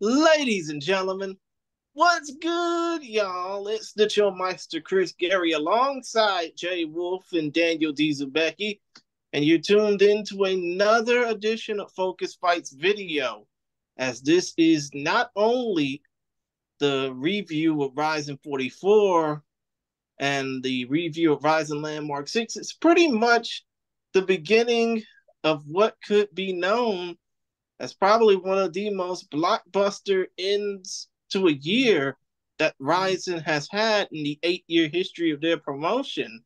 Ladies and gentlemen, what's good, y'all? It's the Chillmeister Chris Gary alongside Jay Wolf and Daniel D. Zubecki, and you're tuned into another edition of Focus Fights video, as this is not only the review of Ryzen 44 and the review of Ryzen Landmark 6, it's pretty much the beginning of what could be known as probably one of the most blockbuster ends to a year that Ryzen has had in the 8 year history of their promotion.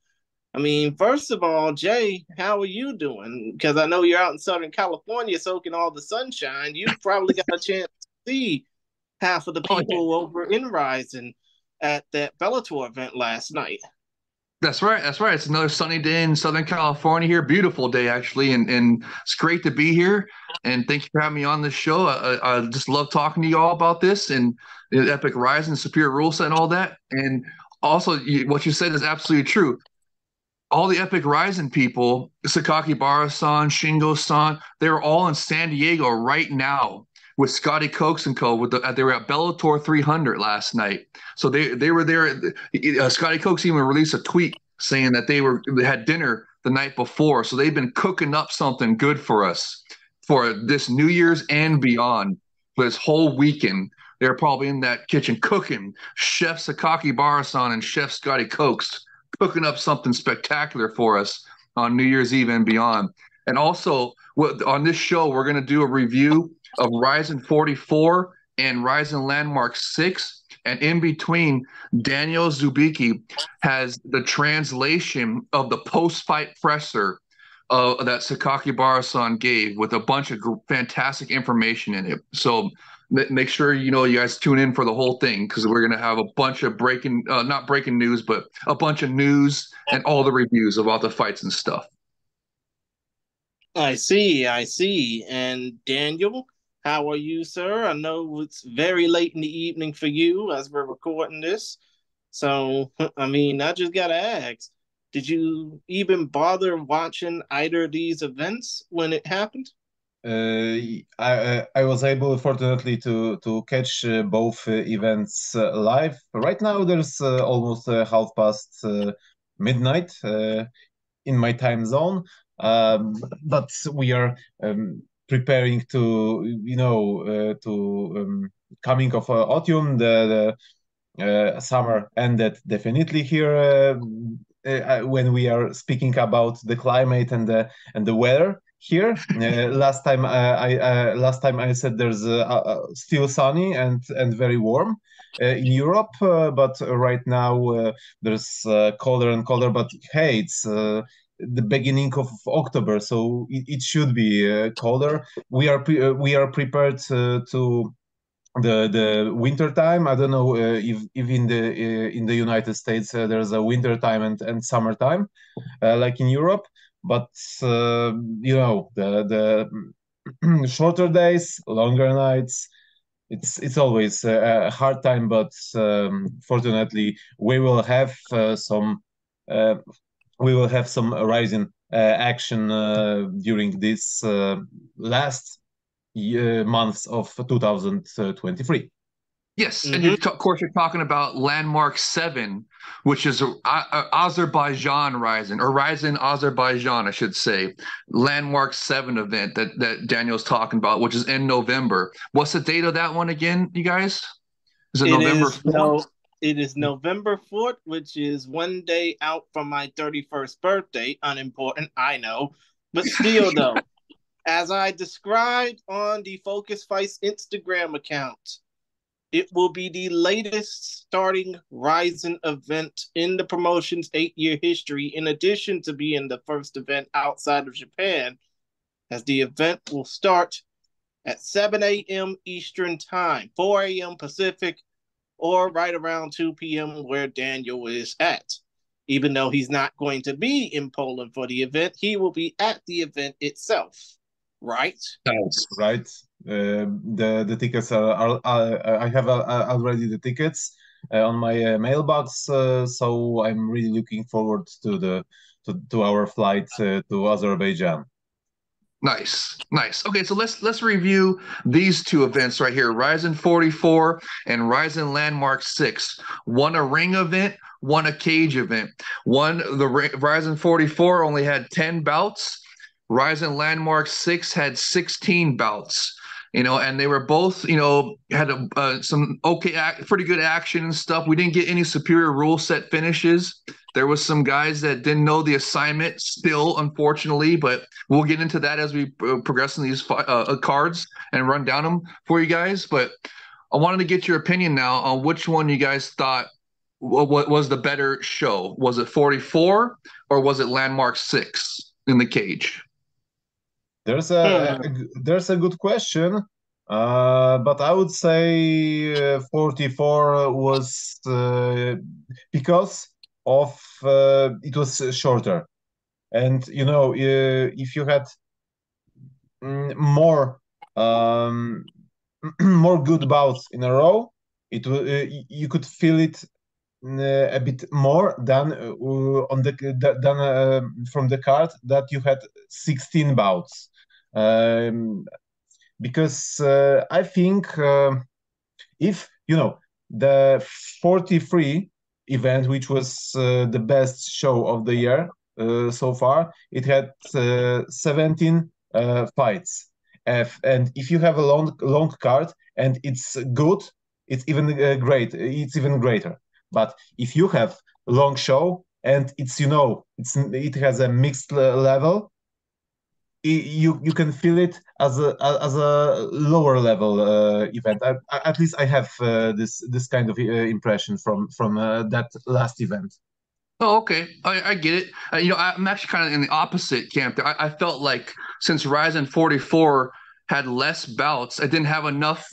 I mean, first of all, Jay, how are you doing? Because I know you're out in Southern California soaking all the sunshine. You probably got a chance to see half of the Oh yeah, people over in Ryzen at that Bellator event last night. that's right. That's right. It's another sunny day in Southern California here. Beautiful day actually, and it's great to be here. And thank you for having me on this show. I just love talking to you all about this and the Epic Rise and Superior Rule Set and all that. And also, what you said is absolutely true. All the Epic Rising people, Sakaki Bara-san, Shingo-san, they're all in San Diego right now with Scotty Cokes and Co. They were at Bellator 300 last night, so they were there. Scotty Cokes even released a tweet saying that they had dinner the night before, so they've been cooking up something good for us for this New Year's and beyond for this whole weekend. They're probably in that kitchen cooking. Chef Sakaki Bara-san and Chef Scotty Cokes cooking up something spectacular for us on New Year's Eve and beyond. And also, on this show, we're going to do a review of Ryzen 44 and Ryzen Landmark 6. And in between, Daniel Zubicki has the translation of the post-fight presser that Sakaki Bara-san gave with a bunch of fantastic information in it. So make sure you guys tune in for the whole thing because we're going to have a bunch of not breaking news, but a bunch of news and all the reviews about the fights and stuff. I see. And Daniel, how are you, sir? I know it's very late in the evening for you as we're recording this. So, I mean, I just gotta ask, did you even bother watching either of these events when it happened? I was able, fortunately, to catch both events live. Right now, there's almost half past midnight in my time zone, but we are preparing to, coming of autumn. The summer ended definitely here. When we are speaking about the climate and the weather here. Last time I said there's still sunny and very warm in Europe, but right now there's colder and colder. But hey, it's the beginning of October, so it should be colder. We are prepared to the winter time. I don't know if in the United States there's a winter time and summertime like in Europe, but the shorter days, longer nights. It's always a hard time, but fortunately uh, we will have some rising action during this last months of 2023. Yes, and Mm-hmm. of course you're talking about Landmark 7, which is Azerbaijan Ryzen, or Ryzen Azerbaijan, I should say. Landmark 7 event that Daniel's talking about, which is in November. What's the date of that one again, you guys? Is it It November is 4th? no, it is November 4th, which is one day out from my 31st birthday. Unimportant, I know, but still though. As I described on the Focus Fights Instagram account, it will be the latest starting Ryzen event in the promotion's 8 year history, in addition to being the first event outside of Japan, as the event will start at 7 a.m. Eastern Time, 4 a.m. Pacific, or right around 2 p.m. where Daniel is at. Even though he's not going to be in Poland for the event, he will be at the event itself, right? Nice. Right? The tickets I have already the tickets on my mailbox, so I'm really looking forward to our flight to Azerbaijan. Nice, nice. Okay, so let's review these two events right here: Ryzen 44 and Ryzen Landmark 6. One a ring event, one a cage event. Ryzen 44 only had 10 bouts. Ryzen Landmark 6 had 16 bouts. And they were both, had some pretty good action and stuff. We didn't get any superior rule set finishes. There was some guys that didn't know the assignment still, unfortunately, but we'll get into that as we progress in these cards and run down them for you guys. But I wanted to get your opinion now on which one you guys thought what was the better show. Was it 44 or was it Landmark 6 in the cage? There's a good question, but I would say 44 was because of it was shorter, and if you had more more good bouts in a row, you could feel it a bit more than from the card that you had 16 bouts. Because I think if the 43 event, which was the best show of the year so far, it had 17 fights. And if you have a long card and it's good, it's even great. It's even greater. But if you have a long show and it has a mixed level, you can feel it as a lower level event. At least I have this kind of impression from that last event. Oh, okay. I get it. I'm actually kind of in the opposite camp there. I felt like since Ryzen 44 had less bouts, I didn't have enough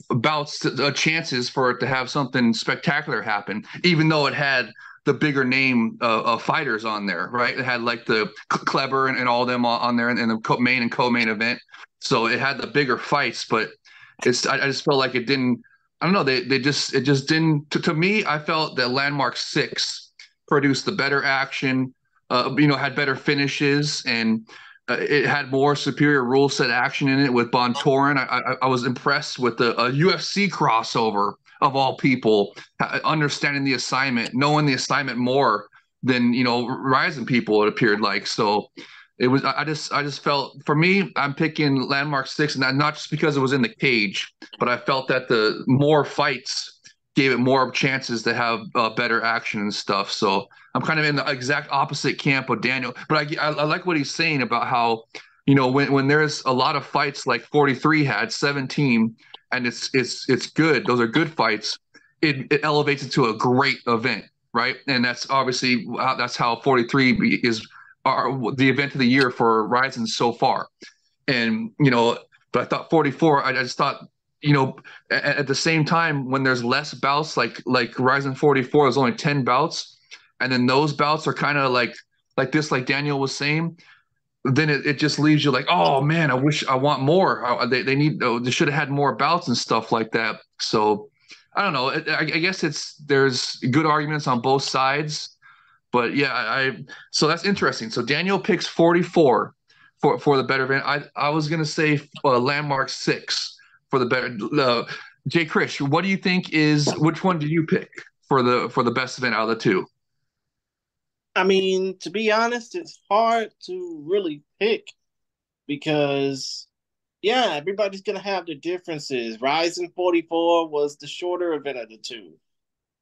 chances for it to have something spectacular happen, even though it had the bigger name of fighters on there, right? It had like the Kleber and all them on there in the main and co-main event. So it had the bigger fights, but I just felt like it didn't. I don't know. It just didn't. To me, I felt that Landmark 6 produced the better action, had better finishes, and it had more superior rule set action in it with Bontorin. I was impressed with a UFC crossover of all people, understanding the assignment, knowing the assignment more than Ryzen people. It appeared like so. It was. I just felt for me, I'm picking Landmark 6, and not just because it was in the cage, but I felt that the more fights gave it more chances to have better action and stuff. So I'm kind of in the exact opposite camp of Daniel. But I like what he's saying about how, when there's a lot of fights like 43 had 17, and it's good. Those are good fights. It elevates it to a great event, right? And that's obviously that's how 43 is the event of the year for Ryzen so far. And but I thought 44. I just thought at the same time, when there's less bouts, like Ryzen 44, there's only 10 bouts, and then those bouts are kind of like this, like Daniel was saying, then it just leaves you like, oh man, I want more. They should have had more bouts and stuff like that. So I don't know. I guess there's good arguments on both sides, but yeah, so that's interesting. So Daniel picks 44 for the better event. I was gonna say Landmark 6 for the better. Jay Krish, what do you think which one do you pick for the best event out of the two? I mean, to be honest, it's hard to really pick because, yeah, everybody's going to have their differences. Ryzen 44 was the shorter event of the two.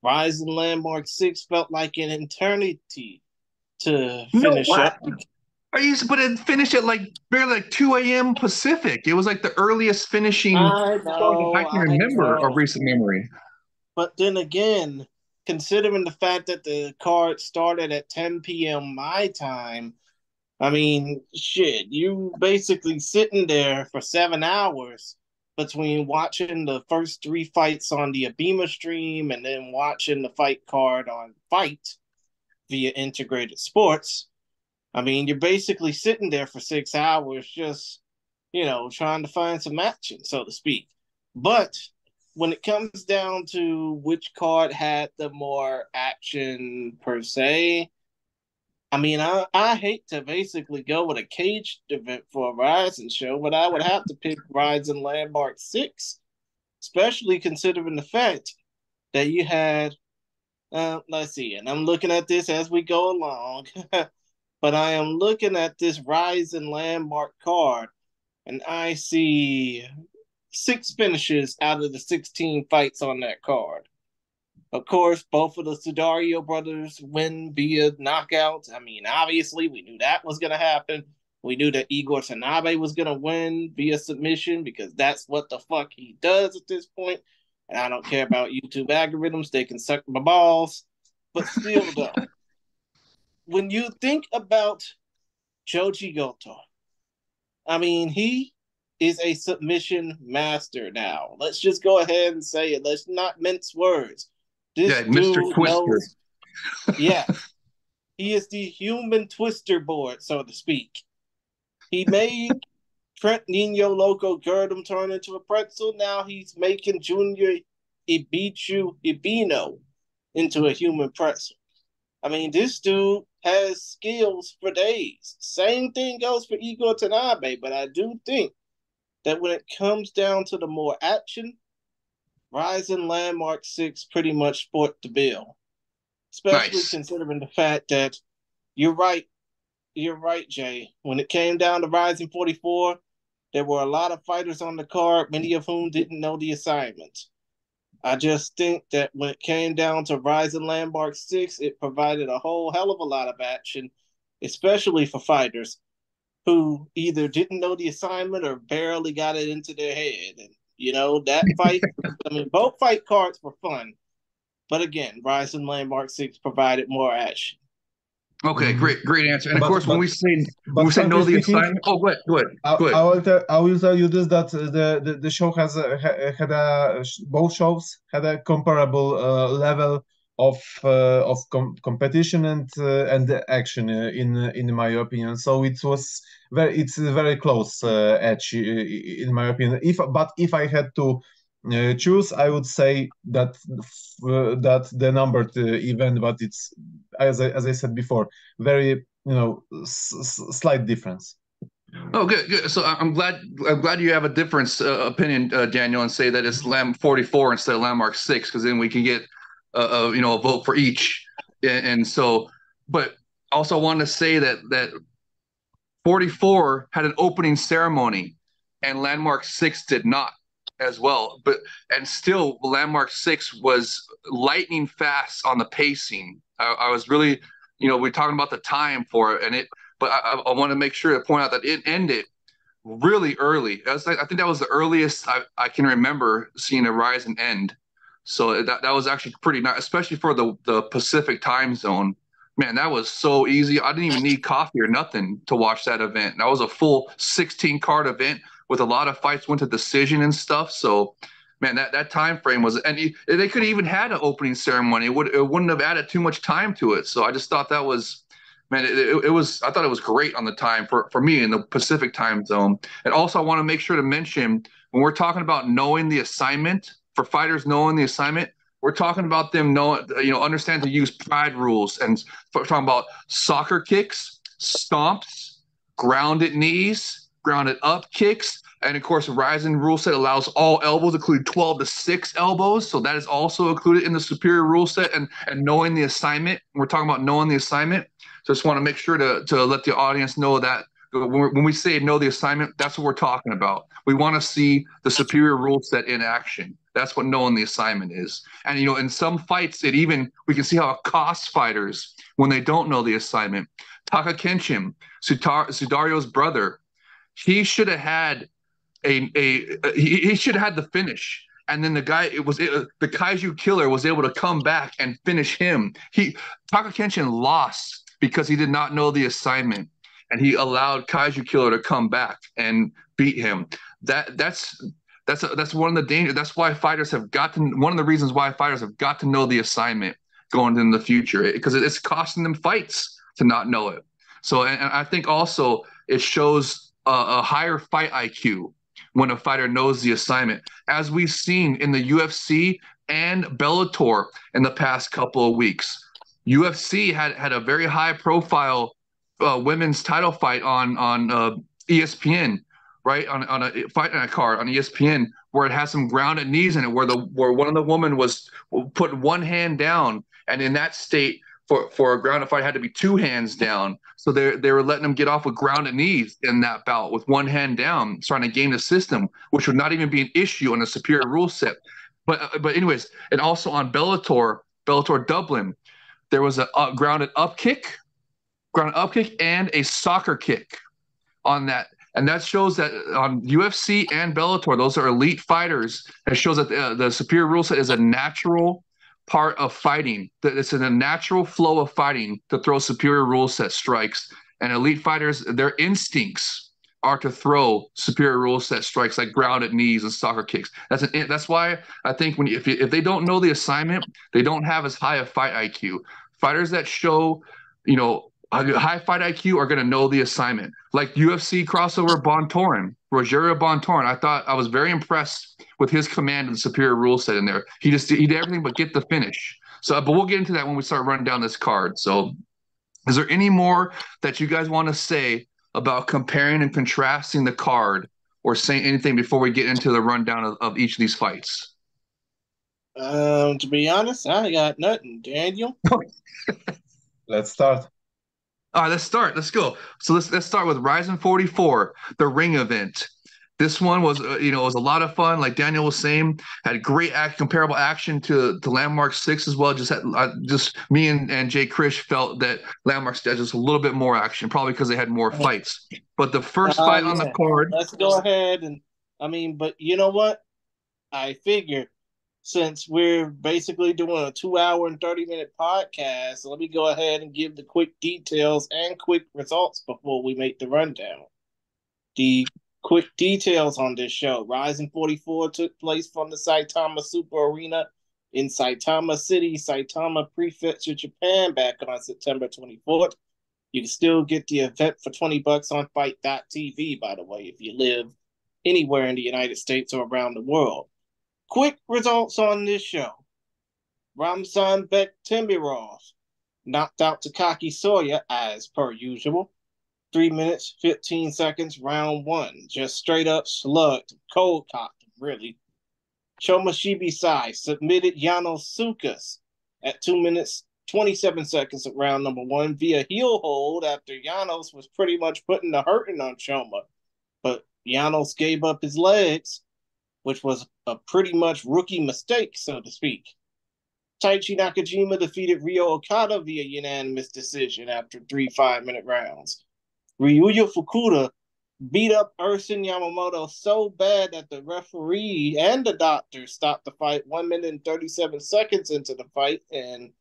Ryzen Landmark 6 felt like an eternity to finish up. But it finished at barely 2 a.m. Pacific. It was like the earliest finishing I can remember of recent memory. But then again, considering the fact that the card started at 10 p.m. my time, I mean, shit, you basically sitting there for 7 hours between watching the first three fights on the Abema stream and then watching the fight card on Fight via Integrated Sports. I mean, you're basically sitting there for 6 hours just, trying to find some action, so to speak. But when it comes down to which card had the more action per se, I mean, I hate to basically go with a caged event for a Rising show, but I would have to pick Rising Landmark 6, especially considering the fact that you had, let's see, and I'm looking at this as we go along, but I am looking at this Rising Landmark card, and I see 6 finishes out of the 16 fights on that card. Of course, both of the Sudario brothers win via knockout. I mean, obviously, we knew that was going to happen. We knew that Igor Tanabe was going to win via submission because that's what the fuck he does at this point. And I don't care about YouTube algorithms. They can suck my balls. But still, though, when you think about Joji Goto, I mean, he is a submission master now. Let's just go ahead and say it. Let's not mince words. This Mr. dude Twister. knows. Yeah, he is the human twister board, so to speak. He made Trent Nino Loco Gerdum turn into a pretzel. Now he's making Junior Ibichu Ibino into a human pretzel. I mean, this dude has skills for days. Same thing goes for Igor Tanabe, but I do think that when it comes down to the more action, Rising Landmark 6 pretty much sport the bill. Especially considering the fact that you're right, Jay. When it came down to Rising 44, there were a lot of fighters on the card, many of whom didn't know the assignment. I just think that when it came down to Rising Landmark 6, it provided a whole hell of a lot of action, especially for fighters who either didn't know the assignment or barely got it into their head. And, you know, that fight, I mean, both fight cards were fun. But again, Rising Landmark 6 provided more action. Okay, great answer. And of course, when we say know the assignment, go ahead. I will tell you this, that the show has both shows had a comparable level of competition and the action in my opinion. So it's a very close edge in my opinion. If I had to choose, I would say that the numbered event, but it's as I said before, very slight difference. Oh, good. So I'm glad you have a different opinion, Daniel, and say that it's Lam 44 instead of Landmark 6, because then we can get a vote for each. And so, but also I wanted to say that 44 had an opening ceremony, and Landmark 6 did not as well. And still, Landmark 6 was lightning fast on the pacing. I was really, we're talking about the time for it, but I want to make sure to point out that it ended really early. I think that was the earliest I can remember seeing a rise and end. So that was actually pretty nice, especially for the Pacific time zone. Man, that was so easy. I didn't even need coffee or nothing to watch that event. That was a full 16-card event with a lot of fights went to decision and stuff. So, man, that time frame was, and they could have even had an opening ceremony. It wouldn't have added too much time to it. So I just thought that was, man, it was. I thought it was great on the time for me in the Pacific time zone. And also, I want to make sure to mention when we're talking about knowing the assignment, for fighters knowing the assignment, we're talking about them understand to use pride rules, and we're talking about soccer kicks, stomps, grounded knees, grounded up kicks, and of course, the Rising rule set allows all elbows, including 12 to 6 elbows. So that is also included in the superior rule set, and knowing the assignment. We're talking about knowing the assignment. So I just want to make sure to let the audience know that when we say know the assignment, that's what we're talking about. We want to see the superior rule set in action. That's what knowing the assignment is. And, in some fights, we can see how it costs fighters when they don't know the assignment. Taka Kenshin, Sudario's brother, he should have had he should have had the finish. And then the Kaiju Killer was able to come back and finish him. Taka Kenshin lost because he did not know the assignment, and he allowed Kaiju Killer to come back and beat him. That's one of the dangers. That's why one of the reasons why fighters have got to know the assignment going in the future, because it's costing them fights to not know it. So, and I think also it shows a higher fight IQ when a fighter knows the assignment, as we've seen in the UFC and Bellator in the past couple of weeks. UFC had a very high profile women's title fight on ESPN, right? On a fight on a card on ESPN where it has some grounded knees in it, where one of the women was put one hand down, and in that state for a grounded fight had to be two hands down. So they were letting them get off with grounded knees in that bout with one hand down, trying to game the system, which would not even be an issue on a superior rule set. But anyways, and also on Bellator Dublin, there was a grounded up kick, and a soccer kick on that. And that shows that on UFC and Bellator, those are elite fighters. It shows that the superior rule set is a natural part of fighting. That it's in a natural flow of fighting to throw superior rule set strikes. And elite fighters, their instincts are to throw superior rule set strikes like grounded knees and soccer kicks. That's why I think if they don't know the assignment, they don't have as high a fight IQ. Fighters that show, a high fight IQ are going to know the assignment. Like UFC crossover Bontorin, Rogerio Bontorin. I was very impressed with his command and superior rule set in there. He did everything but get the finish. So, but we'll get into that when we start running down this card. So, is there any more that you guys want to say about comparing and contrasting the card, or saying anything before we get into the rundown of each of these fights? To be honest, I got nothing. Daniel? Let's start. All right, let's start. Let's go. So let's start with Rizin 44, the ring event. This one was, was a lot of fun. Like Daniel was saying, had great comparable action to Landmark 6 as well. Just me and Jay Krish felt that Landmark 6 had just a little bit more action, probably because they had more fights. But the first fight on the card. Let's go ahead but you know what? I figured since we're basically doing a 2-hour and 30-minute podcast, let me go ahead and give the quick details and quick results before we make the rundown. The quick details on this show. Rizin 44 took place from the Saitama Super Arena in Saitama City, Saitama Prefecture, Japan, back on September 24th. You can still get the event for $20 on Fight.tv, by the way, if you live anywhere in the United States or around the world. Quick results on this show. Ramzan Bektemmirov knocked out Takaki Soya as per usual. 3 minutes, 15 seconds, round one. Just straight up slugged, cold cocked him, really. Shoma Shibisai submitted Janos Sukas at 2 minutes, 27 seconds at round number one via heel hold after Janos was pretty much putting the hurting on Shoma. But Janos gave up his legs, which was a pretty much rookie mistake, so to speak. Taichi Nakajima defeated Ryo Okada via unanimous decision after 3 5-minute rounds. Ryuya Fukuda beat up Ersin Yamamoto so bad that the referee and the doctor stopped the fight 1 minute and 37 seconds into the fight, and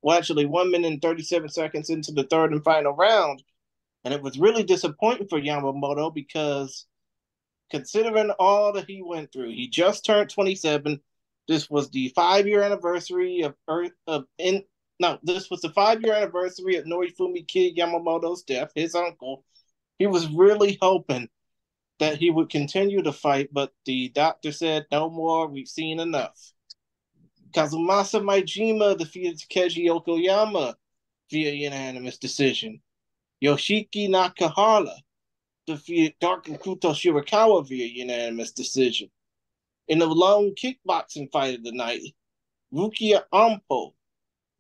1 minute and 37 seconds into the third and final round. And it was really disappointing for Yamamoto because considering all that he went through, he just turned 27. This was the 5-year anniversary this was the 5-year anniversary of Norifumi Kid Yamamoto's death, his uncle. He was really hoping that he would continue to fight, but the doctor said, no more, we've seen enough. Kazumasa Maijima defeated Takeshi Yokoyama via unanimous decision. Yoshiki Nakahara defeated Darkukuto Shirakawa via unanimous decision. In the lone kickboxing fight of the night, Rukia Ampo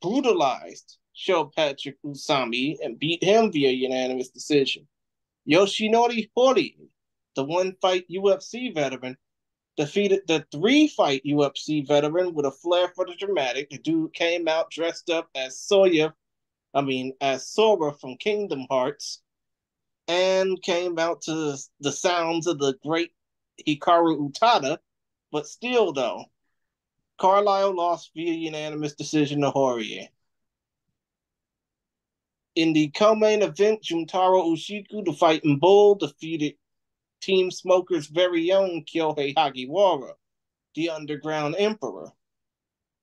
brutalized Sho Patrick Usami and beat him via unanimous decision. Yoshinori Hori, the one-fight UFC veteran, defeated the 3-fight UFC veteran with a flair for the dramatic. The dude came out dressed up as Sora from Kingdom Hearts, and came out to the sounds of the great Hikaru Utada. But still, though, Carlisle lost via unanimous decision to Horie. In the co-main event, Juntaro Ushiku, the Fighting Bull, defeated Team Smoker's very own Kyohei Hagiwara, the Underground Emperor.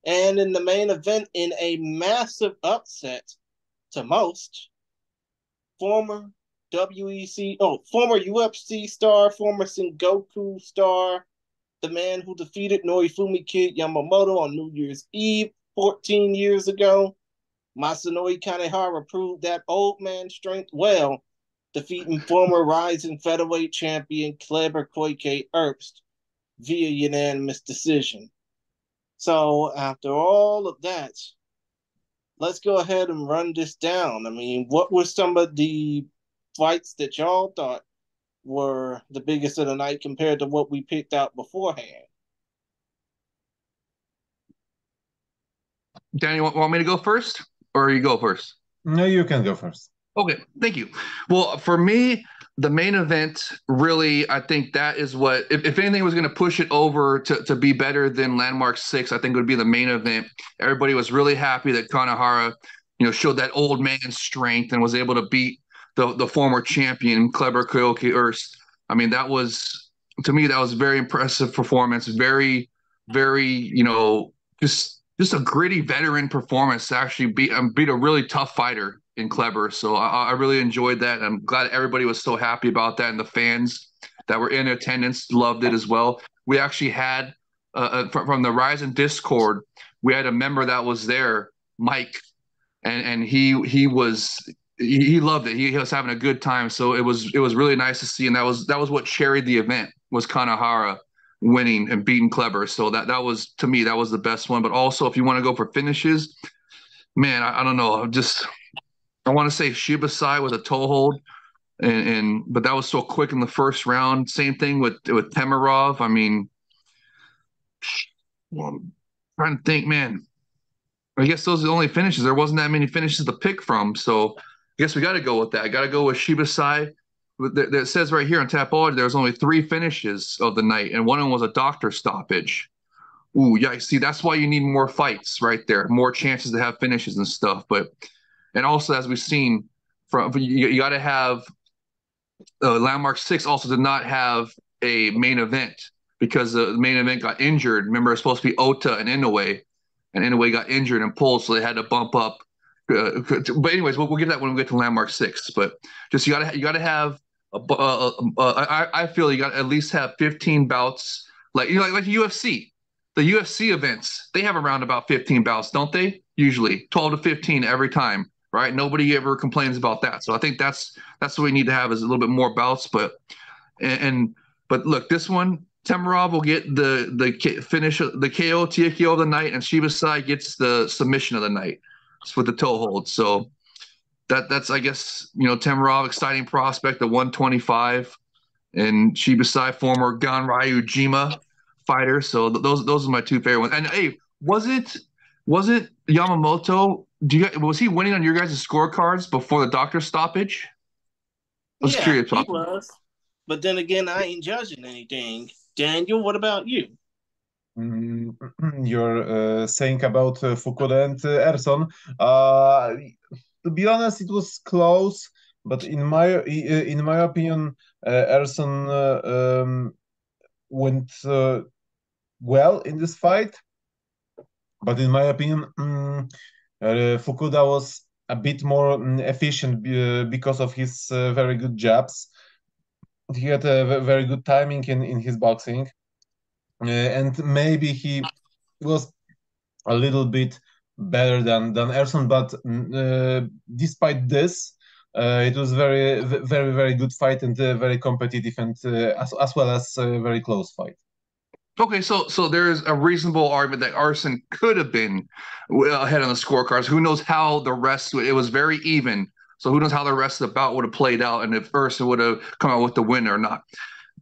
And in the main event, in a massive upset to most, former UFC star, former Sengoku star, the man who defeated Norifumi Kid Yamamoto on New Year's Eve 14 years ago, Masanori Kanehara proved that old man strength well, defeating former rising featherweight champion Kleber Koike Herbst via unanimous decision. So after all of that, let's go ahead and run this down. I mean, what were some of the fights that y'all thought were the biggest of the night compared to what we picked out beforehand? Danny, want me to go first, or you go first? No, you can go first. Okay, thank you. Well, for me, the main event really, I think that is what, if anything was going to push it over to be better than Landmark 6, I think it would be the main event. Everybody was really happy that Kanehara, showed that old man strength and was able to beat the former champion, Kleber Koike Herbst. I mean, that was, to me, that was very impressive performance. Very, very, just a gritty veteran performance to actually beat a really tough fighter in Kleber. So I really enjoyed that. I'm glad everybody was so happy about that, and the fans that were in attendance loved it as well. We actually had from the Ryzen Discord, we had a member that was there, Mike, and he loved it. He was having a good time. So it was really nice to see, and that was what carried the event, was Kanehara winning and beating Kleber. So that was, to me, that was the best one. But also, if you want to go for finishes, man, I don't know. I want to say Shibasai with a toe hold, but that was so quick in the first round. Same thing with Temirov. I mean, well, I'm trying to think, man. I guess those are the only finishes. There wasn't that many finishes to pick from. So I guess we got to go with that. I got to go with Shibasai. It says right here on Tapology, there's only 3 finishes of the night, and one of them was a doctor stoppage. Ooh, yeah. See, that's why you need more fights right there, more chances to have finishes and stuff. And also, as we've seen, you got to have Landmark 6 also did not have a main event because the main event got injured. Remember, it was supposed to be Ota and Inoue got injured and pulled, so they had to bump up. But anyways, we'll get that when we get to Landmark 6. But just you got to have. I feel you got to at least have 15 bouts, like UFC. The UFC events, they have around about 15 bouts, don't they? Usually 12 to 15 every time, right? Nobody ever complains about that. So I think that's what we need to have, is a little bit more bouts. But look, this one, Temirov will get the finish, the KO, TKO of the night, and Shibasai gets the submission of the night with the toe hold. So that's, I guess, Temirov, exciting prospect at 125, and Shibasai, former Ganryu Jima fighter. So those are my 2 favorite ones. And hey, was it Yamamoto? Was he winning on your guys' scorecards before the doctor stoppage? I was curious. He was. But then again, I ain't judging anything. Daniel, what about you? You're saying about Fukuda and Erson. To be honest, it was close, but in my opinion, Erson went well in this fight. But in my opinion, Fukuda was a bit more efficient because of his very good jabs. He had a very good timing in his boxing, and maybe he was a little bit better than Erson. But despite this, it was very, very, very good fight, and very competitive, and as well as a very close fight. Okay, so there's a reasonable argument that Erson could have been ahead on the scorecards. Who knows how the rest? It was very even, so who knows how the rest of the bout would have played out, and if Erson would have come out with the win or not.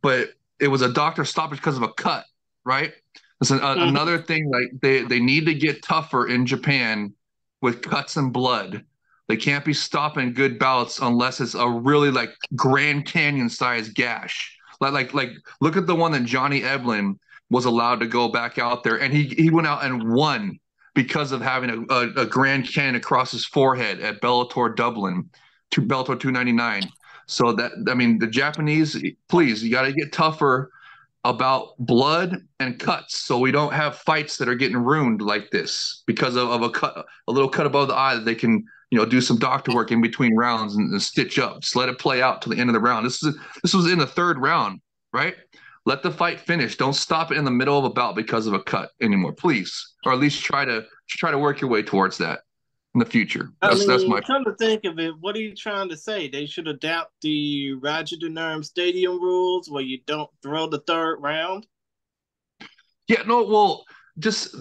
But it was a doctor stoppage because of a cut, right? It's another thing. Like they need to get tougher in Japan with cuts and blood. They can't be stopping good bouts unless it's a really like Grand Canyon sized gash. Like look at the one that Johnny Eblen was allowed to go back out there, and he went out and won because of having a Grand Canyon across his forehead at Bellator Dublin, Bellator 299. So the Japanese, please, you got to get tougher about blood and cuts, so we don't have fights that are getting ruined like this because of a little cut above the eye that they can do some doctor work in between rounds and stitch up. Just let it play out to the end of the round. This was in the 3rd round, right? Let the fight finish. Don't stop it in the middle of a bout because of a cut anymore, please. Or at least try to work your way towards that. in the future. I That's mean, my. come to think of it, what are you trying to say? They should adapt the Roger Denarm Stadium rules where you don't throw the third round. Yeah, no, well, just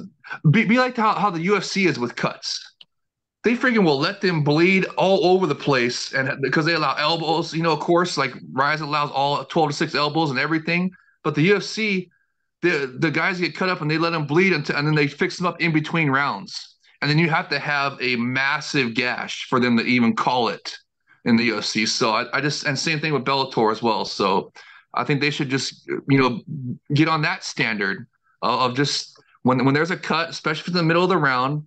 be like how the UFC is with cuts. They freaking will let them bleed all over the place, and because they allow elbows, of course, like Rise allows all 12 to 6 elbows and everything. But the UFC, the guys get cut up and they let them bleed and then they fix them up in between rounds. And then you have to have a massive gash for them to even call it in the UFC. So I just, and same thing with Bellator as well. So I think they should just, get on that standard of just when there's a cut, especially in the middle of the round,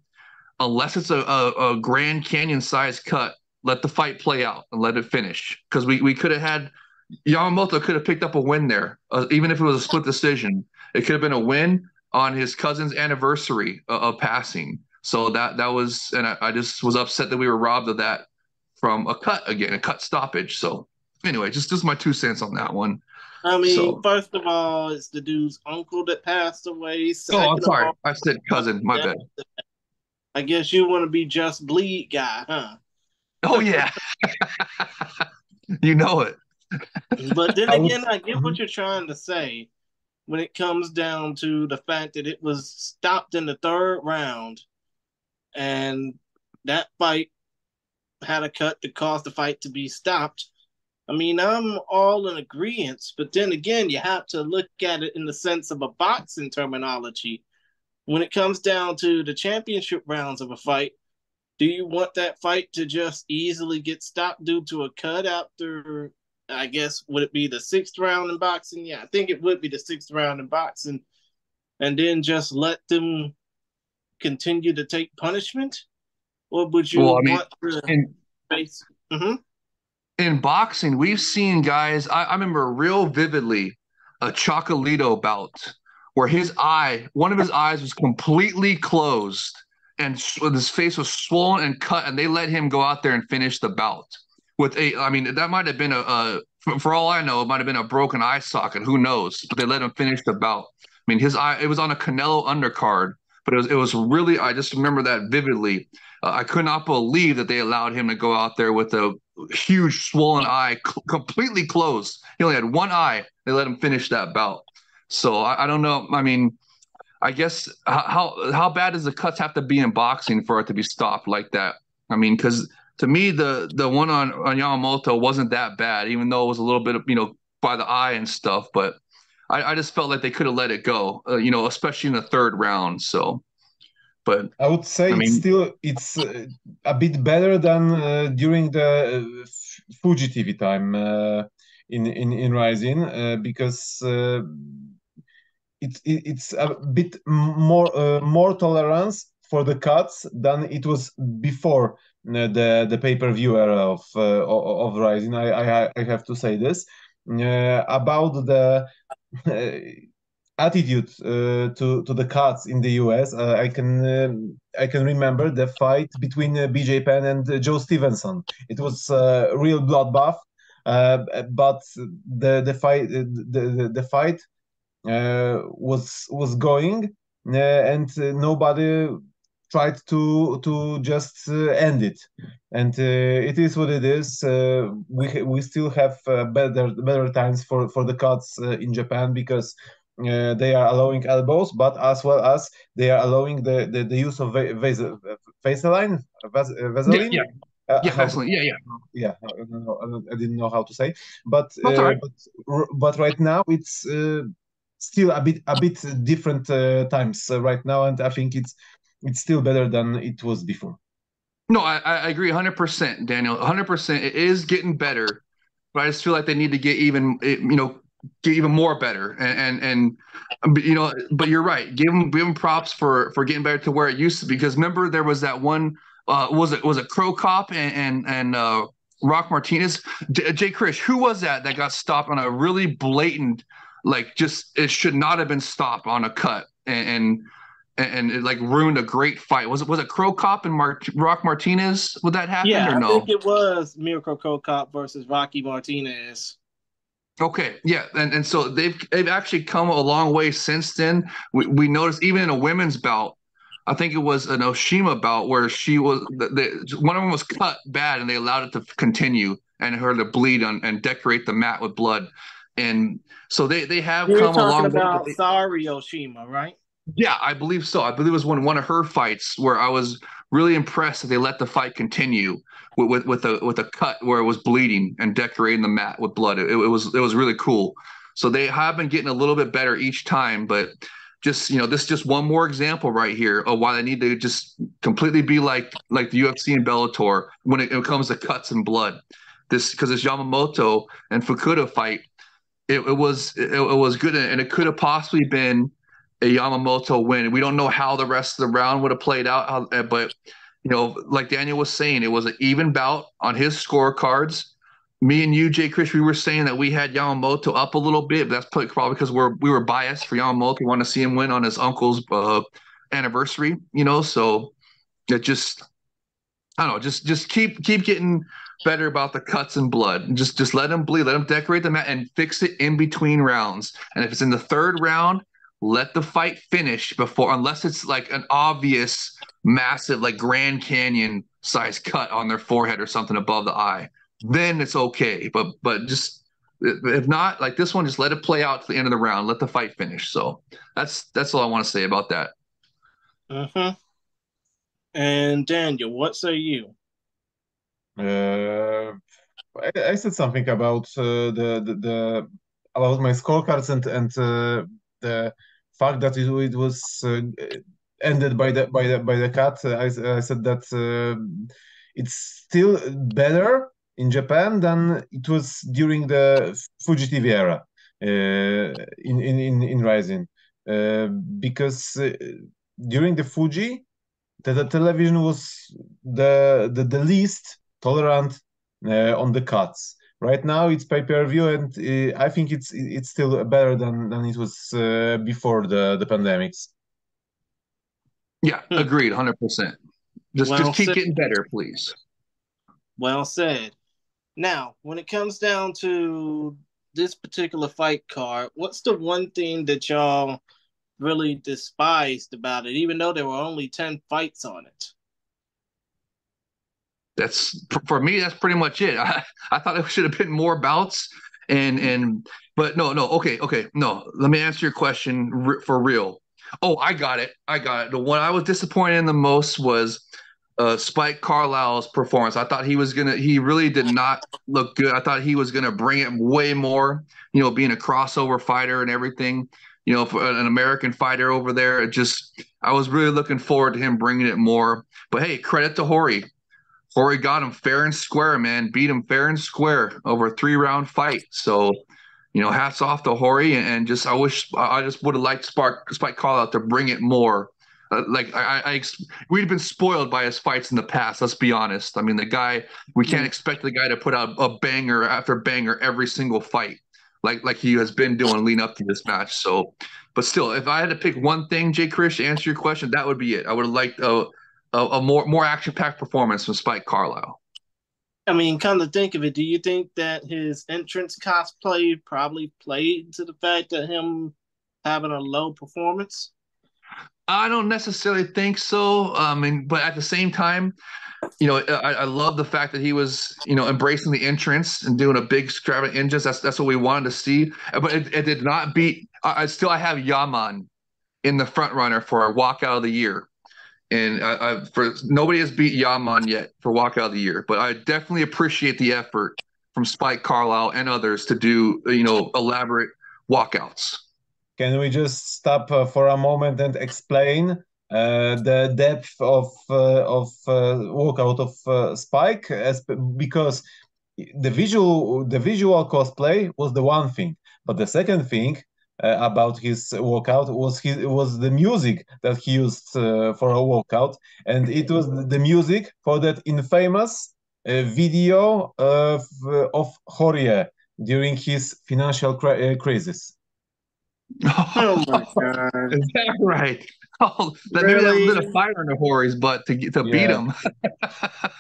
unless it's a Grand Canyon sized cut, let the fight play out and let it finish. Because we could have had Yamamoto could have picked up a win there, even if it was a split decision. It could have been a win on his cousin's anniversary of passing. So that was, and I just was upset that we were robbed of that from a cut stoppage. So anyway, just my 2 cents on that one. I mean, So, first of all, it's the dude's uncle that passed away. I'm Second of sorry, all, I said cousin. My bad. I guess you want to be Just Bleed guy, huh? Oh yeah, you know it. But then again, I get Mhm. what you're trying to say when it comes down to the fact that it was stopped in the third round and that fight had a cut that caused the fight to be stopped. I mean, I'm all in agreement, but then again, you have to look at it in the sense of a boxing terminology. When it comes down to the championship rounds of a fight, do you want that fight to just easily get stopped due to a cut after, I guess, would it be the 6th round in boxing? Yeah, I think it would be the 6th round in boxing. And then just let them continue to take punishment? Or would you Well, I mean, want to in face? Mm-hmm. in boxing, we've seen guys. I remember real vividly a Chocolito bout where one of his eyes was completely closed and his face was swollen and cut, and they let him go out there and finish the bout I mean, that might have been for all I know, it might have been a broken eye socket. Who knows? But they let him finish the bout. I mean, his eye, it was on a Canelo undercard, but it was really, I just remember that vividly. I could not believe that they allowed him to go out there with a huge swollen eye, completely closed. He only had one eye. They let him finish that bout. So I don't know. I mean, I guess how bad does the cuts have to be in boxing for it to be stopped like that? I mean, because to me the one on Yamamoto wasn't that bad, even though it was a little bit of by the eye and stuff. But I just felt like they could have let it go, especially in the third round. So, but I would say I mean, it's a bit better than during the Fuji TV time in Rising because it's a bit more tolerance for the cuts than it was before the pay-per-view era of Rising. I have to say this about the attitude to the cuts in the US. I can remember the fight between BJ Penn and Joe Stevenson. It was a real bloodbath, but the fight was going, and nobody tried to just end it. And it is what it is. We still have better times for the cuts in Japan because they are allowing elbows, but as well as they are allowing the use of Vaseline, yeah, Vaseline. yeah, yeah, How Vaseline, yeah, yeah. yeah, I don't know, I didn't know how to say, but That's all right. but right now it's still a bit different times right now, and I think it's still better than it was before. No, I agree 100%, Daniel. 100%. It is getting better, but I just feel like they need to get even more better. But you're right. Give them props for getting better to where it used to be. Because remember, there was that one. Was it Crow Cop and Rock Martinez, Jay Krish? Who was that got stopped on a really blatant, like just it should not have been stopped on a cut and it like ruined a great fight. Was it Crow Cop and Rock Martinez? Would that happen Yeah, or I no? think it was Mirko Cro Cop versus Rocky Martinez. Okay, yeah, and so they've actually come a long way since then. We noticed even in a women's bout, I think it was an Oshima bout where she was one of them was cut bad and they allowed it to continue and her to bleed and decorate the mat with blood. And so they have You're come a talking long way. about Sari Oshima, right? Yeah, I believe so. I believe it was one of her fights where I was really impressed that they let the fight continue with a cut where it was bleeding and decorating the mat with blood. It was really cool. So they have been getting a little bit better each time, but just this is just one more example right here of why they need to just completely be like the UFC and Bellator when it comes to cuts and blood. Because this Yamamoto and Fukuda fight, it was good and it could have possibly been a Yamamoto win. We don't know how the rest of the round would have played out, but like Daniel was saying, it was an even bout on his scorecards. Me and you, Jay Chris, we were saying that we had Yamamoto up a little bit, but that's probably because we were biased for Yamamoto. We want to see him win on his uncle's anniversary, So it just, I don't know, just keep getting better about the cuts and blood. Just let him bleed, let him decorate the mat, and fix it in between rounds. And if it's in the third round, let the fight finish before, unless it's like an obvious, massive, like Grand Canyon size cut on their forehead or something above the eye. Then it's okay. But just if not, like this one, just let it play out to the end of the round. Let the fight finish. So that's all I want to say about that. Mm-hmm. And Daniel, what say you? I said something about the about my scorecards and the fact that it was ended by the cut. I said that it's still better in Japan than it was during the Fuji TV era in Rising because during the Fuji the television was the least tolerant on the cuts. Right now it's pay-per-view, and I think it's still better than it was before the pandemics. Yeah, agreed, 100%. Just keep said. getting better, please. Well said. Now, when it comes down to this particular fight card, what's the one thing that y'all really despised about it, even though there were only 10 fights on it? That's for me. That's pretty much it. I thought it should have been more bouts, but no. Okay. No, let me answer your question for real. Oh, I got it. The one I was disappointed in the most was Spike Carlisle's performance. I thought he really did not look good. I thought he was gonna bring it way more. Being a crossover fighter and everything. For an American fighter over there, I was really looking forward to him bringing it more. But hey, credit to Jorge. Jorge got him fair and square, man. Beat him fair and square over a 3-round fight. So, hats off to Jorge. And I just would have liked Spike Carlisle to bring it more. We'd been spoiled by his fights in the past. Let's be honest. I mean, we can't expect the guy to put out a banger after banger every single fight, like he has been doing leading up to this match. So, but still, if I had to pick one thing, Jay Chris, to answer your question, that would be it. I would have liked a more action-packed performance from Spike Carlisle. I mean, come to think of it, do you think that his entrance cosplay probably played to the fact that him having a low performance? I don't necessarily think so. But at the same time, I love the fact that he was, embracing the entrance and doing a big extravagant entrance. That's what we wanted to see. But it did not beat. I have Yaman in the front runner for a walkout of the year. And nobody has beat Yaman yet for walkout of the year, but I definitely appreciate the effort from Spike Carlisle and others to do elaborate walkouts. Can we just stop for a moment and explain the depth of walkout of Spike? Because the visual cosplay was the one thing, but the second thing about his walkout was the music that he used for a walkout, and it was the music for that infamous video of Jorge during his financial crisis. Oh my God! Is that right? Oh, really? Maybe that lit a fire under Jorge's butt to beat him.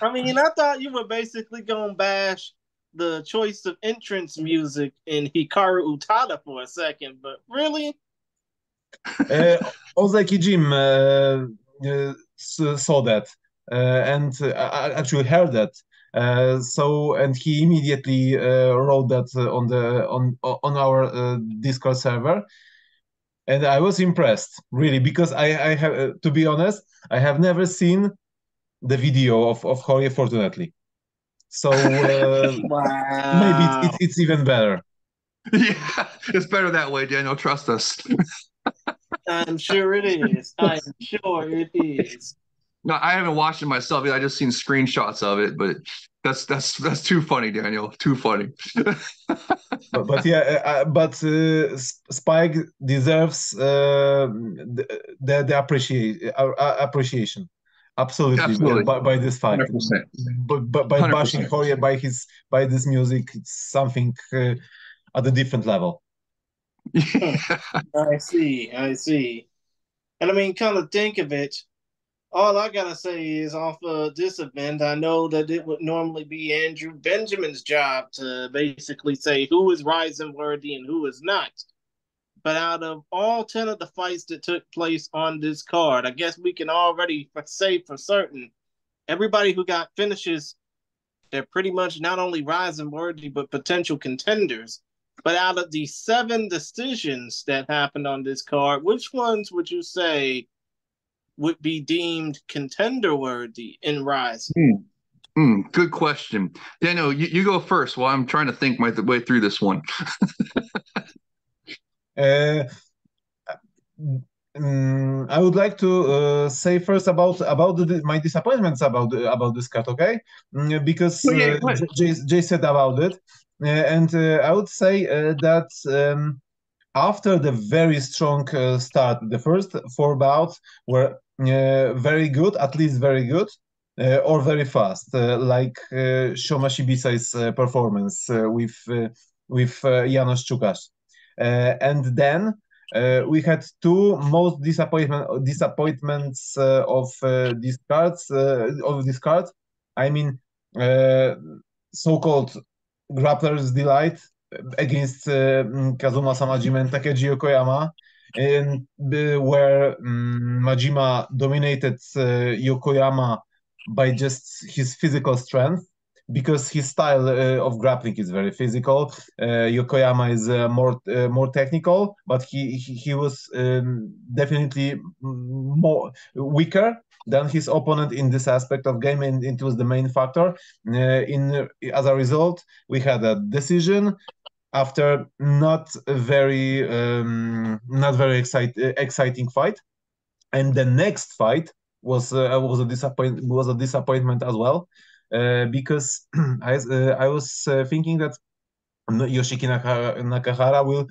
I mean, I thought you were basically gonna bash the choice of entrance music in Hikaru Utada for a second, but really? Ozeki Jim, saw that and actually heard that. And he immediately wrote that on our Discord server, and I was impressed really, because I have to be honest, I have never seen the video of Jorge, fortunately. So maybe Wow. it's even better. Yeah, it's better that way, Daniel. Trust us. I'm sure it is. I'm sure it is. No, I haven't watched it myself. I just seen screenshots of it, but that's too funny, Daniel. Too funny. But yeah, Spike deserves the appreciation, absolutely, Absolutely, by this fact. 100%, But by bashing 100%. Jorge by this music, it's something at a different level. Hmm. I see. I see. And I mean, kind of think of it. All I gotta say is, off of this event, I know that it would normally be Andrew Benjamin's job to basically say who is rising worthy and who is not. But out of all 10 of the fights that took place on this card, I guess we can already say for certain everybody who got finishes, they're pretty much not only rising worthy, but potential contenders. But out of the 7 decisions that happened on this card, which ones would you say would be deemed contender worthy in Rise? Good question. Daniel, you go first while I'm trying to think my way through this one. Uh, I would like to say first about my disappointments about this cut, okay? Because Oh, yeah, Jay said about it, and I would say that after the very strong start, the first 4 bouts were very good, at least very good, or very fast, like Shoma Shibisai's performance with Janos Czukasz. And then we had 2 most disappointments of this card. I mean, so-called Grappler's Delight against Kazuma Samajima and Takeji Yokoyama, and where Majima dominated Yokoyama by just his physical strength, because his style of grappling is very physical. Yokoyama is more technical, but he was definitely more weaker than his opponent in this aspect of game, and it was the main factor. As a result, we had a decision after not very exciting fight, and the next fight was a disappointment as well, because I was thinking that Yoshiki Nakahara will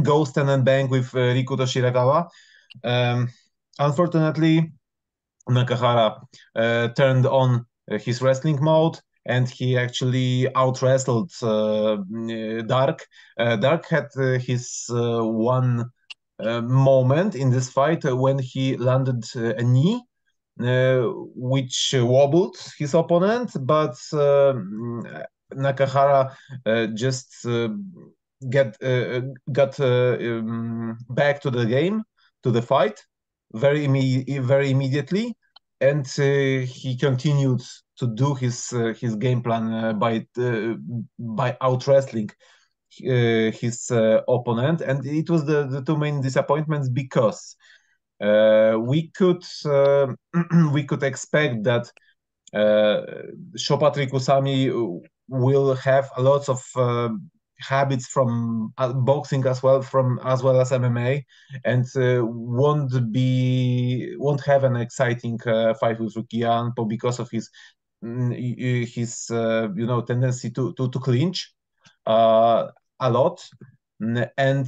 go stand and bang with Rikuto Shirakawa. Unfortunately, Nakahara turned on his wrestling mode, and he actually out wrestled Dark. Dark had his one moment in this fight when he landed a knee, which wobbled his opponent, but Nakahara just got back to the game, to the fight, very immediately, and he continued to do his game plan by out wrestling his opponent, and it was the 2 main disappointments, because we could we could expect that Sho Patrick Usami will have a lot of habits from boxing as well as MMA, and won't have an exciting fight with Rukia Anpo because of his tendency to clinch a lot. And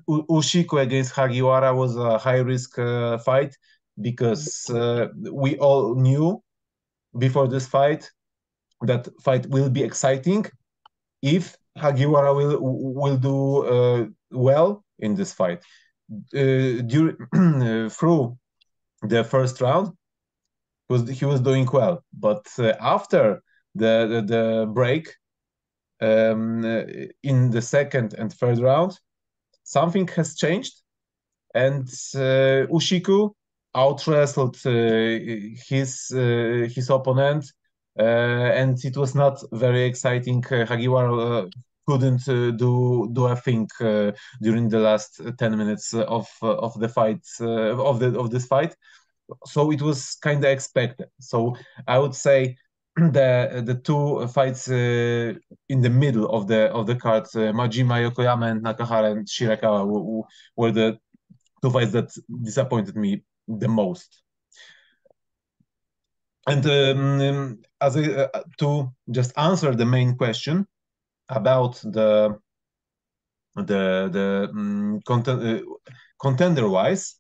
Ushiku against Hagiwara was a high risk fight, because we all knew before this fight that fight will be exciting if Hagiwara will do well in this fight. Through the first round, he was doing well, but after the break, in the second and third round, something has changed, and Ushiku out wrestled his opponent, and it was not very exciting. Hagiwara couldn't do a thing during the last 10 minutes of the fight of this fight, so it was kind of expected. So I would say the two fights in the middle of the card, Majima Yokoyama and Nakahara and Shirakawa, were the two fights that disappointed me the most. And as to just answer the main question about the contender wise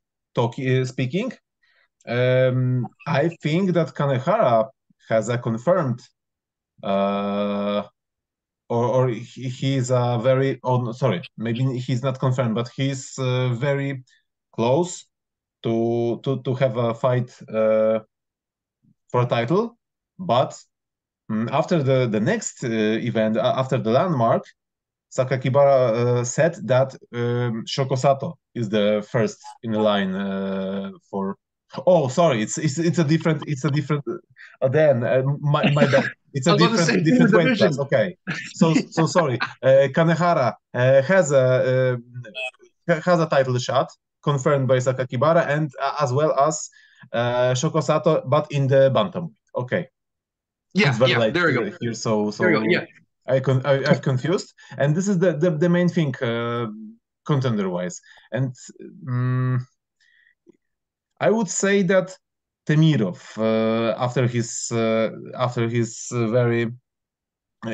speaking, I think that Kanehara has a confirmed or he's a very sorry, maybe he's not confirmed, but he's very close to have a fight for a title. But after the next event, after the landmark, Sakakibara said that Shoko Sato is the first in the line for. Oh, sorry, it's a different then my bad. It's a different weight class. Okay, so sorry. Kanehara has a title shot confirmed by Sakakibara, and as well as Shoko Sato, but in the bantamweight. Okay. Yeah, there we go. Here, so there we go. Yeah. I've confused, and this is the main thing contender wise, and I would say that Temirov after his very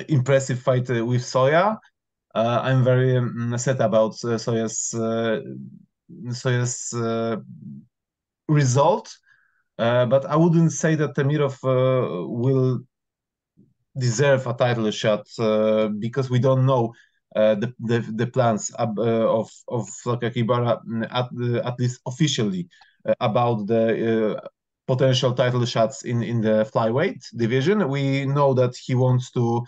impressive fight with Soya, I'm very sad about Soya's result, but I wouldn't say that Temirov will deserve a title shot because we don't know the plans of Sakakibara at least officially about the potential title shots in the flyweight division. We know that he wants to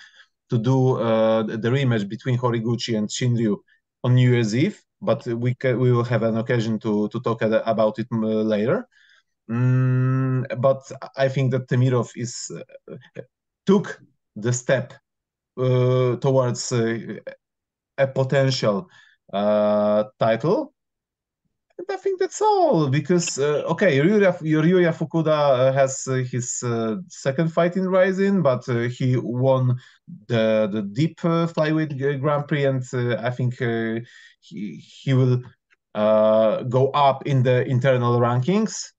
do the rematch between Horiguchi and Shinryu on New Year's Eve, but we will have an occasion to talk about it later. But I think that Temirov took the step towards a potential title. And I think that's all, because okay, Ryuya Fukuda has his second fight in Rising, but he won the deep flyweight Grand Prix, and I think he will go up in the internal rankings.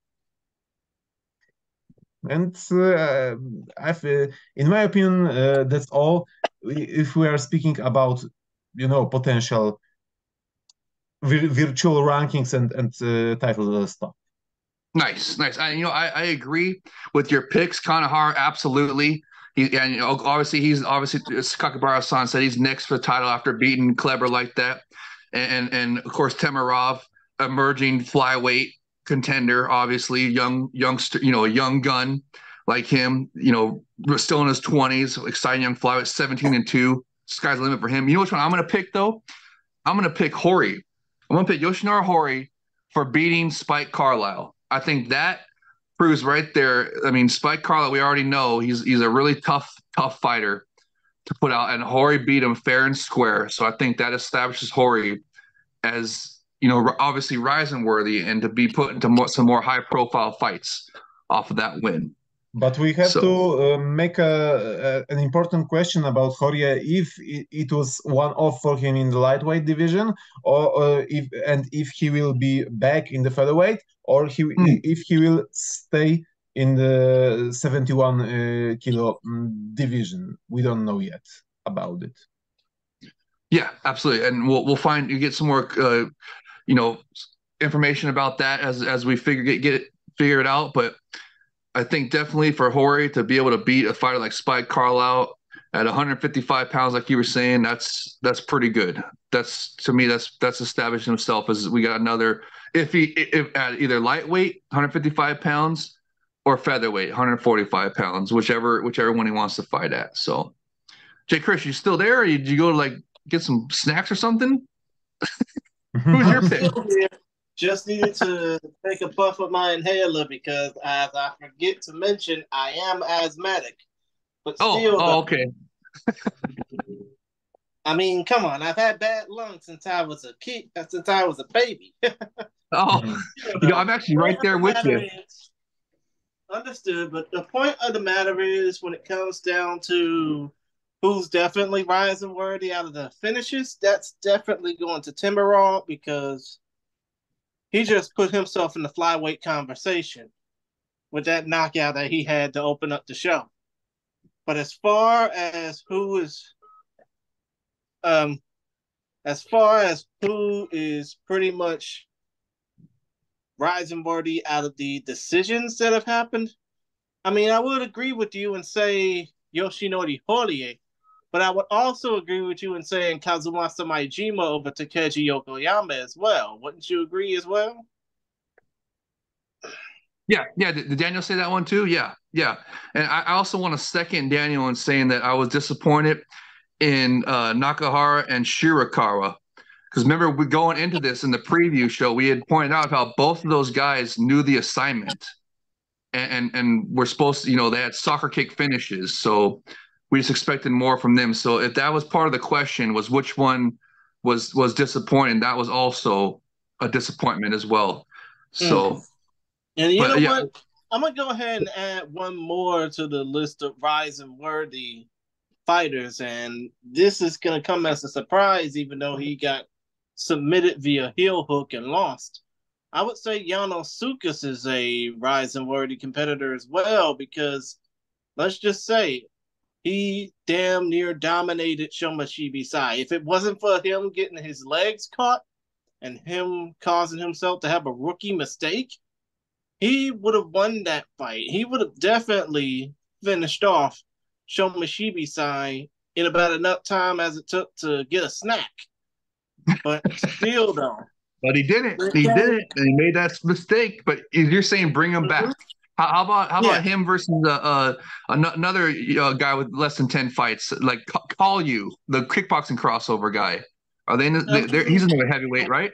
And in my opinion, that's all. If we are speaking about, potential virtual rankings and title stuff. Nice. I agree with your picks. Kanehara, absolutely. Obviously Sakakibara-san said he's next for the title after beating Kleber like that, and of course Temirov, emerging flyweight contender, obviously youngster, a young gun like him, still in his 20s, exciting young flyweight, 17-2. Sky's the limit for him. You know which one I'm going to pick though? I'm going to pick Hori. I'm going to pick Yoshinari Hori for beating Spike Carlyle. I think that proves right there. I mean, Spike Carlyle, we already know he's a really tough fighter to put out, and Hori beat him fair and square. So I think that establishes Hori as, obviously rising worthy and to be put into some more high profile fights off of that win. But we have to make an important question about Horia, if it was one-off for him in the lightweight division, or if he will be back in the featherweight, or if he will stay in the 71 kilo division. We don't know yet about it. Yeah, absolutely, and we'll find you get some more information about that as we figure it out, but I think definitely for Hori to be able to beat a fighter like Spike Carlyle at 155 pounds, like you were saying, that's pretty good. To me, that's established himself as we got another, if at either lightweight 155 pounds or featherweight 145 pounds, whichever one he wants to fight at. So, Jay Chris, you still there? Or did you go to get some snacks or something? Who's your pick? Just needed to take a puff of my inhaler because, as I forget to mention, I am asthmatic. But still, though, Okay. I mean, come on. I've had bad lungs since I was a kid, since I was a baby. Oh, I'm actually right there with you. Understood, but the point of the matter is when it comes down to who's definitely rising worthy out of the finishes, that's definitely going to Timberwolf because he just put himself in the flyweight conversation with that knockout that he had to open up the show. But um as far as who is pretty much rising worthy out of the decisions that have happened, I mean, I would agree with you and say Yoshinori Horie, but I would also agree with you in saying Kazumasa Maijima over Takeshi Yokoyama as well. Wouldn't you agree as well? Yeah. Did Daniel say that one too? Yeah. And I also want to second Daniel in saying that I was disappointed in Nakahara and Shirakawa. Because remember, we going into this in the preview show, we had pointed out how both of those guys knew the assignment, and we're supposed to, they had soccer kick finishes, so we just expected more from them. So if that was part of the question, was which one was disappointing, that was also a disappointment as well. So, and you know what? I'm gonna go ahead and add one more to the list of rising worthy fighters, and this is gonna come as a surprise, even though he got submitted via heel hook and lost. I would say Yano Sukas is a rising worthy competitor as well, because let's just say he damn near dominated Shoma Shibisai. If it wasn't for him getting his legs caught and him causing himself to have a rookie mistake, he would have won that fight. He would have definitely finished off Shoma Shibisai in about enough time as it took to get a snack. But still, though. But he didn't. He didn't, and he made that mistake. But you're saying bring him back. How about him versus another guy with less than 10 fights, like Call You, the kickboxing crossover guy? Are they? He's in the heavyweight, right?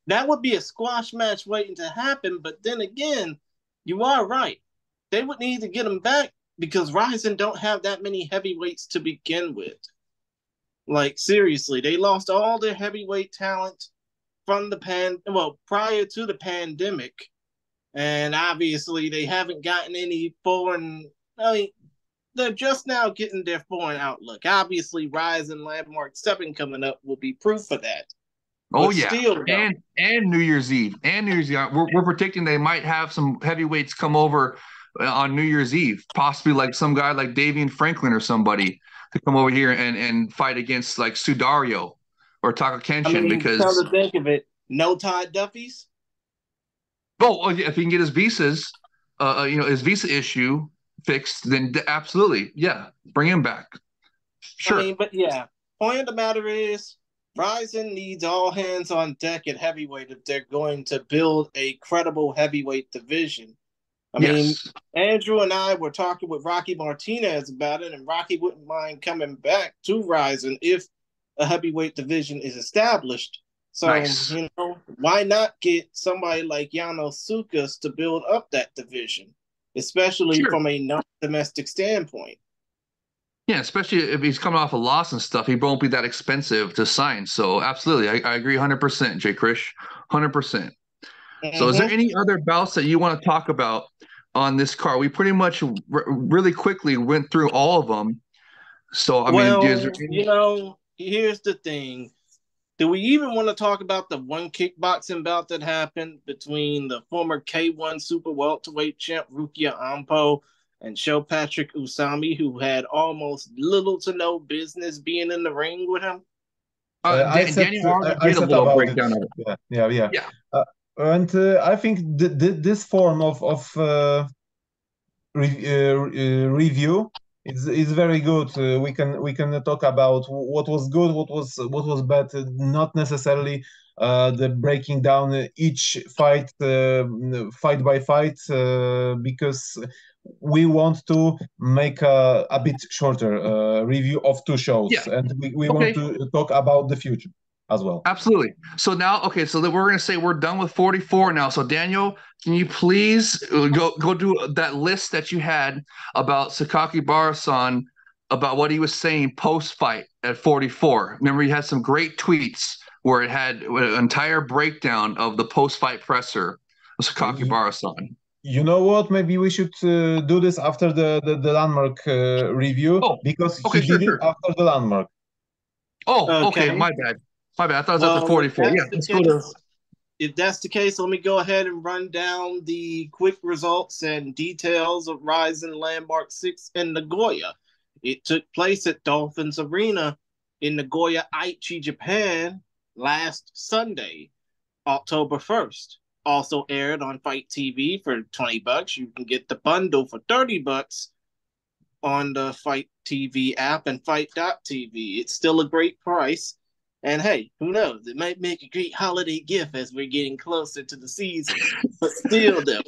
That would be a squash match waiting to happen. But then again, you are right. They would need to get him back because Ryzen don't have that many heavyweights to begin with. Like, seriously, they lost all their heavyweight talent from prior to the pandemic. And obviously they haven't gotten any they're just now getting their foreign outlook. Obviously, Ryzen Landmark 7 coming up will be proof of that. Oh, but yeah. Still, and New Year's Eve. We're predicting they might have some heavyweights come over on New Year's Eve, possibly like some guy like Davian Franklin or somebody to come over here and fight against like Sudario or Taka Kenshin, because come to think of it, no Todd Duffy's. Oh, if he can get his visas, his visa issue fixed, then absolutely, yeah, bring him back. Sure. I mean, but yeah, point of the matter is, Ryzen needs all hands on deck at heavyweight if they're going to build a credible heavyweight division. I mean, Andrew and I were talking with Rocky Martinez about it, and Rocky wouldn't mind coming back to Ryzen if a heavyweight division is established. So, why not get somebody like Yano Sukas to build up that division, especially from a non-domestic standpoint? Yeah, especially if he's coming off a loss and stuff, he won't be that expensive to sign. So, absolutely, I agree 100%, Jay Krish, 100%. So, is there any other bouts that you want to talk about on this card? We pretty much really quickly went through all of them. So, I mean, here's the thing. Do we even want to talk about the one kickboxing bout that happened between the former K1 super welterweight champ Rukia Ampo and Sho Patrick Usami, who had almost little to no business being in the ring with him? I said about it. Yeah. And I think this form of review is very good. We can talk about what was good, what was bad, not necessarily the breaking down each fight fight by fight, because we want to make a bit shorter review of two shows, and we want to talk about the future. as well. Absolutely. So now, okay, so then we're going to say we're done with 44 now. So Daniel, can you please go do that list that you had about Sakaki Barasan, about what he was saying post fight at 44? Remember, he had some great tweets where it had an entire breakdown of the post fight presser of Sakaki Barasan. You know what? Maybe we should do this after the landmark review, Oh, because okay, he sure, did it sure. after the landmark. Oh, okay, Okay. my bad. My bad. I thought it was Well, after 44. Yeah, let's go to. If that's the case, let me go ahead and run down the quick results and details of Rising Landmark 6 in Nagoya. It took place at Dolphins Arena in Nagoya, Aichi, Japan last Sunday, October 1st. Also aired on Fight TV for $20. You can get the bundle for $30 on the Fight TV app and Fight.tv. It's still a great price. And hey, who knows? It might make a great holiday gift as we're getting closer to the season. But still, though.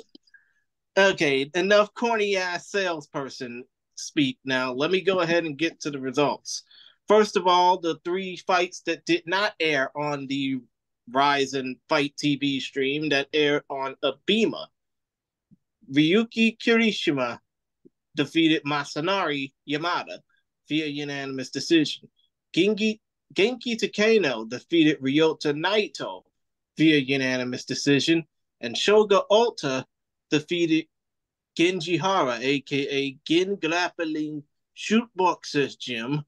Okay, enough corny ass salesperson speak now. Let me go ahead and get to the results. First of all, the 3 fights that did not air on the Rise Fight TV stream that aired on Abema. Ryuki Kirishima defeated Masanari Yamada via unanimous decision. Genki Takeno defeated Ryota Naito via unanimous decision, and Shoga Ota defeated Genji Hara, aka Gin Grappling Shootboxers Gym,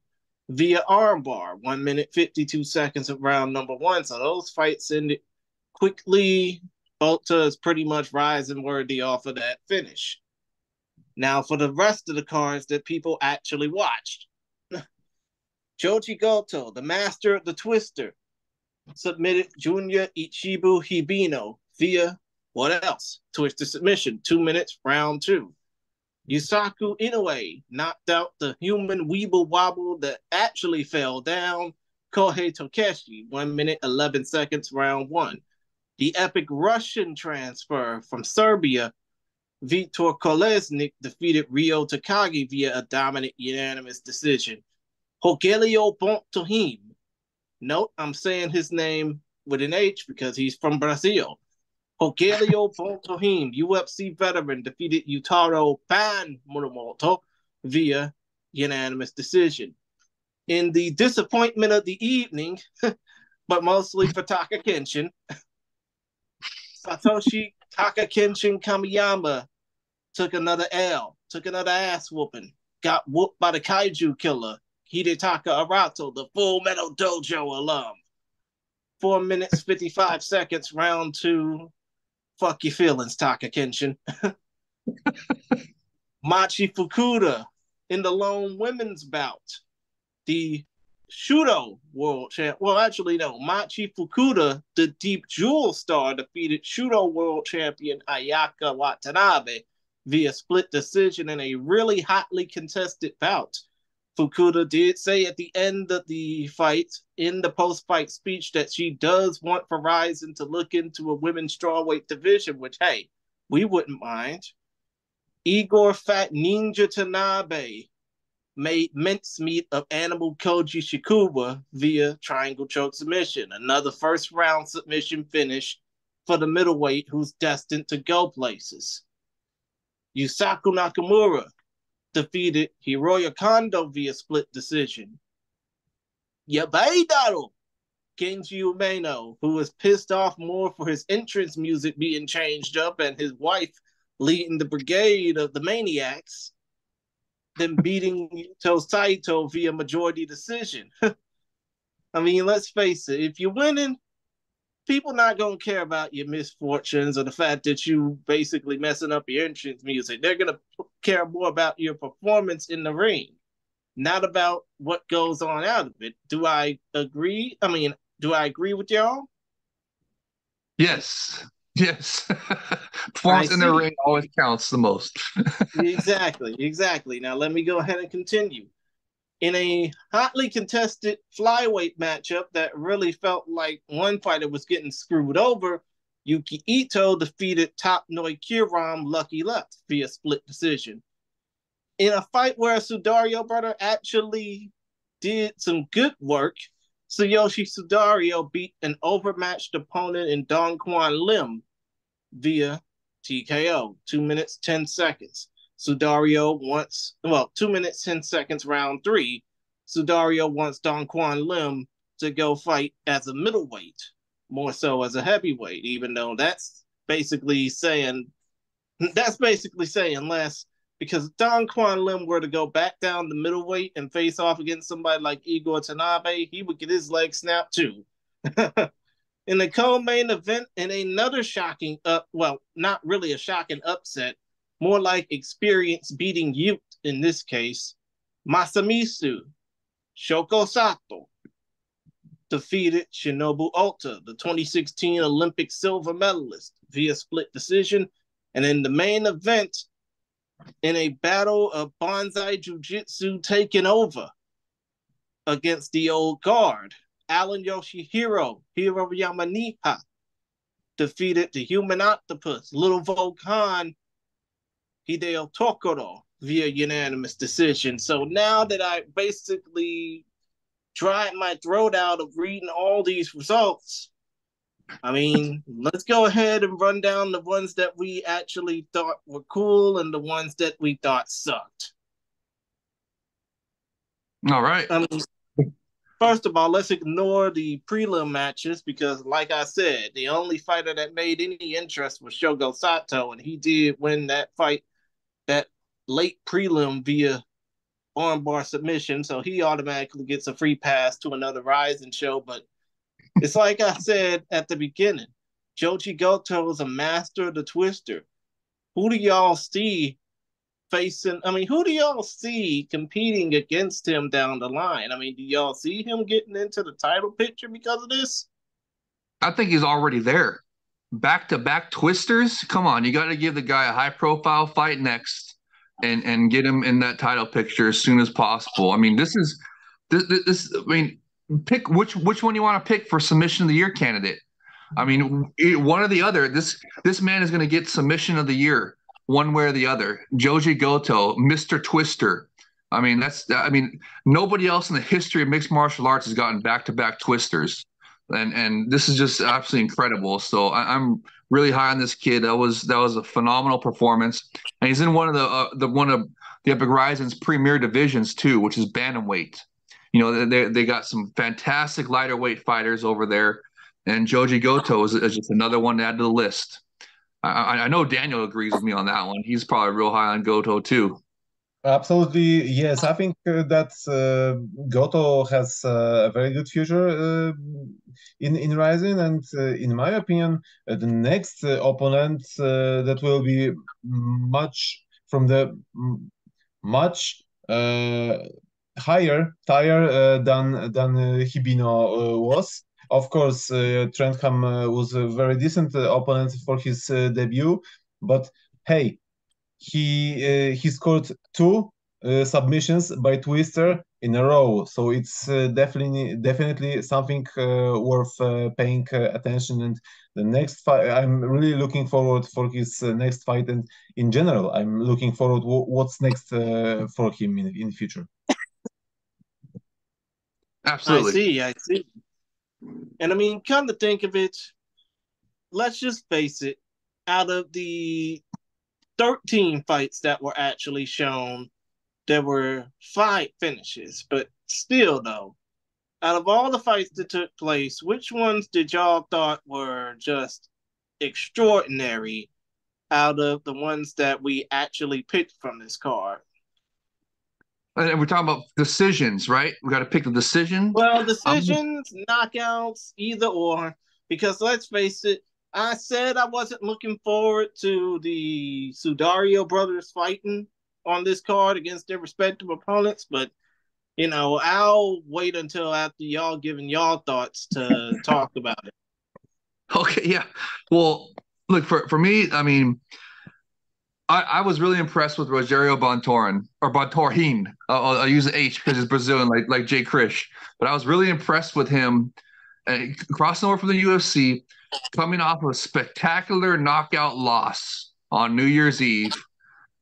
via armbar, 1 minute 52 seconds of round number 1. So those fights ended quickly. Ota is pretty much rising worthy off of that finish. Now, for the rest of the cards that people actually watched, Choji Goto, the master of the Twister, submitted Junya Ichibu Hibino via what else? Twister submission, 2 minutes, round 2. Yusaku Inoue knocked out the human weeble wobble that actually fell down, Kohei Tokeshi, 1 minute, 11 seconds, round 1. The epic Russian transfer from Serbia, Vitor Kolesnik defeated Ryo Takagi via a dominant unanimous decision. Rogelio Bontohim. Note, I'm saying his name with an H because he's from Brazil. Rogelio Bontohim, UFC veteran, defeated Yutaro Ban Muramoto via unanimous decision. In the disappointment of the evening, but mostly for Taka Kenshin, Satoshi Taka Kenshin Kamiyama took another L, took another ass whooping, got whooped by the kaiju killer, Hidetaka Arato, the Full Metal Dojo alum. 4 minutes, 55 seconds, round 2. Fuck your feelings, Taka Kenshin. Machi Fukuda in the lone women's bout. The Shudo world champ. Well, actually, no. Machi Fukuda, the Deep Jewel star, defeated Shudo world champion Ayaka Watanabe via split decision in a really hotly contested bout. Fukuda did say at the end of the fight, in the post-fight speech, that she does want Verizon to look into a women's strawweight division, which, hey, we wouldn't mind. Igor Fat Ninja Tanabe made mincemeat of Animal Koji Shikuba via triangle choke submission. Another first-round submission finish for the middleweight who's destined to go places. Yusaku Nakamura defeated Hiroya Kondo via split decision. Yabaidaro Kenji Umeno, who was pissed off more for his entrance music being changed up and his wife leading the brigade of the Maniacs, than beating Yuto Saito via majority decision. I mean, let's face it, if you're winning, people not going to care about your misfortunes or the fact that you basically messing up your entrance music. They're going to care more about your performance in the ring, not about what goes on out of it. Do I agree? I mean, do I agree with y'all? Yes. Yes. Performance in the ring always counts the most. Exactly. Now, let me go ahead and continue. In a hotly contested flyweight matchup that really felt like one fighter was getting screwed over, Yuki Ito defeated Top Noi Kiram Lucky Left via split decision. In a fight where a Sudario brother actually did some good work, Tsuyoshi Sudario beat an overmatched opponent in Dong Quan Lim via TKO, 2 minutes, 10 seconds. Sudario wants, 2 minutes, 10 seconds, round 3. Sudario wants Dong Quan Lim to go fight as a middleweight, more so as a heavyweight, even though that's basically saying less, because if Don Quan Lim were to go back down the middleweight and face off against somebody like Igor Tanabe, he would get his leg snapped too. In the co-main event, in another shocking not really a shocking upset, more like experience beating youth in this case, Masamisu Shoko Sato defeated Shinobu Ota, the 2016 Olympic silver medalist, via split decision. And in the main event, in a battle of Banzai Jiu-Jitsu taking over against the old guard, Alan Yoshihiro Yamaniha defeated the human octopus, Little Volkan Hideo Tokoro, via unanimous decision. So now that I basically dried my throat out of reading all these results, I mean, let's go ahead and run down the ones that we actually thought were cool and the ones that we thought sucked. All right. First of all, let's ignore the prelim matches because, like I said, the only fighter that made any interest was Shogo Sato, and he did win that fight, that late prelim via armbar submission, so he automatically gets a free pass to another Rising show. But it's like I said at the beginning, Joji Goto is a master of the twister. Who do y'all see who do y'all see competing against him down the line? I mean, do y'all see him getting into the title picture because of this? I think he's already there. Back-to-back twisters? Come on, you got to give the guy a high-profile fight next and get him in that title picture as soon as possible. I mean, pick which one you want to pick for submission of the year candidate. I mean, one or the other. This man is going to get submission of the year, one way or the other. Joji Goto, Mr. Twister. I mean, nobody else in the history of mixed martial arts has gotten back-to-back twisters, and this is just absolutely incredible. So I'm really high on this kid. That was a phenomenal performance, and he's in one of the Epic Rising's premier divisions too, which is bantamweight. You know, they got some fantastic lighter weight fighters over there, and Joji Goto is just another one to add to the list. I know Daniel agrees with me on that one. He's probably real high on Goto too. Absolutely, yes. I think that Goto has a very good future in Rising, and in my opinion, the next opponent that will be much higher tier than Hibino was. Of course, Trentham was a very decent opponent for his debut, but hey, he scored 2 submissions by Twister in a row, so it's definitely something worth paying attention. And the next fight, I'm really looking forward for his next fight, and in general, I'm looking forward what's next for him in the future. Absolutely. I see. And I mean, come to think of it, let's just face it, out of the 13 fights that were actually shown, there were 5 finishes. But still, though, out of all the fights that took place, which ones did y'all thought were just extraordinary out of the ones that we actually picked from this card? And we're talking about decisions, right? We got to pick the decision. Well, decisions, knockouts, either or. Because let's face it, I said I wasn't looking forward to the Sudario brothers fighting on this card against their respective opponents, but you know, I'll wait until after y'all giving y'all thoughts to talk about it. Okay, yeah. Well, look, for me, I mean, I was really impressed with Rogerio Bontorin. I'll use the H because he's Brazilian, like Jay Krish. But I was really impressed with him crossing over from the UFC, coming off of a spectacular knockout loss on New Year's Eve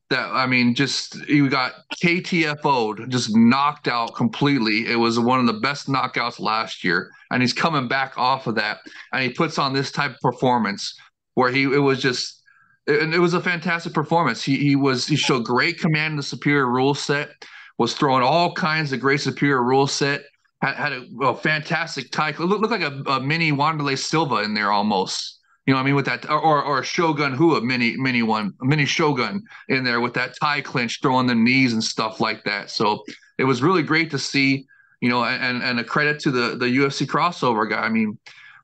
that, I mean, just he got KTFO'd, just knocked out completely. It was one of the best knockouts last year, and he's coming back off of that, and he puts on this type of performance where it was just, and it was a fantastic performance. He showed great command in the superior rule set, was throwing all kinds of great superior rule set, had a fantastic tie. Looked like a mini Wanderlei Silva in there almost. You know what I mean, with that, or a Shogun Hua mini Shogun in there with that tie clinch, throwing the knees and stuff like that. So it was really great to see, you know, and a credit to the UFC crossover guy. I mean,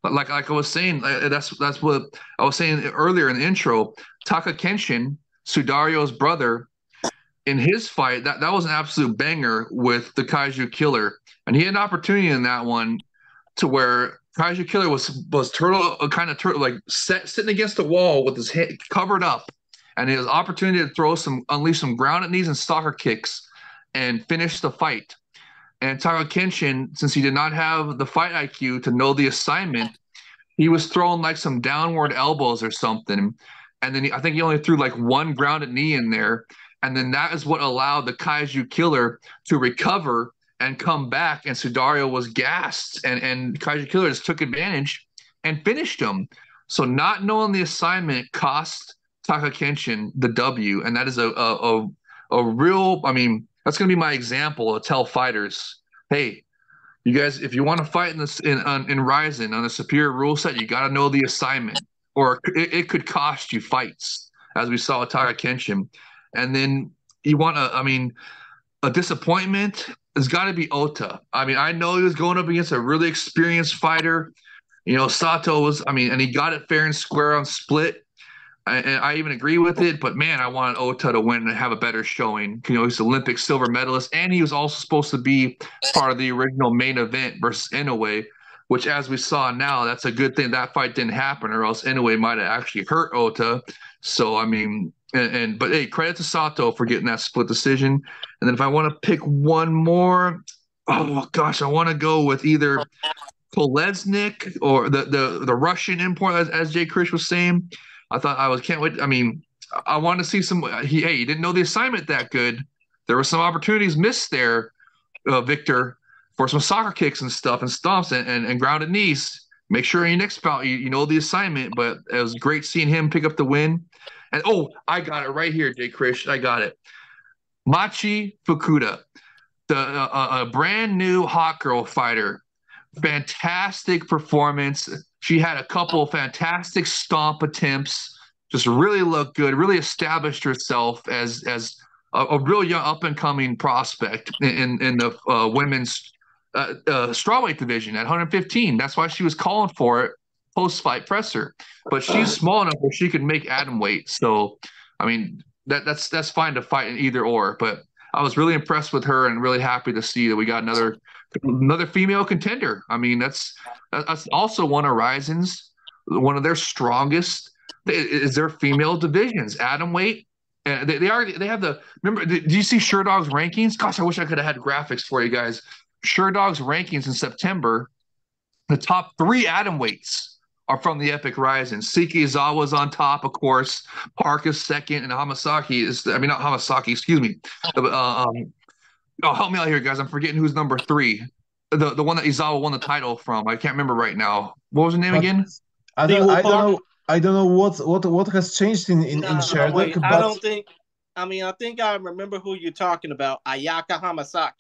like I was saying, that's what I was saying earlier in the intro. Taka Kenshin, Sudario's brother, in his fight, that was an absolute banger with the Kaiju Killer, and he had an opportunity in that one to where Kaiju Killer was like sitting against the wall with his head covered up, and his opportunity to unleash some grounded knees and stalker kicks and finish the fight. And Taka Kenshin, since he did not have the fight IQ to know the assignment, he was throwing like some downward elbows or something, and then I think he only threw like one grounded knee in there, and then that is what allowed the Kaiju Killer to recover and come back, and Sudario was gassed, and Kaiju Killer just took advantage and finished him. So not knowing the assignment cost Taka Kenshin the W, and that is a real. I mean, that's going to be my example to tell fighters, hey, you guys, if you want to fight in Rizin on a superior rule set, you got to know the assignment, or it could cost you fights, as we saw with Taka Kenshin. And then you want to, I mean, a disappointment has got to be Ota. I mean, I know he was going up against a really experienced fighter. You know, Sato was, I mean, and he got it fair and square on split. And I even agree with it. But man, I wanted Ota to win and have a better showing. You know, he's Olympic silver medalist, and he was also supposed to be part of the original main event versus Inoue, which, as we saw now, that's a good thing that fight didn't happen, or else Inoue might have actually hurt Ota. So, I mean, but hey, credit to Sato for getting that split decision. And then if I want to pick one more, oh gosh, I want to go with either Kolesnik or the Russian import, as Jay Krish was saying. Can't wait. I mean, I want to see some. He didn't know the assignment that good. There were some opportunities missed there, Victor, for some soccer kicks and stuff and stomps and grounded knees. Make sure in your next bout you know the assignment. But it was great seeing him pick up the win. And I got it right here, Jay Krish. I got it. Machi Fukuda, a brand new hot girl fighter. Fantastic performance. She had a couple of fantastic stomp attempts. Just really looked good. Really established herself as a real young up and coming prospect in the women's strawweight division at 115. That's why she was calling for it post-fight presser. But she's small enough where she could make atom weight. So, I mean, that's fine to fight in either or. But I was really impressed with her and really happy to see that we got another female contender. I mean, that's also one of Rizin's, one of their strongest is their female divisions, atom weight. And they have the, remember, do you see Sherdog's rankings? Gosh, I wish I could have had graphics for you guys. Sherdog's rankings in September, the top 3 atom weights are from the Epic Rizin. Seiki Izawa's on top, of course. Park is second, and Hamasaki is, I mean, not Hamasaki, excuse me. Help me out here, guys. I'm forgetting who's number 3. The one that Izawa won the title from. I can't remember right now. What was the name again? I don't know what has changed in Sherdog. Wait, but I don't think. I mean, I think I remember who you're talking about. Ayaka Hamasaki.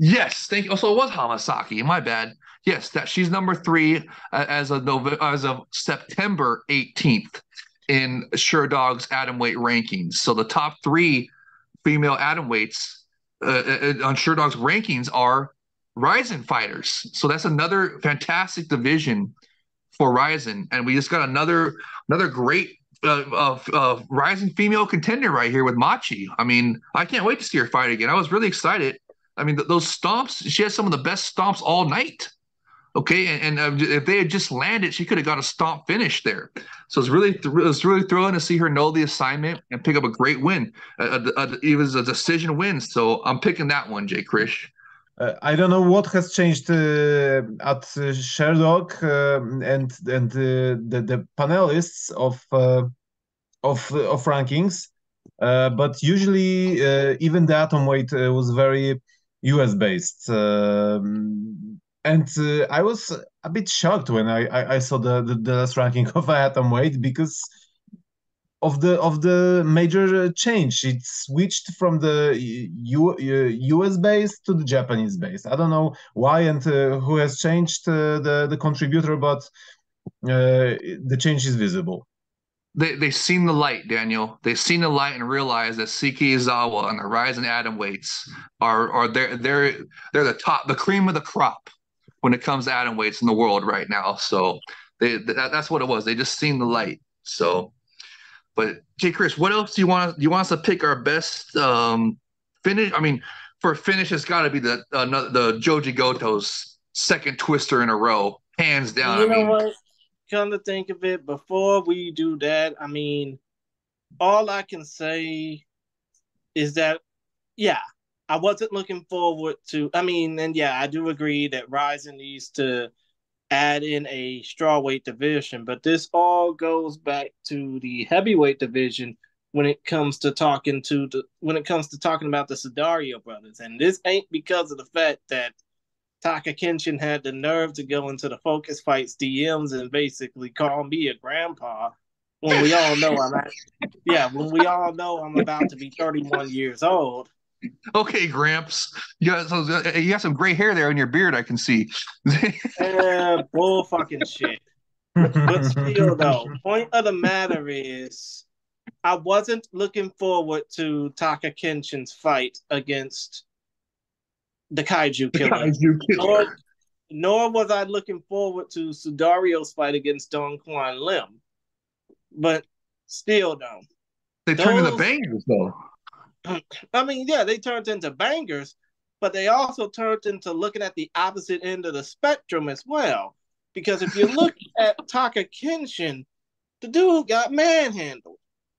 Yes, thank you. So it was Hamasaki. My bad. Yes, that she's number 3 as of September 18th in Sherdog's atom weight rankings. So the top 3 female atom weights on Sherdog's rankings are Rizin fighters. So that's another fantastic division for Rizin, and we just got another great Rizin female contender right here with Machi. I mean, I can't wait to see her fight again. I was really excited. I mean, those stomps, she had some of the best stomps all night. Okay, and if they had just landed, she could have got a stomp finish there. So it's really thrilling to see her know the assignment and pick up a great win. It was a decision win, so I'm picking that one, Jay Krish. I don't know what has changed at Sherdog and the panelists of rankings. But usually, even the atom weight was very US based. And I was a bit shocked when I saw the last ranking of atom weight because of the major change. It switched from the US base to the Japanese base. I don't know why and who has changed the contributor, but the change is visible. They've seen the light, Daniel. They've seen the light and realized that Seiki Izawa and the Rising Atom Weights are they're the top, the cream of the crop when it comes to atom weights in the world right now. So that's what it was. They just seen the light. So, but okay, Chris, what else do you want? Do you want us to pick our best finish? I mean, for finish, it's got to be the Joji Goto's second twister in a row, hands down. You know what? Come to think of it, before we do that, I mean, all I can say is that, yeah, I wasn't looking forward to. I mean, and yeah, I do agree that Rising needs to add in a strawweight division, but this all goes back to the heavyweight division when it comes to talking about the Sudario brothers, and this ain't because of the fact that Taka Kenshin had the nerve to go into the Focus Fights DMs and basically call me a grandpa when we all know I'm about to be 31 years old. Okay, Gramps. You got some gray hair there in your beard, I can see. Bull fucking shit. But still, though, point of the matter is, I wasn't looking forward to Taka Kenshin's fight against the Kaiju Killer. Nor was I looking forward to Sudario's fight against Dong Quan Lim. But still, though. They turned into bangers, though. I mean, yeah, they turned into bangers, but they also turned into looking at the opposite end of the spectrum as well. Because if you look at Taka Kenshin, the dude got manhandled.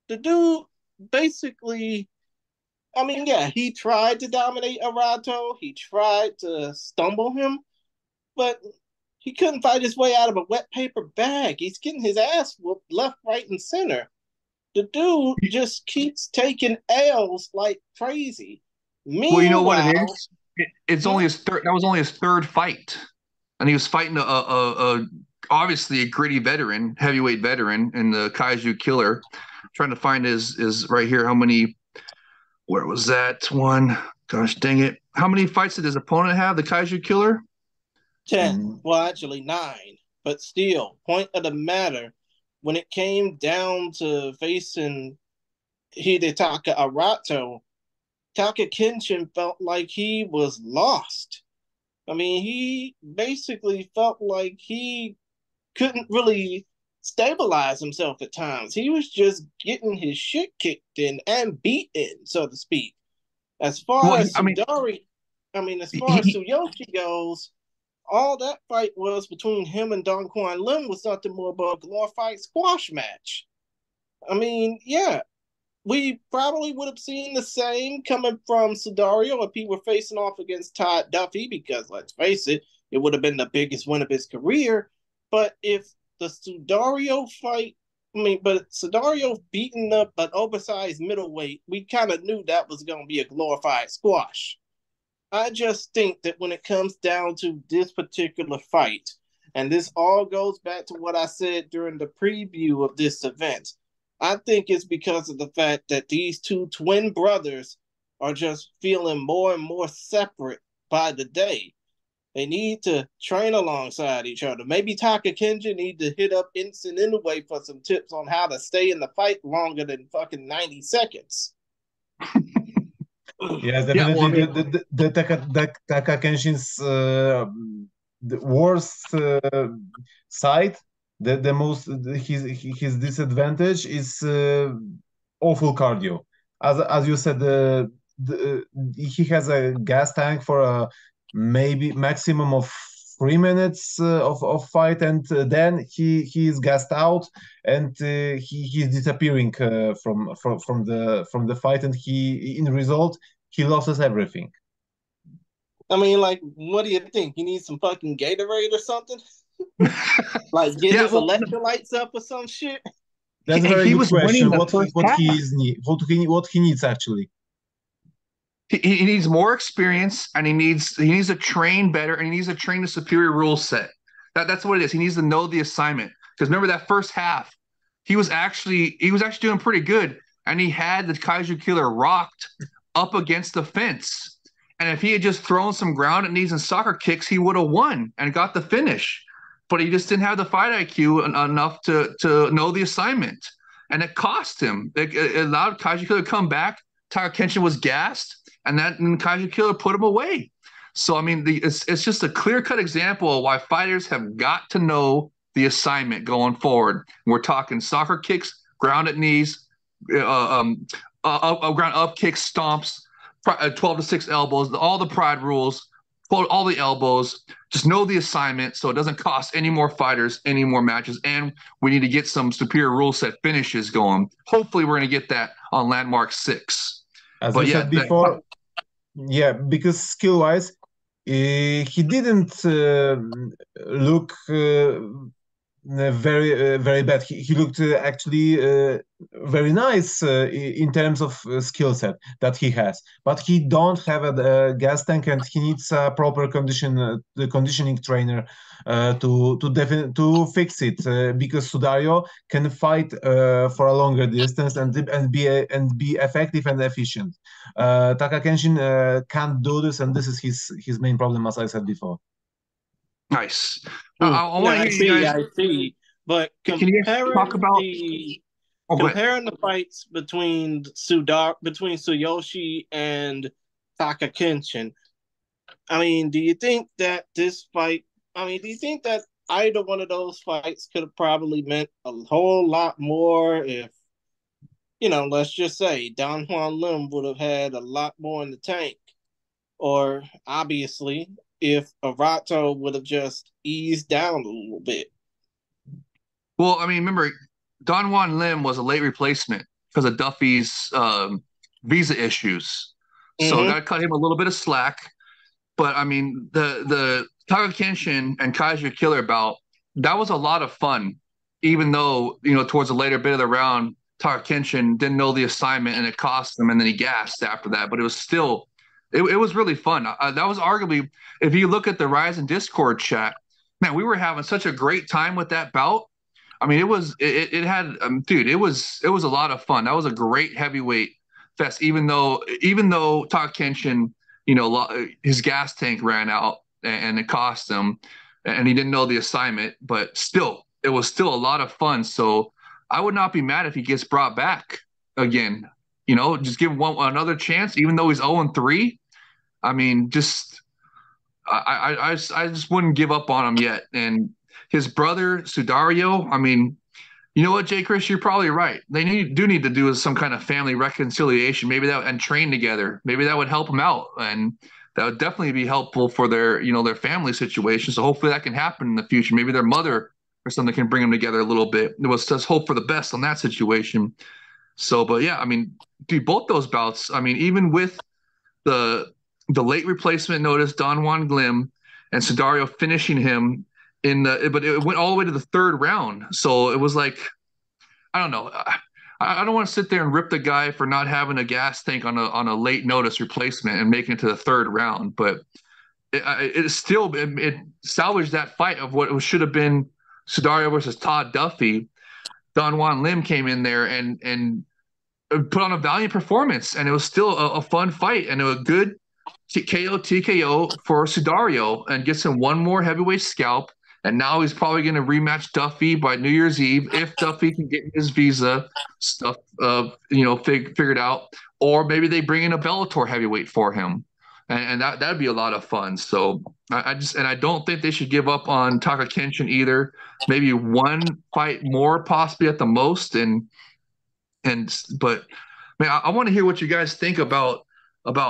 The dude basically, I mean, yeah, he tried to dominate Arato. He tried to stumble him, but he couldn't fight his way out of a wet paper bag. He's getting his ass whooped left, right, and center. The dude just keeps taking L's like crazy. Well, you know what it is? It's only his third. That was only his third fight, and he was fighting obviously a gritty veteran, heavyweight veteran, in the Kaiju Killer. I'm trying to find his right here. How many? Where was that one? Gosh dang it! How many fights did his opponent have? The Kaiju Killer? 10. Well, actually 9. But still, point of the matter, when it came down to facing Hidetaka Arato, Taka Kenshin felt like he was lost. I mean, he basically felt like he couldn't really stabilize himself at times. He was just getting his shit kicked in and beaten, so to speak. As far as Suyoshi goes, all that fight was between him and Dong Quan Lim was nothing more but a glorified squash match. I mean, yeah, we probably would have seen the same coming from Sudario if he were facing off against Todd Duffy, because let's face it, it would have been the biggest win of his career. But if the Sudario fight, but Sudario beating up an oversized middleweight, we kind of knew that was going to be a glorified squash. I just think that when it comes down to this particular fight, and this all goes back to what I said during the preview of this event, I think it's because of the fact that these two twin brothers are just feeling more and more separate by the day. They need to train alongside each other. Maybe Taka Kenshin need to hit up Enson Inoue for some tips on how to stay in the fight longer than fucking 90 seconds. Yes, definitely. Yeah, well, the Taka Kenshin's the worst side, the most his disadvantage is awful cardio. As you said, he has a gas tank for a maybe maximum of 3 minutes of fight, and then he is gassed out, and he's disappearing from the fight, and in result he loses everything. I mean, like, what do you think? He needs some fucking Gatorade or something? Like, get his electrolytes up or some shit? That's a very he good was winning question. the first half. What he needs actually. He needs more experience, and he needs to train better, and he needs to train a superior rule set. That's what it is. He needs to know the assignment. Because remember that first half, he was actually doing pretty good, and he had the Kaiju Killer rocked up against the fence. And if he had just thrown some ground and knees and soccer kicks, he would have won and got the finish. But he just didn't have the fight IQ enough to know the assignment, and it cost him. It allowed Kaiju Killer to come back. Taka Kenshin was gassed, and Kaiju Killer put him away. So I mean, it's just a clear-cut example of why fighters have got to know the assignment going forward. We're talking soccer kicks, grounded knees, ground up kicks, stomps, 12-6 elbows, all the pride rules, all the elbows. Just know the assignment so it doesn't cost any more fighters, any more matches, and we need to get some superior rule set finishes going. Hopefully, we're going to get that on Landmark 6. As we said before, because skill-wise, he didn't look very bad. He looked actually very nice in terms of skill set that he has, but he don't have a gas tank, and he needs a proper the conditioning trainer to fix it, because Sudario can fight for a longer distance and be effective and efficient. Taka Kenshin can't do this, and this is his main problem, as I said before. Nice. I want to hear you guys. I see. But can you guys talk about comparing the fights between Tsuyoshi and Taka Kenshin? I mean, do you think that this fight? I mean, do you think that either one of those fights could have probably meant a whole lot more if, let's just say Don Juan Lim would have had a lot more in the tank, or obviously if Arato would have just eased down a little bit? Well, I mean, remember, Don Juan Lim was a late replacement because of Duffy's visa issues. So got to cut him a little bit of slack. But, I mean, the Taka Kenshin and Kaiju Killer bout, that was a lot of fun, even though, towards the later bit of the round, Taka Kenshin didn't know the assignment and it cost him, and then he gassed after that. But it was still – it was really fun. That was arguably – if you look at the Ryzen Discord chat, man, we were having such a great time with that bout. I mean, it was a lot of fun. That was a great heavyweight fest, even though Taka Kenshin, his gas tank ran out and it cost him, and he didn't know the assignment, but still, it was still a lot of fun. So I would not be mad if he gets brought back again. Just give him another chance, even though he's 0-3. I mean, I just wouldn't give up on him yet. And his brother Sudario, I mean, you know what, Jay Chris, you're probably right. They do need to do some kind of family reconciliation, and train together. Maybe that would help them out, and that would definitely be helpful for their family situation. So hopefully that can happen in the future. Maybe their mother or something can bring them together a little bit. Let's hope for the best on that situation. So, but yeah, I mean, dude, both those bouts. I mean, even with the late replacement notice, Don Juan Lim, and Sudario finishing him but it went all the way to the third round. So it was like, I don't know. I don't want to sit there and rip the guy for not having a gas tank on a late notice replacement and making it to the third round. But it salvaged that fight of what should have been Sudario versus Todd Duffy. Don Juan Lim came in there and put on a valiant performance, and it was still a fun fight, and it was a good TKO for Sudario, and gets him one more heavyweight scalp. And now he's probably going to rematch Duffy by New Year's Eve if Duffy can get his visa stuff, figured out, or maybe they bring in a Bellator heavyweight for him, and that'd be a lot of fun. So I don't think they should give up on Taka Kenshin either. Maybe one fight more, possibly at the most, but man, I want to hear what you guys think about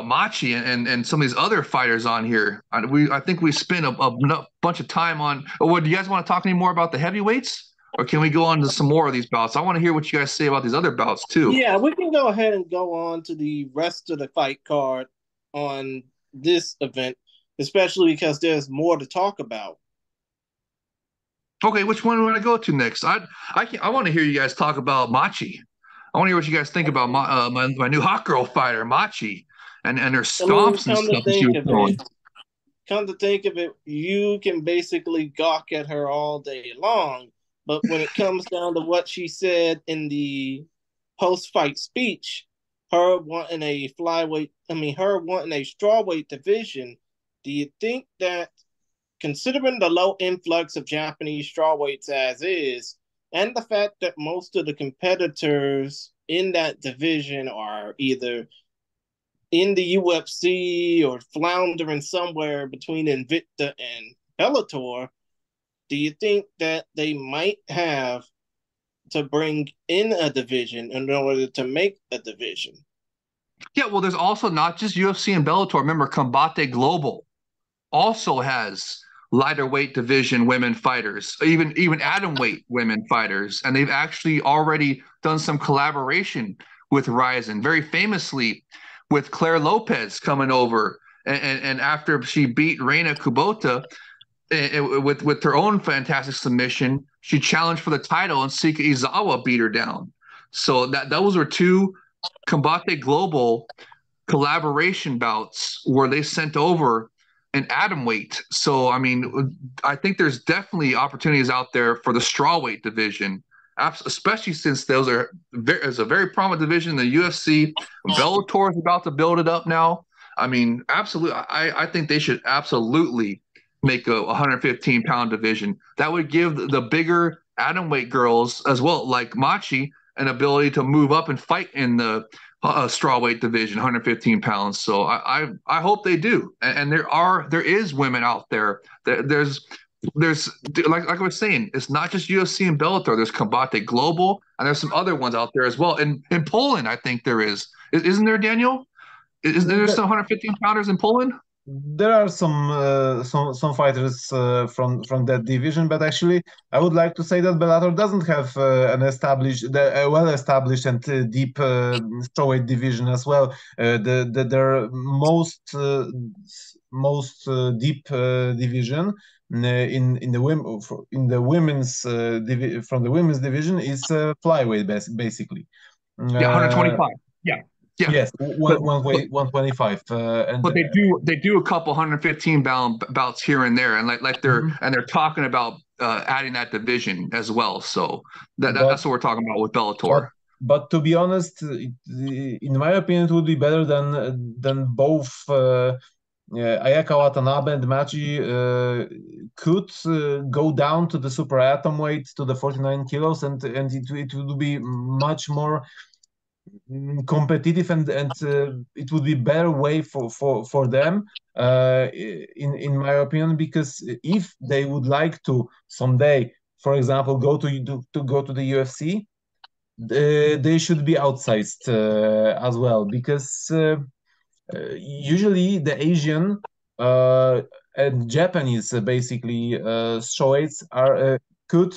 Machi and some of these other fighters on here. I think we spent a bunch of time on. Or do you guys want to talk any more about the heavyweights, or can we go on to some more of these bouts? I want to hear what you guys say about these other bouts too. Yeah, we can go ahead and go on to the rest of the fight card on this event, especially because there's more to talk about. Okay, which one do you want to go to next? I want to hear you guys talk about Machi. I want to hear what you guys think about my new hot girl fighter, Machi, and her I mean, stomps and stuff that she was throwing. come to think of it, you can basically gawk at her all day long. But when it comes down to what she said in the post-fight speech, her wanting a strawweight division, do you think that, considering the low influx of Japanese strawweights as is, and the fact that most of the competitors in that division are either in the UFC or floundering somewhere between Invicta and Bellator, do you think that they might have to bring in a division in order to make a division? Yeah, well, there's also not just UFC and Bellator. Remember, Combate Global also has lighter weight division women fighters, even atom weight women fighters, and they've actually already done some collaboration with Ryzen, very famously with Claire Lopez coming over, and after she beat Reina Kubota with her own fantastic submission, she challenged for the title, and Sika Izawa beat her down. So those were two Combate Global collaboration bouts where they sent over an atom weight. So, I mean, I think there's definitely opportunities out there for the strawweight division, especially since there's a very prominent division in the UFC. Bellator is about to build it up now. I mean, absolutely. I think they should absolutely make a 115-pound division. That would give the bigger atom weight girls as well, like Machi, an ability to move up and fight in the strawweight division, 115 pounds. So I hope they do. And there is women out there. There's like I was saying, it's not just UFC and Bellator. There's Combate Global, and there's some other ones out there as well. And in Poland, I think there is. Isn't there, Daniel? Isn't there some 115 pounders in Poland? There are some fighters from that division, but actually, I would like to say that Bellator doesn't have a well-established and deep strawweight division as well. Their most deep division in the women's from the women's division is flyweight basically. Yeah, 125. Yeah. Yeah. Yes, 125. But they do a couple 115 bouts here and there, and they're talking about adding that division as well. So that's what we're talking about with Bellator. But to be honest, in my opinion, it would be better than both Ayaka Watanabe and Machi could go down to the super atom weight to the 49 kilos, and it would be much more competitive, and it would be better way for them in my opinion, because if they would like to someday, for example, go to the UFC, they should be outsized as well, because usually the Asian and Japanese basically strawweights are could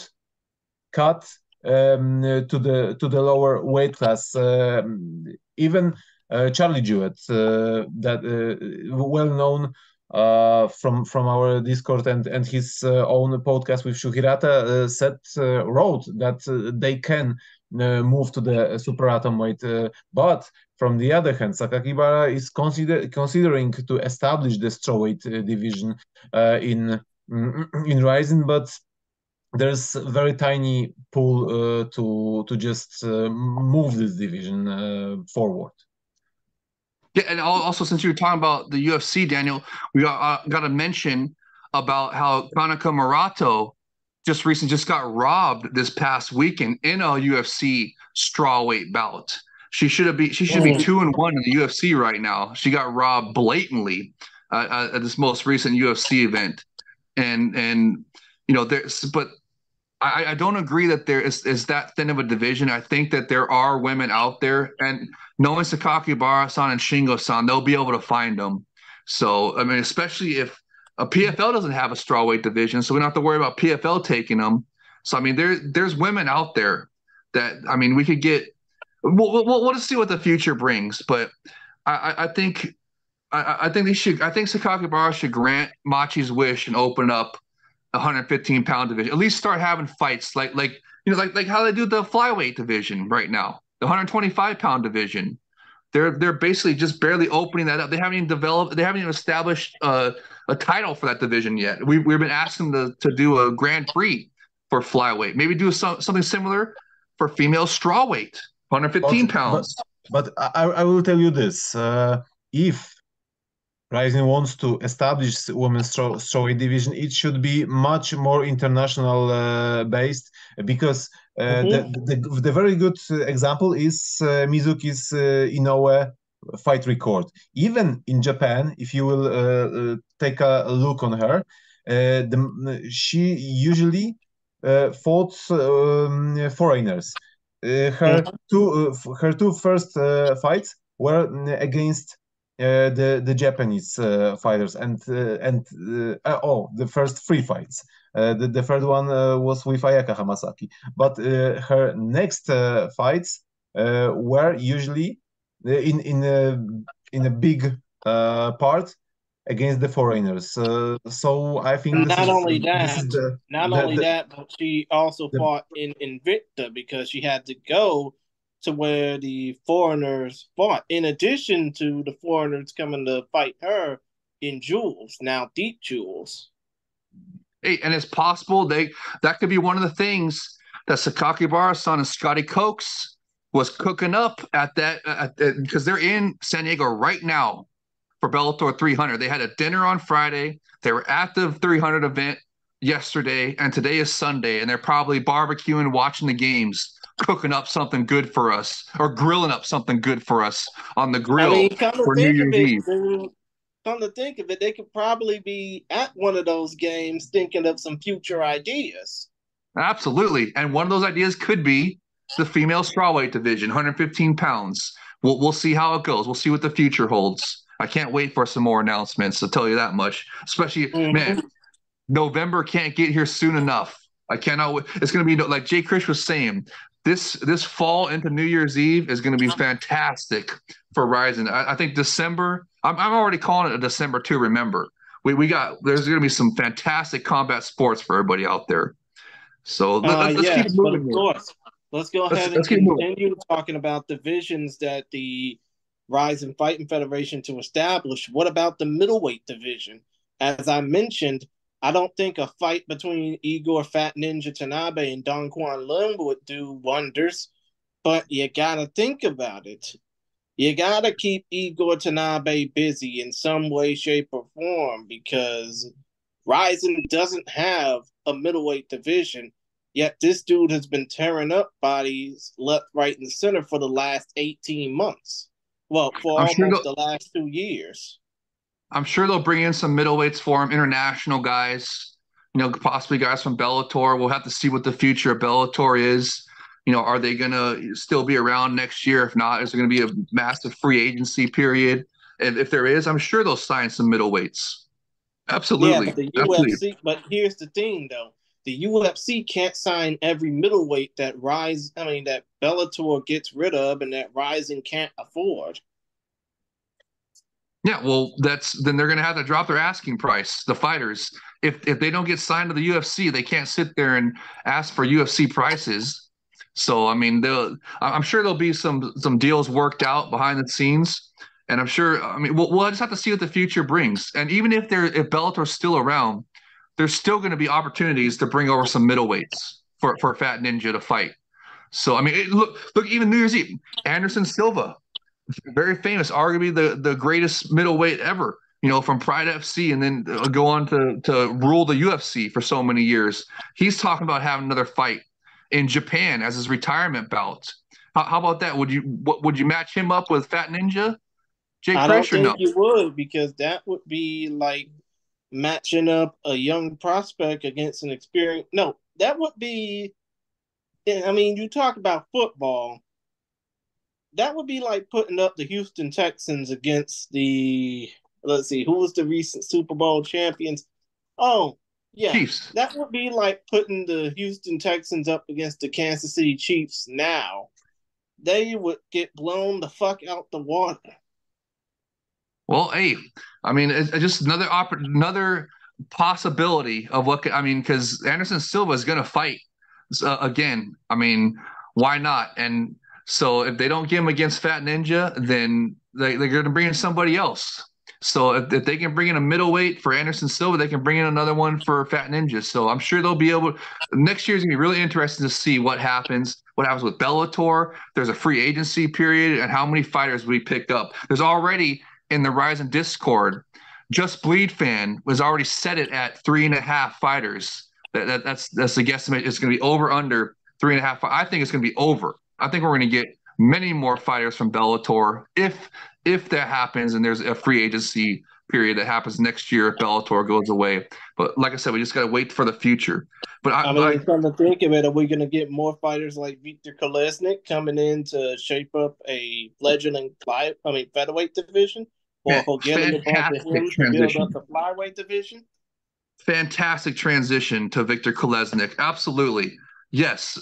cut to the lower weight class. Even Charlie Jewett, that well known from our Discord and his own podcast with Shuhirata, wrote that they can move to the super atom weight. But from the other hand, Sakakibara is considering to establish the strawweight division in Ryzen, but there's a very tiny pool to just move this division forward. Yeah, and also since you were talking about the UFC, Daniel, we got to mention about how Kanako Murato just got robbed this past weekend in a UFC strawweight bout. She should be 2-1 in the UFC right now. She got robbed blatantly at this most recent UFC event, and you know, but I don't agree that there is that thin of a division. I think that there are women out there, and knowing Sakakibara-san and Shingo-san, they'll be able to find them. So, I mean, especially if a PFL doesn't have a strawweight division, so we don't have to worry about PFL taking them. So, I mean, there's women out there that, I mean, we could get. We'll just see what the future brings, but I think Sakakibara should grant Machi's wish and open up 115-pound division. At least start having fights like how they do the flyweight division right now, the 125-pound division. They're basically just barely opening that up. They haven't even developed. They haven't even established a title for that division yet. We've been asking to do a Grand Prix for flyweight. Maybe do something similar for female strawweight, 115 pounds. But I will tell you this: if Rising wants to establish women's strawweight division, it should be much more international based, because the very good example is Mizuki's Inoue fight record. Even in Japan, if you will take a look on her, she usually fought foreigners. Her two first fights were against the Japanese fighters, and the first three fights. The third one was with Ayaka Hamasaki, but her next fights were usually in a big part against the foreigners. So I think not only that, but she also fought in Invicta because she had to go to where the foreigners fought, in addition to the foreigners coming to fight her in Jewels, now Deep Jewels. Hey, and it's possible that could be one of the things that Sakakibara-san and Scotty Coates was cooking up at that because they're in San Diego right now for Bellator 300. They had a dinner on Friday. They were at the 300 event yesterday, and today is Sunday, and they're probably barbecuing, watching the games, cooking up something good for us, or grilling up something good for us on the grill for New Year's Eve. Come to think of it, they could probably be at one of those games thinking of some future ideas. Absolutely. And one of those ideas could be the female strawweight division, 115 pounds. We'll see how it goes. We'll see what the future holds. I can't wait for some more announcements, to tell you that much. Especially, man, November can't get here soon enough. I cannot wait. It's going to be like Jay Krish was saying, this fall into New Year's Eve is going to be fantastic for Rising. I think December, I'm already calling it a December to remember. There's going to be some fantastic combat sports for everybody out there. So let's keep moving. Of course. Let's go ahead and continue talking about divisions that the Rising Fighting Federation to establish. What about the middleweight division? As I mentioned, I don't think a fight between Igor Fat Ninja Tanabe and Don Quan Lin would do wonders, but you gotta think about it. You gotta keep Igor Tanabe busy in some way, shape, or form, because Rising doesn't have a middleweight division, yet this dude has been tearing up bodies left, right, and center for the last 18 months. Well, for almost the last 2 years. I'm sure they'll bring in some middleweights for him, international guys, possibly guys from Bellator. We'll have to see what the future of Bellator is. Are they going to still be around next year? If not, is there going to be a massive free agency period? And if there is, I'm sure they'll sign some middleweights. Absolutely. Yeah, but the UFC, but here's the thing, though. The UFC can't sign every middleweight that Bellator gets rid of and that Rising can't afford. Yeah, well, then they're going to have to drop their asking price, the fighters. If they don't get signed to the UFC, they can't sit there and ask for UFC prices. So, I'm sure there'll be some deals worked out behind the scenes. And I'm sure, we'll just have to see what the future brings. And even if Bellator's still around, there's still going to be opportunities to bring over some middleweights for Fat Ninja to fight. So, look, even New Year's Eve, Anderson Silva, very famous, arguably the greatest middleweight ever, from Pride FC, and then go on to rule the UFC for so many years. He's talking about having another fight in Japan as his retirement bout. How about that? Would you match him up with Fat Ninja? I don't think you would, because that would be like matching up a young prospect against an experienced. No, that would be. You talk about football. That would be like putting up the Houston Texans against the, let's see, who was the recent Super Bowl champions? Oh, yeah. Chiefs. That would be like putting the Houston Texans up against the Kansas City Chiefs now. They would get blown the fuck out the water. Well, hey, it's just another possibility of what I mean, because Anderson Silva is going to fight again. I mean, why not? And so if they don't get him against Fat Ninja, then they're going to bring in somebody else. So if they can bring in a middleweight for Anderson Silva, they can bring in another one for Fat Ninja. So I'm sure they'll be able. Next year's gonna be really interesting to see what happens. What happens with Bellator? There's a free agency period, and how many fighters we pick up. There's already in the Ryzen Discord, Just Bleed fan was already set it at 3.5 fighters. That's the guesstimate. It's going to be over under 3.5. I think it's going to be over. I think we're going to get many more fighters from Bellator if that happens, and there's a free agency period that happens next year if Bellator goes away. But like I said, we just got to wait for the future. But I mean, come to think of it, are we going to get more fighters like Viktor Kolesnik coming in to shape up a fledgling featherweight division? Or fantastic transition. Build up the flyweight division? Fantastic transition to Viktor Kolesnik. Absolutely. Yes.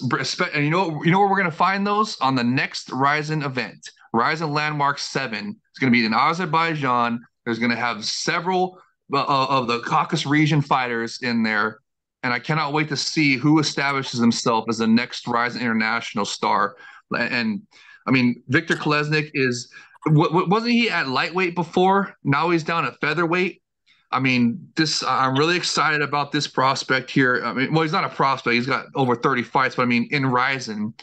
And you know where we're going to find those? On the next Ryzen event. Ryzen Landmark 7. It's going to be in Azerbaijan. There's going to have several of the Caucasus region fighters in there. And I cannot wait to see who establishes himself as the next Ryzen International star. And I mean, Viktor Kolesnik is – wasn't he at lightweight before? Now he's down at featherweight. I mean, I'm really excited about this prospect here. I mean, well, he's not a prospect. He's got over 30 fights, but I mean, in Ryzen,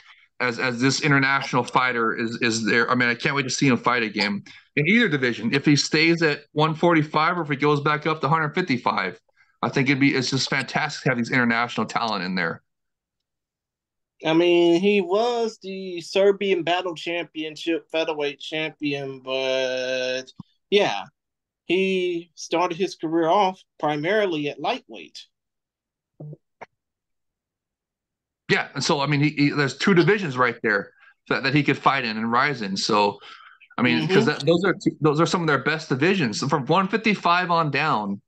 as this international fighter is there. I mean, I can't wait to see him fight again in either division. If he stays at 145 or if he goes back up to 155, I think it's just fantastic to have these international talent in there. I mean, he was the Serbian Battle Championship featherweight champion, but yeah, he started his career off primarily at lightweight. Yeah, and so I mean, there's two divisions right there that he could fight in Ryzen. So, I mean, because those are some of their best divisions. So from 155 on down,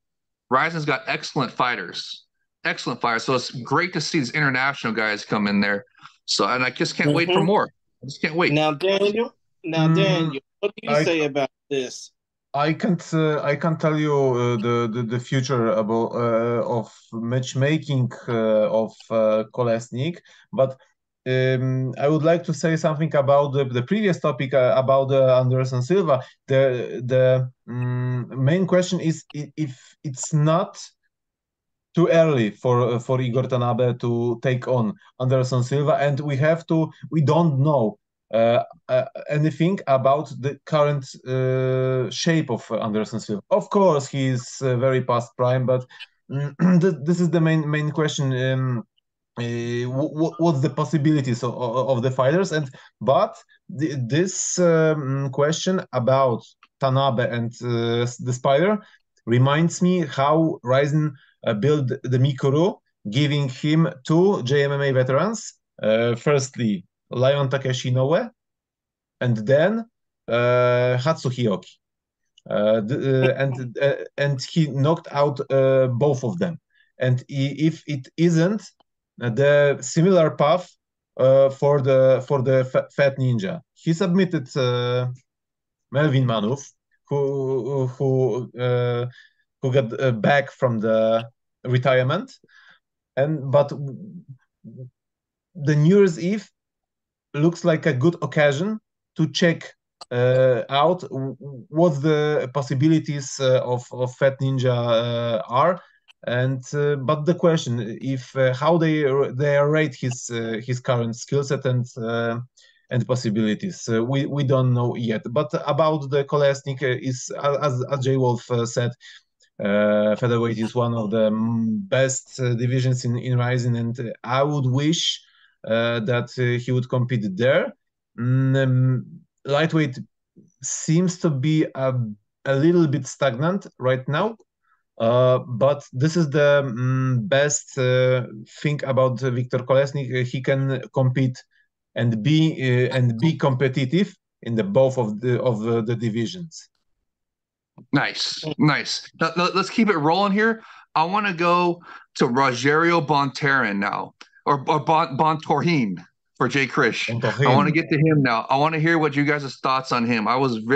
Ryzen's got excellent fighters. Excellent fighters. So it's great to see these international guys come in there. So, and I just can't wait for more. I just can't wait. Now, Daniel, what do you say about this? I can't tell you the future about of matchmaking of Kolesnik, but I would like to say something about the previous topic about Anderson Silva. The main question is if it's not too early for Igor Tanabe to take on Anderson Silva, and we don't know anything about the current shape of Anderson Silva. Of course, he's very past prime, but this is the main question. What's the possibilities of the fighters? This question about Tanabe and the Spider reminds me how Ryzen built the Mikuru, giving him two JMMA veterans. Firstly, Lion Takeshi Inoue, and then Hatsuhioki. And he knocked out both of them. And if it isn't the similar path for the Fat Ninja, he submitted Melvin Manuf, who got back from the retirement, but the New Year's Eve looks like a good occasion to check out what the possibilities of Fat Ninja are, and but the question if how they rate his current skill set and possibilities. We don't know yet. But about the Kolesnik, is as Jay Wolf said, featherweight is one of the best divisions in Ryzen, and I would wish that he would compete there. Lightweight seems to be a little bit stagnant right now, but this is the best thing about Viktor Kolesnik. He can compete and be competitive in the both of the divisions. Nice. Now, let's keep it rolling here. I want to go to Rogerio Bontorin now, or Bontorin. for Jay Krish. I want to Bontorin. get to him now. I want to hear what you guys' thoughts on him.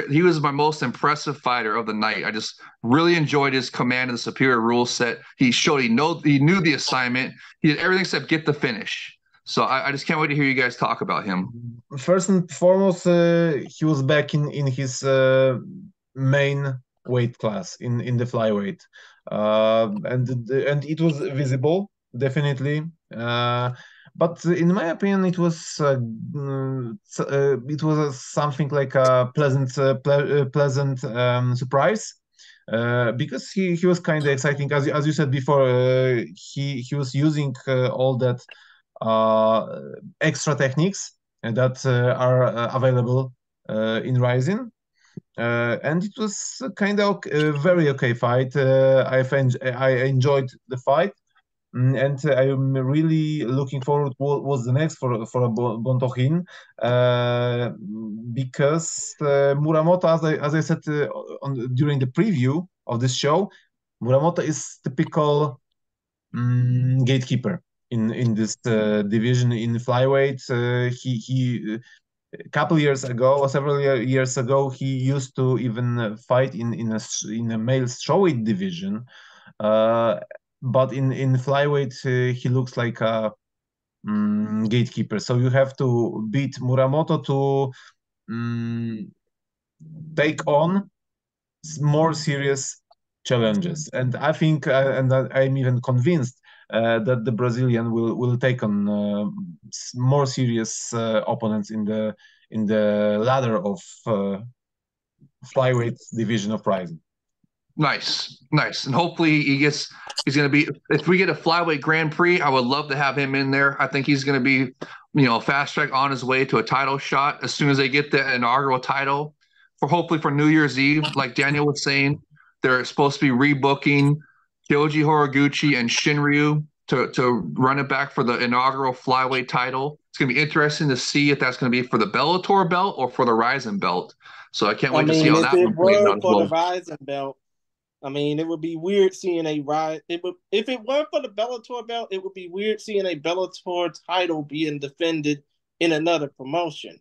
He was my most impressive fighter of the night. I just really enjoyed his command of the superior rule set. He showed he knew the assignment. He did everything except get the finish. So I just can't wait to hear you guys talk about him. First and foremost, he was back in his main weight class in the flyweight, and it was visible definitely. But in my opinion, it was something like a pleasant surprise. Because he was kind of exciting, as you said before. He was using all that extra techniques that are available in Ryzen. And it was kind of a very okay fight. I enjoyed the fight. And I'm really looking forward what was the next for Bontorin, because Muramoto, as I said during the preview of this show, Muramoto is typical gatekeeper in this division in flyweight. He a couple years ago or several years ago, he used to even fight in a male strawweight division. But in flyweight, he looks like a gatekeeper. So you have to beat Muramoto to take on more serious challenges. And I think, and I'm even convinced that the Brazilian will take on more serious opponents in the ladder of flyweight division of Ryzen. Nice. And hopefully he's going to be, if we get a flyweight Grand Prix, I would love to have him in there. I think he's going to be, fast track on his way to a title shot as soon as they get the inaugural title hopefully for New Year's Eve. Like Daniel was saying, they're supposed to be rebooking Kyoji Horiguchi and Shinryu to run it back for the inaugural flyweight title. It's going to be interesting to see if that's going to be for the Bellator belt or for the Ryzen belt. So I can't wait to see how that one plays out. For the Ryzen belt, I mean, it would be weird seeing a Ryzen. If it weren't for the Bellator belt, it would be weird seeing a Bellator title being defended in another promotion.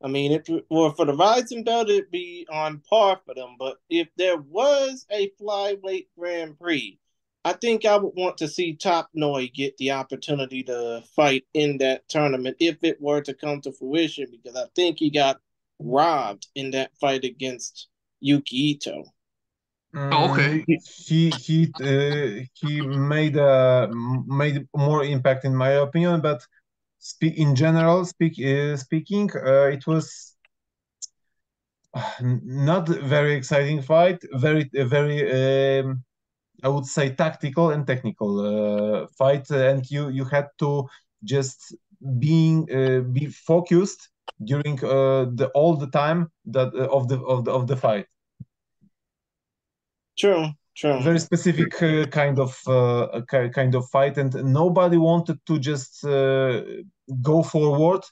I mean, if it were for the Ryzen belt, it'd be on par for them. But if there was a flyweight Grand Prix, I think I would want to see Top Noi get the opportunity to fight in that tournament if it were to come to fruition, because I think he got robbed in that fight against Yuki Ito. Okay. He made more impact in my opinion, but in general speaking, it was not very exciting fight. Very I would say tactical and technical fight, and you had to just be focused during all the time that of the fight. True. Very specific kind of fight, and nobody wanted to just go forward.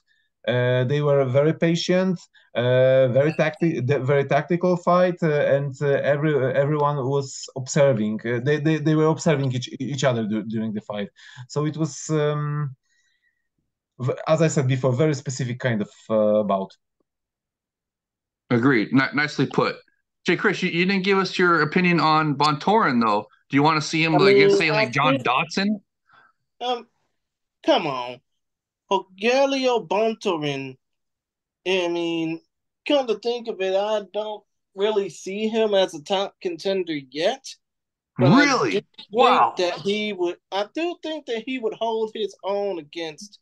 They were very patient, very tactical fight, and everyone was observing. They were observing each other during the fight. So it was, as I said before, very specific kind of bout. Agreed. Nicely put. Jay Krish, you didn't give us your opinion on Bontorin, though. Do you want to see him against, say, like John Dodson? Come on. Rogelio Bontorin, I mean, come to think of it, I don't really see him as a top contender yet. Really? Wow. I do think that he would hold his own against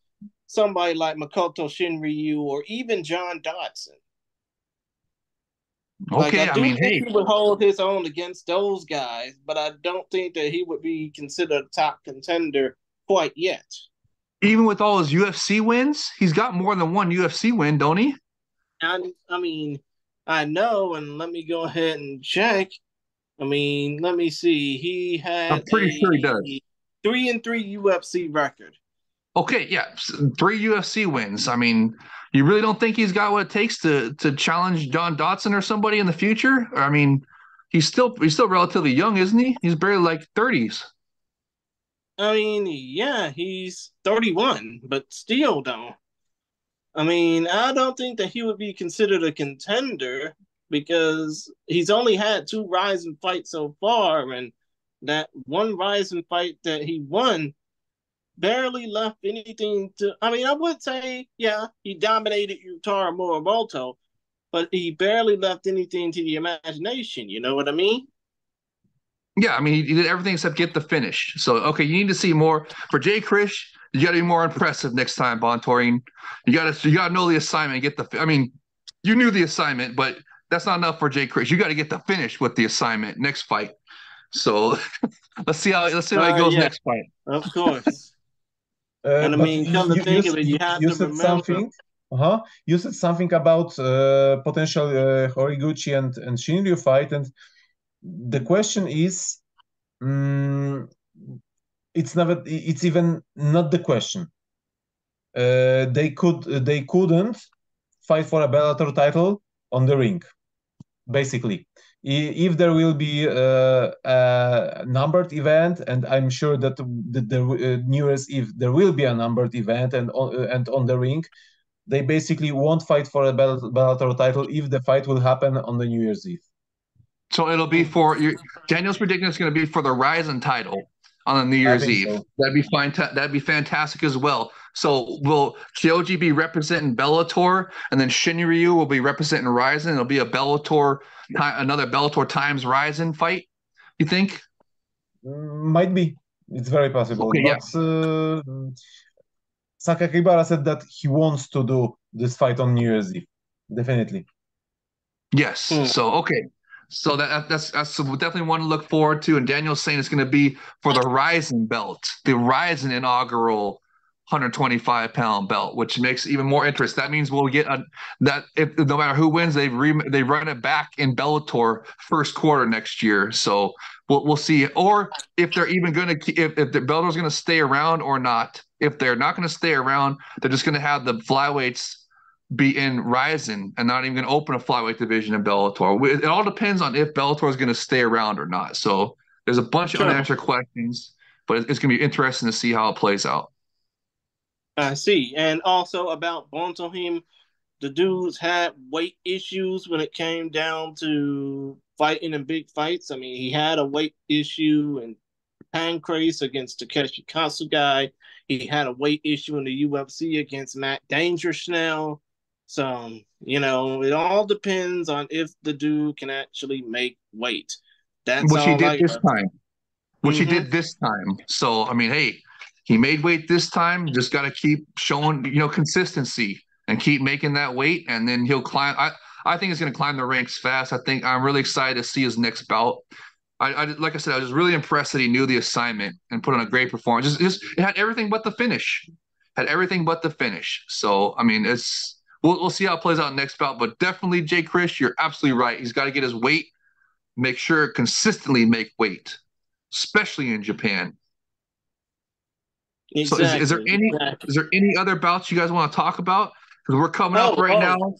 somebody like Makoto Shinryu or even John Dodson. Okay, I think he would hold his own against those guys, but I don't think that he would be considered a top contender quite yet. Even with all his UFC wins, he's got more than one UFC win, don't he? I mean, I know, and let me go ahead and check. I mean, let me see. He had I'm pretty sure he does. 3-3 UFC record. Okay, yeah, 3 UFC wins. I mean, you really don't think he's got what it takes to challenge John Dodson or somebody in the future? I mean, he's still relatively young, isn't he? He's barely like 30s. I mean, yeah, he's 31, but still, though. I mean, I don't think that he would be considered a contender because he's only had two Rising fights so far, and that one Rising fight that he won barely left anything to. I mean, I would say, yeah, he dominated Yutaro Moromoto, but he barely left anything to the imagination. You know what I mean? Yeah, I mean, he did everything except get the finish. So, okay, you need to see more for Jay Krish. You got to be more impressive next time, Bontorin. You got to know the assignment. Get the. I mean, you knew the assignment, but that's not enough for Jay Krish. You got to get the finish with the assignment next fight. So let's see how it goes Yeah, next fight. of course. And I But mean, come to think of it, you have you to said remember. something. You said something about potential Horiguchi and Shinryu fight, and the question is, mm, it's never. It's even not the question. They couldn't fight for a Bellator title on the ring, basically. If there will be a numbered event, and I'm sure that the New Year's Eve there will be a numbered event, and on the ring, they basically won't fight for a Bellator title if the fight will happen on the New Year's Eve. So it'll be for Daniel's prediction is going to be for the Ryzen title on the New I Year's think Eve. so. That'd be fine. That'd be fantastic as well. So will Kyoji be representing Bellator, and then Shinryu will be representing Ryzen? It'll be a another Bellator times Ryzen fight. You think? Might be. It's very possible. Okay, yeah. But Sakakibara said that he wants to do this fight on New Year's Eve. Definitely. Yes. So okay. So that's definitely one to look forward to. And Daniel's saying it's going to be for the Ryzen belt, the Ryzen inaugural 125-pound belt, which makes even more interest. That means we'll get that if no matter who wins, they run it back in Bellator first quarter next year. So we'll see, or if they're even going to if the Bellator's going to stay around or not. If they're not going to stay around, they're just going to have the flyweights be in Ryzen and not even going to open a flyweight division in Bellator. It all depends on if Bellator is going to stay around or not. So there's a bunch of unanswered questions, but it's going to be interesting to see how it plays out. I see. And also about Bontohim, the dudes had weight issues when it came down to fighting in big fights. I mean, he had a weight issue in Pancrase against Takeshi Kasugai. He had a weight issue in the UFC against Matt Dangersnell. So, it all depends on if the dude can actually make weight. That's Which he all did I this got. time. Which he did this time. So, I mean, hey, he made weight this time. Just got to keep showing, consistency and keep making that weight, and then he'll climb. I think he's going to climb the ranks fast. I think I'm really excited to see his next bout. Like I said, I was really impressed that he knew the assignment and put on a great performance. It had everything but the finish. Had everything but the finish. So, I mean, we'll see how it plays out next bout. But definitely, Jay Krish, you're absolutely right. He's got to get his weight, make sure consistently make weight, especially in Japan. Exactly. So is there any other bouts you guys want to talk about? Because we're coming up right now.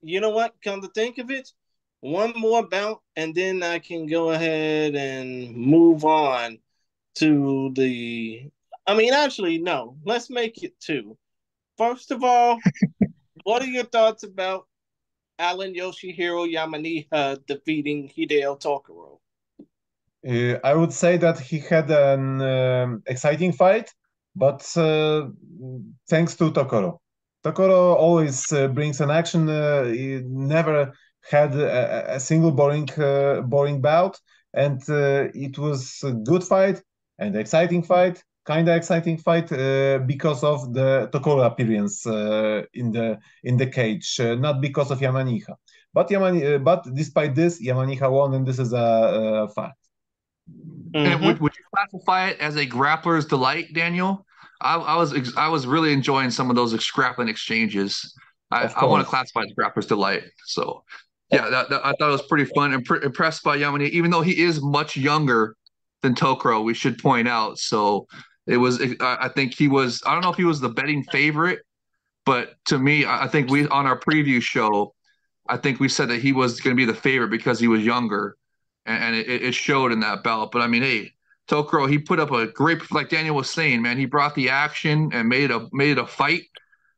You know what? Come to think of it, one more bout, and then I can go ahead and move on to the. I mean, actually, no. Let's make it two. First of all, what are your thoughts about Alan Yoshihiro Yamaniha defeating Hideo Tokoro? I would say that he had an exciting fight, but thanks to Tokoro. Tokoro always brings an action. He never had a single boring bout, and it was a good fight and exciting fight, kind of exciting fight because of the Tokoro appearance in the cage, not because of Yamaniha. But despite this, Yamaniha won, and this is a fact. And would you classify it as a grappler's delight, Daniel? I was really enjoying some of those grappling exchanges. I want to classify it as grappler's delight. So, yeah, I thought it was pretty fun. And impressed by Yamani, even though he is much younger than Tokoro, we should point out. So it was. I think he was. I don't know if he was the betting favorite, but to me, I think we on our preview show, I think we said that he was going to be the favorite because he was younger, and it showed in that bout. But I mean, hey, Tokoro, he put up a great, like Daniel was saying, man, he brought the action and made it a fight.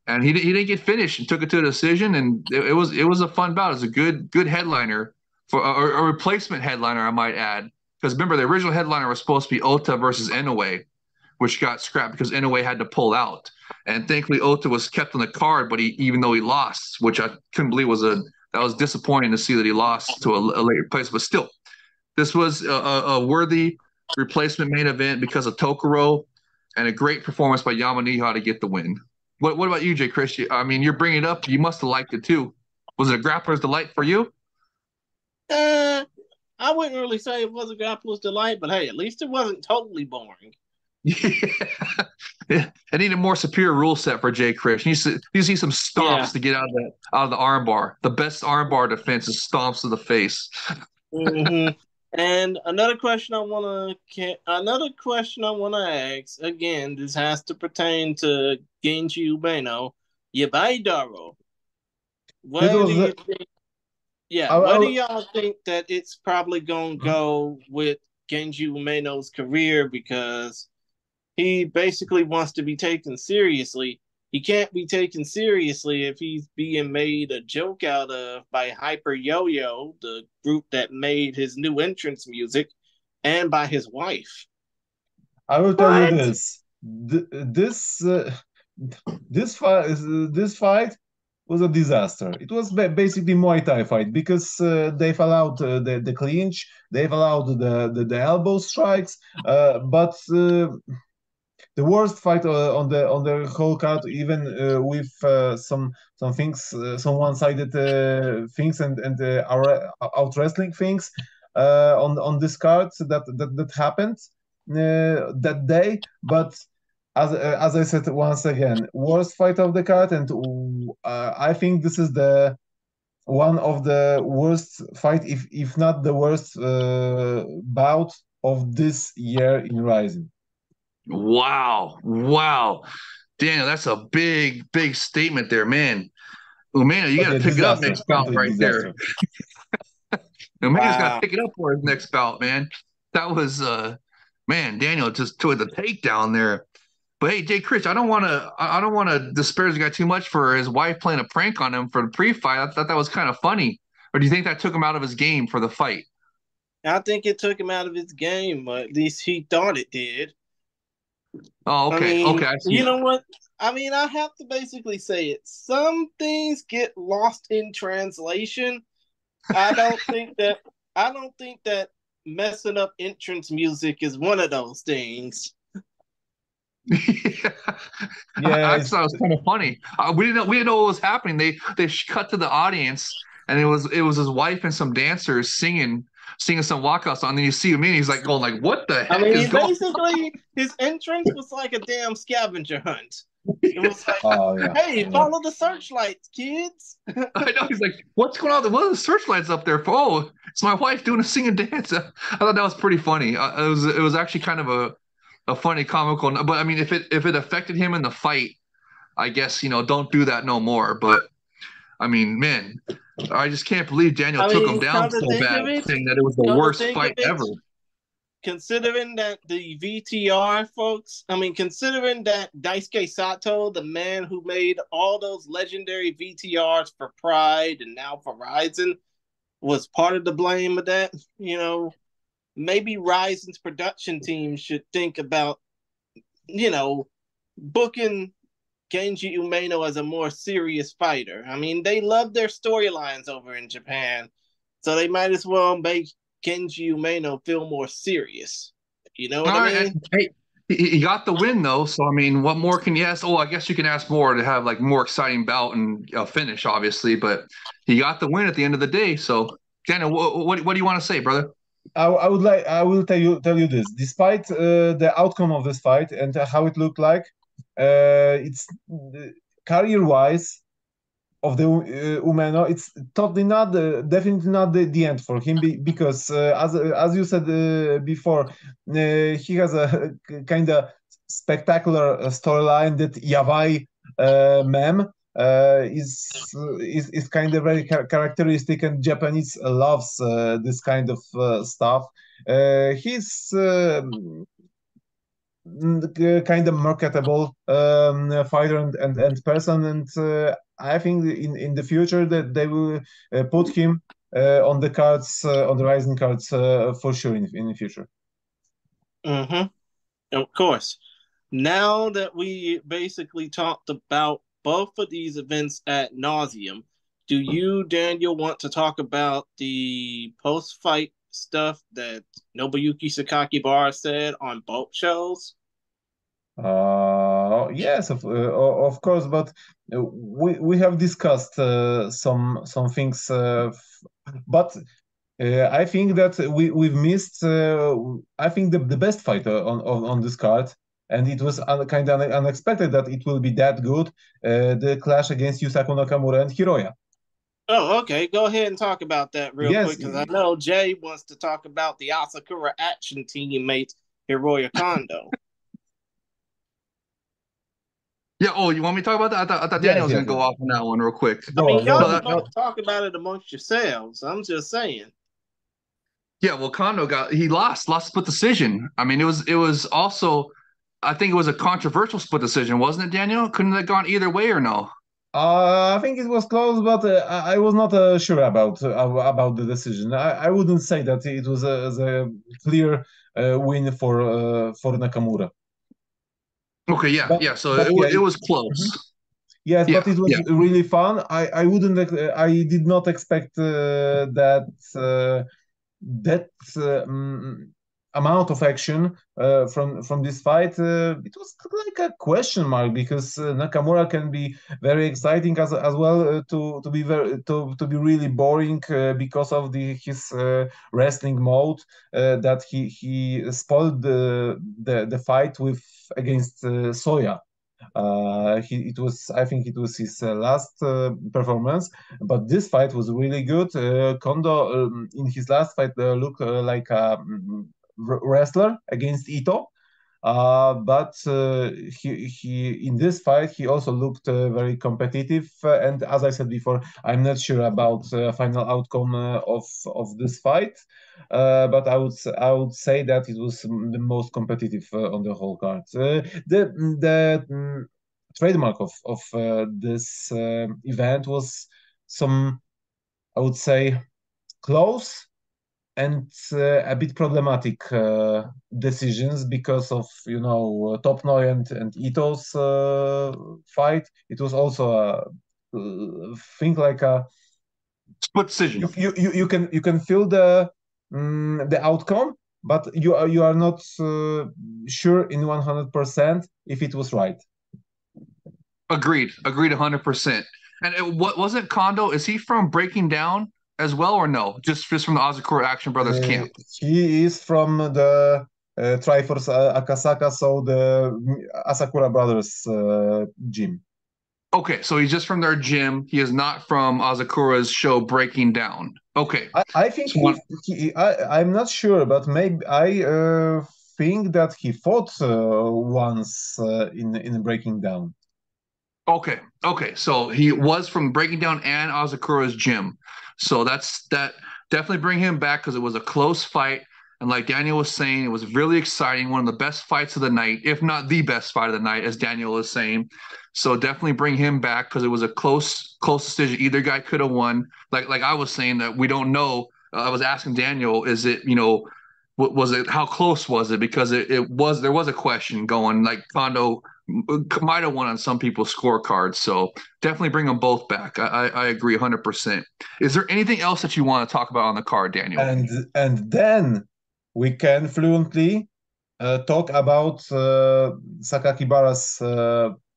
and he didn't get finished and took it to a decision, and it was a fun bout. It was a good headliner for a replacement headliner, I might add, because remember the original headliner was supposed to be Ota versus Inoue, which got scrapped because Inoue had to pull out, and thankfully Ota was kept on the card, but even though he lost, which I couldn't believe that was disappointing to see that he lost to a later place, but still, this was a worthy replacement main event because of Tokoro, and a great performance by Yamaniha to get the win. What about you, Jay Chris? I mean, you're bringing it up. You must have liked it too. Was it a grappler's delight for you? Uh, I wouldn't really say it was a grappler's delight, but hey, at least it wasn't totally boring. Yeah. I need a more superior rule set for Jay Chris. You see some stomps to get out of the armbar. The best armbar defense is stomps to the face. Mm-hmm. And another question I wanna ask again. This has to pertain to Genji Ubeno, Yabaidaro. Where do you think? Yeah, where do y'all think that it's probably gonna go with Genji Umeno's career? Because he basically wants to be taken seriously. He can't be taken seriously if he's being made a joke out of by Hyper Yo-Yo, the group that made his new entrance music, and by his wife. I will tell you this. This fight was a disaster. It was basically Muay Thai fight because they've allowed the clinch, they've allowed the elbow strikes, but the worst fight on the whole card, even with some things, some one-sided things and out wrestling things on this card that happened that day. But as I said once again, worst fight of the card, and I think this is the one of the worst fight, if not the worst bout of this year in Rising. Wow. Daniel, that's a big statement there, man. Umeno, you got to pick it up next bout right there. Umeno's got to pick it up for his next bout, man. That was, man, Daniel just took the takedown there. But hey, Jay Chris, I don't want to disparage the guy too much for his wife playing a prank on him for the pre-fight. I thought that was kind of funny. Or do you think that took him out of his game for the fight? I think it took him out of his game, or at least he thought it did. Oh, okay. I see. You know what? I mean, I have to basically say it. Some things get lost in translation. I don't think that messing up entrance music is one of those things. Yeah, I thought it was kind of funny. We didn't know what was happening. They cut to the audience, and it was his wife and some dancers singing some walkout song. And then you see him, and he's like going like, "What the heck is going?" Basically, his entrance was like a damn scavenger hunt. It was like, hey, follow the searchlights, kids. I know. He's like, what's going on? What are the searchlights up there for? Oh, it's my wife doing a singing dance. I thought that was pretty funny. It was actually kind of a funny comical. But I mean, if it affected him in the fight, I guess, don't do that no more. But I mean, man, I just can't believe Daniel took him down so bad, saying that it was the worst fight ever. Considering that the VTR folks, considering that Daisuke Sato, the man who made all those legendary VTRs for Pride and now for Rizin, was part of the blame of that, maybe Rizin's production team should think about, booking Genji Umeno as a more serious fighter. I mean, they love their storylines over in Japan, so they might as well make Genji Umeno feel more serious. You know what I mean? Hey, he got the win though, so I mean, what more can you ask? Oh, I guess you can ask more to have like more exciting bout and finish, obviously. But he got the win at the end of the day. So, Daniel, what do you want to say, brother? I will tell you this. Despite the outcome of this fight and how it looked like, it's career-wise of the Umeno, it's totally definitely not the end for him because as you said before, he has a kind of spectacular storyline that Yawai meme is kind of very characteristic, and Japanese loves this kind of stuff. He's kind of marketable fighter and person, and I think in the future that they will put him on the cards, on the rising cards for sure in the future. Mm-hmm. Of course. Now that we basically talked about both of these events at nauseum, do you, Daniel, want to talk about the post-fight stuff that Nobuyuki Sakakibara said on both shows? Yes, of course, but we have discussed some things, but I think that we've missed. I think the best fighter on this card, and it was kind of unexpected that it will be that good. The clash against Yusaku Nakamura and Hiroya. Oh, okay. Go ahead and talk about that real Yes, quick because I know Jay wants to talk about the Asakura action teammate Hiroya Kondo. Yeah. Oh, you want me to talk about that? I thought yes, Daniel was yes, gonna go yes. off on that one real quick. I Go mean, on, go y'all So on. can that, both talk about it amongst yourselves. I'm just saying. yeah, well, Kondo lost split decision. I mean, it was also, I think it was a controversial split decision, wasn't it, Daniel? Couldn't it have gone either way or no? I think it was close, but I was not sure about the decision. I wouldn't say that it was a clear win for Nakamura. Okay, yeah, But yeah. So but it yeah, was it was mhm. close. Yes, but Yeah, it was yeah. really fun. I wouldn't I did not expect that that amount of action from this fight. It was like a question mark because Nakamura can be very exciting as well to be to be really boring because of his wrestling mode that he spoiled the fight with against Soya. It was, I think, it was his last performance, but this fight was really good. Kondo in his last fight looked like a wrestler against Ito. But he in this fight he also looked very competitive, and as I said before, I'm not sure about final outcome of this fight, but I would say that it was the most competitive on the whole card. The trademark of this event was some, I would say, close and a bit problematic decisions because of Top Noi and Ito's fight. It was also a thing like a Split decision. you can feel the outcome, but you are not sure in 100% if it was right. Agreed 100%. And what wasn't Kondo? Is he from Breaking Down as well or no? Just from the Azakura Action Brothers Uh, camp. he is from the Triforce Akasaka, so the Asakura Brothers gym. Okay, so he's just from their gym. He is not from Azakura's show Breaking Down. Okay. I think So one, I'm not sure, but maybe I think that he fought once in Breaking Down. okay. So he was from Breaking Down and Azakura's gym. So that definitely bring him back because it was a close fight. And like Daniel was saying, it was really exciting. One of the best fights of the night, if not the best fight of the night, as Daniel was saying. So definitely bring him back because it was a close decision. Either guy could have won. Like I was saying that we don't know. I was asking Daniel, is it, was it, how close was it? Because there was a question going like Kondo might have won on some people's scorecards. So definitely bring them both back. I agree 100%. Is there anything else that you want to talk about on the card, Daniel? And then we can fluently talk about Sakakibara's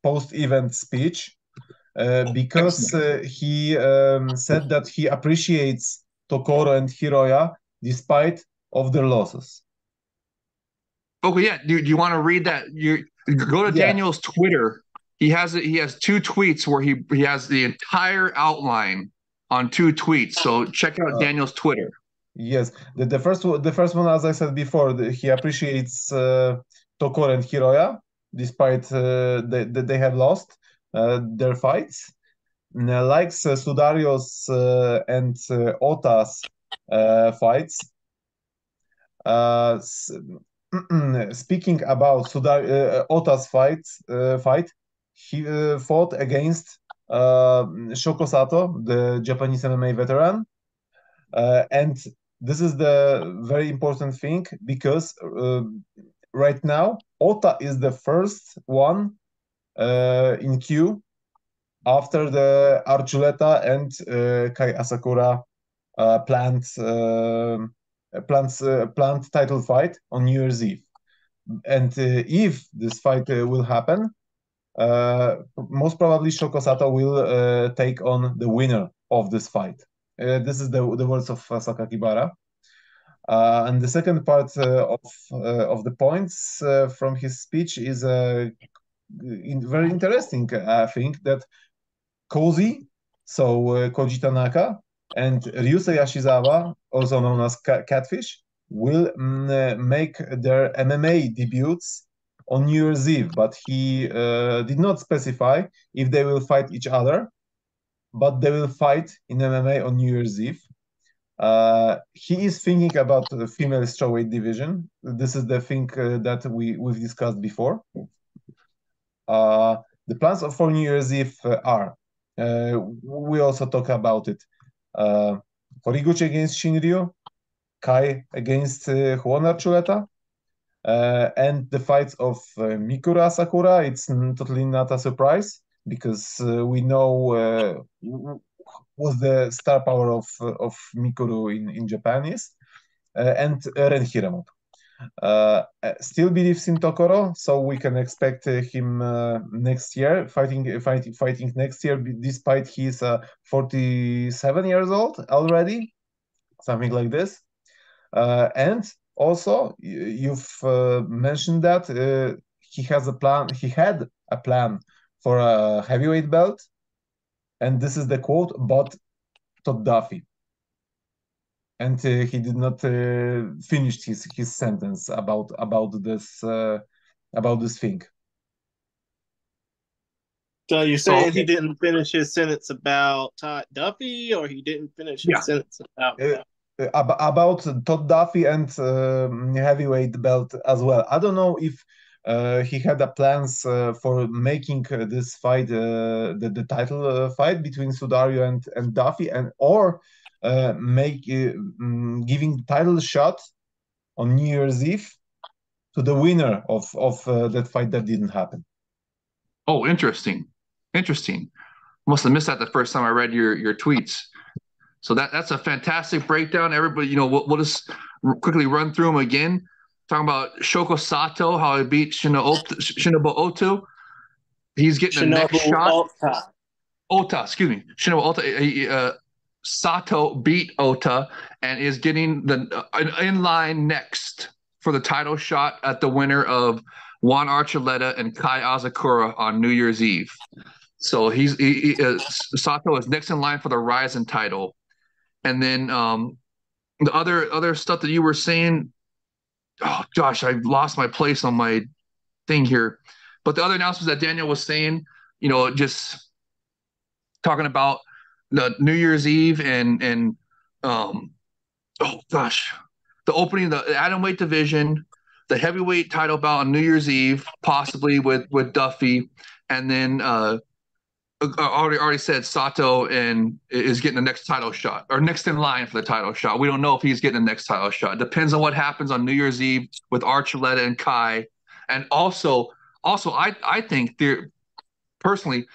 post-event speech because Excellent. he said that he appreciates Tokoro and Hiroya despite of their losses. Okay, yeah. Do you want to read that? You go to Yeah. Daniel's Twitter. He has it. He has two tweets where he has the entire outline on two tweets. So check out Daniel's Twitter. Yes, the first one, as I said before, he appreciates Tokoro and Hiroya despite they have lost their fights. Likes Sudario's and Ota's fights. speaking about Ota's fight, he fought against Shoko Sato, the Japanese MMA veteran, and this is the very important thing because right now Ota is the first one in queue after the Archuleta and Kai Asakura planned title fight on New Year's Eve. And if this fight will happen, most probably Shoko Sato will take on the winner of this fight. This is the words of Sakakibara. And the second part of the points from his speech is very interesting. I think that Kozi, so Koji Tanaka, and Ryusei Ashizawa, also known as Catfish, will make their MMA debuts on New Year's Eve, but he did not specify if they will fight each other, but they will fight in MMA on New Year's Eve. He is thinking about the female strawweight division. This is the thing that we've discussed before. The plans for New Year's Eve are, we also talk about it, Horiguchi against Shinryu, Kai against Juan Archuleta, and the fights of Mikuru Asakura. It's totally not a surprise because we know what the star power of Mikuru in Japan is, and Ren Hiramoto. Still believes in Tokoro, so we can expect him next year, fighting next year, despite he's 47 years old already, something like this. And also, you've mentioned that he had a plan for a heavyweight belt, and this is the quote, but Todd Duffy. And he did not finish his sentence about this thing. So you're saying he didn't finish his sentence about Todd Duffy, or he didn't finish his sentence about Todd Duffy and heavyweight belt as well. I don't know if he had plans for making this fight the title fight between Sudario and Duffy, or giving the title shot on New Year's Eve to the winner of that fight that didn't happen. Oh, interesting. Must have missed that the first time I read your tweets. So that's a fantastic breakdown. Everybody, we'll just quickly run through them again. Talking about Shoko Sato, how he beat Shinobu Ota. He's getting the next shot. Ota, excuse me. Shinobu Ota. Sato beat Ota and is getting the in line next for the title shot at the winner of Juan Archuleta and Kai Asakura on New Year's Eve. So Sato is next in line for the Rizin title. And then the other stuff that you were saying, oh gosh, I lost my place on my thing here. But the other announcements that Daniel was saying, just talking about the New Year's Eve and oh gosh, the opening of the atomweight division, the heavyweight title bout on New Year's Eve, possibly with Duffy, and then already said Sato and is getting the next title shot or next in line for the title shot. We don't know if he's getting the next title shot. Depends on what happens on New Year's Eve with Archuleta and Kai, and also I think there personally.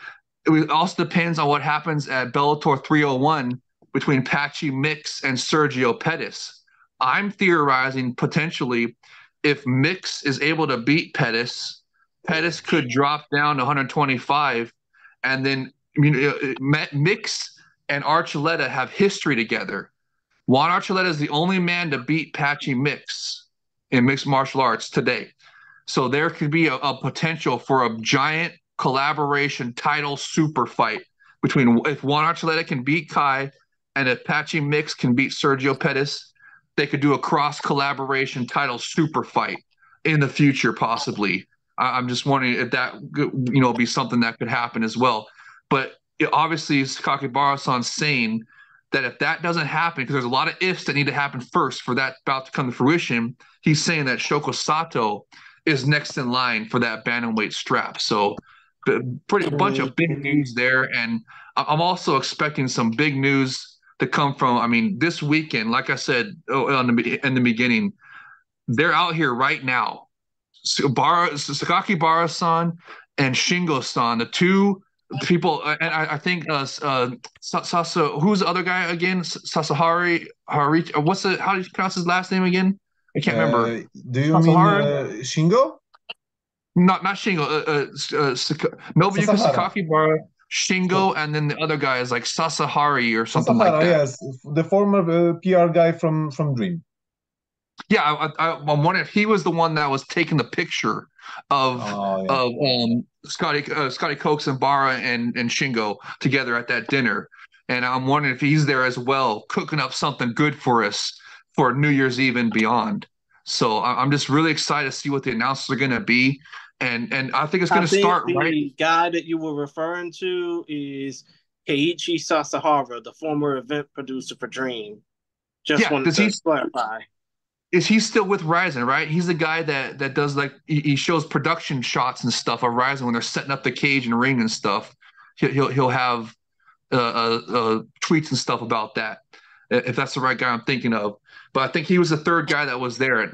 It also depends on what happens at Bellator 301 between Patchy Mix and Sergio Pettis. I'm theorizing potentially if Mix is able to beat Pettis could drop down to 125, and then Mix and Archuleta have history together. Juan Archuleta is the only man to beat Patchy Mix in mixed martial arts today. So there could be a potential for a giant collaboration title super fight between if Juan Archuleta can beat Kai and if Patchy Mix can beat Sergio Pettis, they could do a cross collaboration title super fight in the future possibly. I'm just wondering if that be something that could happen as well. But obviously Sakakibara-san's saying that if that doesn't happen, because there's a lot of ifs that need to happen first for that bout to come to fruition, he's saying that Shoko Sato is next in line for that bantamweight strap. So pretty bunch of big news there. And I'm also expecting some big news to come from, I mean, this weekend, like I said in the beginning, they're out here right now. Sakaki Bara-san and Shingo-san, the two people, and I think Sasa, who's the other guy again? Sasahari Harichi. How do you pronounce his last name again? I can't remember. Do you mean Shingo? Not Shingo. Nobuyuka Sakakibara, Shingo, and then the other guy is like Sasahari or something like that. Yes, the former PR guy from Dream. Yeah, I'm wondering if he was the one that was taking the picture of Scotty Coates and Bara and Shingo together at that dinner, and I'm wondering if he's there as well, cooking up something good for us for New Year's Eve and beyond. So I'm just really excited to see what the announcements are going to be, and I think it's going to start right. The guy that you were referring to is Keiichi Sasahara, the former event producer for Dream. Just wanted to clarify. Is he still with Ryzen, right? He's the guy that does like he shows production shots and stuff of Ryzen when they're setting up the cage and ring and stuff. He'll have tweets and stuff about that, if that's the right guy I'm thinking of. But I think he was the third guy that was there.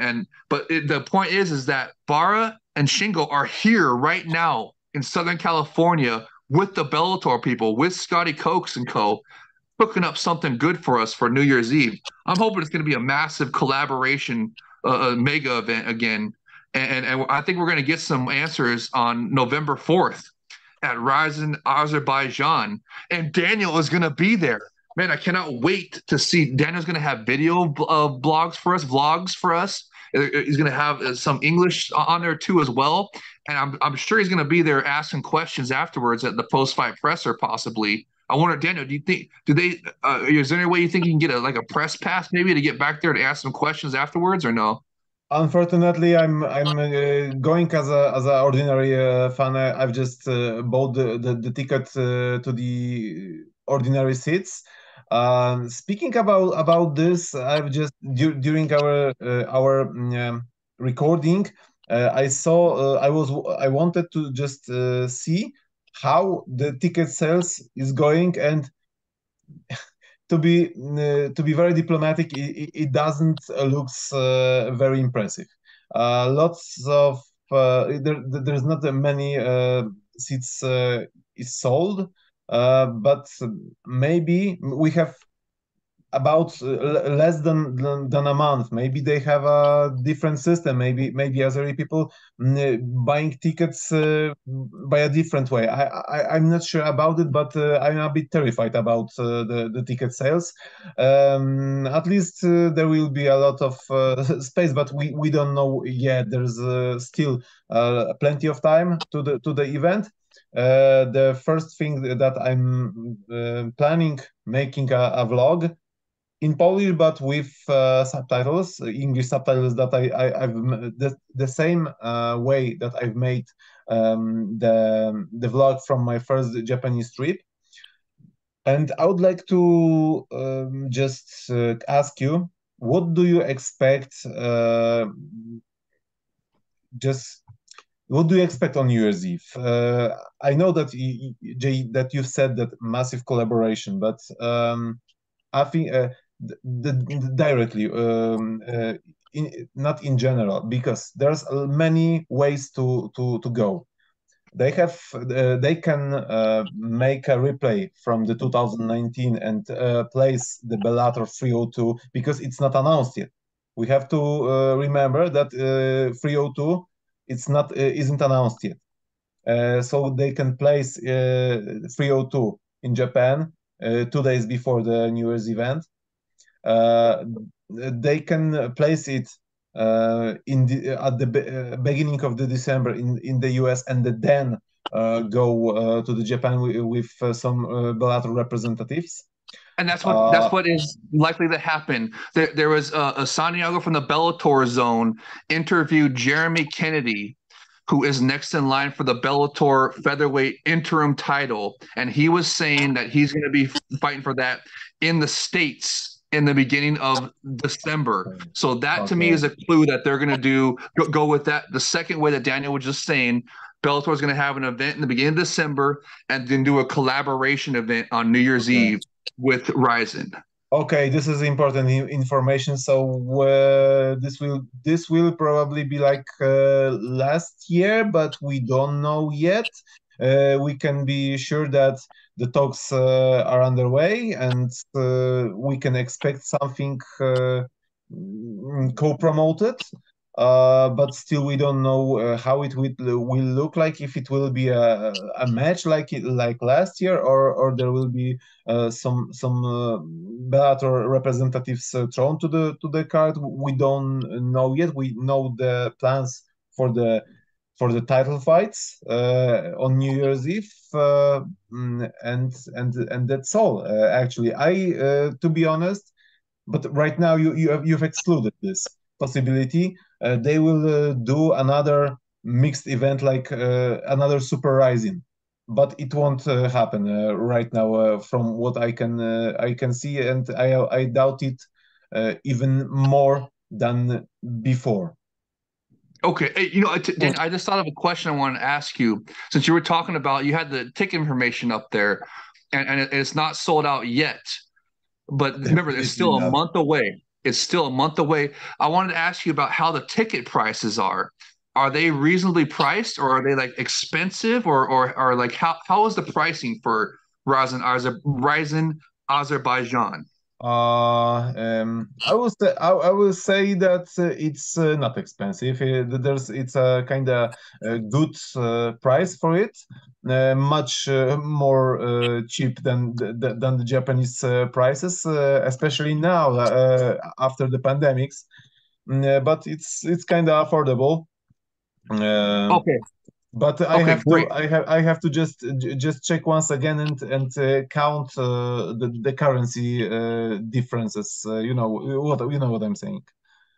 But the point is that Bara and Shingo are here right now in Southern California with the Bellator people, with Scotty Coates and co, cooking up something good for us for New Year's Eve. I'm hoping it's going to be a massive collaboration, mega event again. And I think we're going to get some answers on November 4th at Ryzen Azerbaijan. And Daniel is going to be there. Man, I cannot wait to see. Daniel's going to have video vlogs for us. He's going to have some English on there too as well. And I'm sure he's going to be there asking questions afterwards at the post-fight presser possibly. I wonder, Daniel, is there any way you think you can get a press pass maybe to get back there to ask some questions afterwards, or no? Unfortunately, I'm going as a ordinary fan. I've just bought the ticket to the ordinary seats. Speaking about this, I've just during our recording, I wanted to just see how the ticket sales is going, and to be very diplomatic, it doesn't looks very impressive. Lots of there's not many seats is sold, but maybe we have about less than a month. Maybe they have a different system. Maybe Azeri people buying tickets by a different way. I'm not sure about it, but I'm a bit terrified about the ticket sales. At least there will be a lot of space, but we don't know yet. There's still plenty of time to the event. The first thing that I'm planning, making a vlog in Polish, but with subtitles, English subtitles, that I've the same way that I've made the vlog from my first Japanese trip. And I would like to just ask you, what do you expect? What do you expect on New Year's Eve? I know that Jay, that you said that massive collaboration, but I think directly, not in general, because there's many ways to go. They can make a replay from the 2019 and place the Bellator 302 because it's not announced yet. We have to remember that 302 isn't announced yet. So they can place 302 in Japan 2 days before the New Year's event. They can place it at the beginning of the December in the US, and then go to the Japan with some Bellator representatives. And that's what is likely to happen. There was a Santiago from the Bellator zone interviewed Jeremy Kennedy, who is next in line for the Bellator featherweight interim title, and he was saying that he's going to be fighting for that in the States in the beginning of December. So that to me is a clue that they're going to go with that. The second way that Daniel was just saying, Bellator is going to have an event in the beginning of December and then do a collaboration event on New Year's Eve with Rizin. Okay, this is important information. So this will probably be like last year, but we don't know yet. We can be sure that the talks are underway, and we can expect something co-promoted. But still, we don't know how it will look like. If it will be a match like last year, or there will be some Bellator representatives thrown to the card. We don't know yet. We know the plans for the title fights on New Year's Eve, and that's all. Actually, to be honest, but right now you've excluded this possibility. They will do another mixed event, like another Super Rising, but it won't happen right now from what I can see, and I doubt it even more than before. Okay, Dan, I just thought of a question I wanted to ask you. Since you were talking about, you had the ticket information up there, and it's not sold out yet. But remember, it's still a month away. It's still a month away. I wanted to ask you about how the ticket prices are. Are they reasonably priced, or are they like expensive, or like how is the pricing for Rizin Azerbaijan? I will say that it's not expensive. It's a kind of good price for it, much more cheap than the Japanese prices, especially now after the pandemics. But it's kind of affordable. Okay. But I have to just check once again and count the currency differences. You know what I'm saying.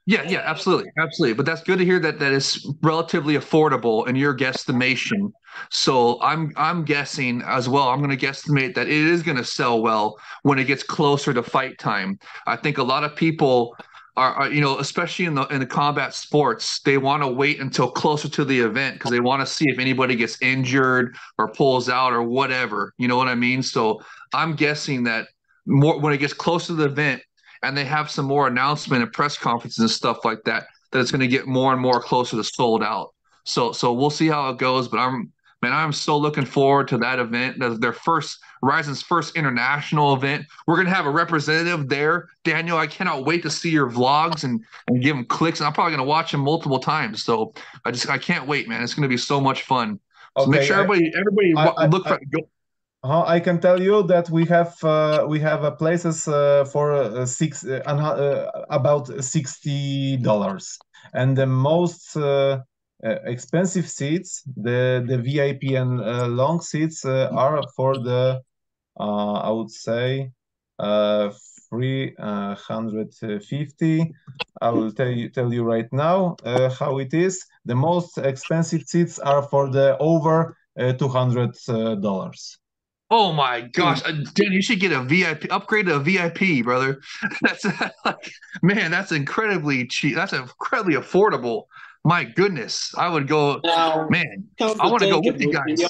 Yeah, absolutely. But that's good to hear that is relatively affordable in your guesstimation. So I'm guessing as well. I'm going to guesstimate that it is going to sell well when it gets closer to fight time. I think a lot of people are especially in the combat sports, they want to wait until closer to the event because they want to see if anybody gets injured or pulls out or whatever. You know what I mean? So I'm guessing that more when it gets close to the event, and they have some more announcement and press conferences and stuff like that, that it's going to get more and more closer to sold out. So we'll see how it goes. But I'm so looking forward to that event. Their Rizin's first international event. We're going to have a representative there. Daniel, I cannot wait to see your vlogs and give them clicks. And I'm probably going to watch them multiple times. So I can't wait, man. It's going to be so much fun. So make sure everybody look for go. I can tell you that we have places for about $60, and the most expensive seats, the VIP and long seats, are for the I would say 350. I will tell you right now how it is. The most expensive seats are for the over $200. Oh my gosh, Dan, you should get a VIP, upgrade to a VIP, brother. That's man, that's incredibly cheap. That's incredibly affordable. My goodness, I would go. Now, man, I want to go with you guys.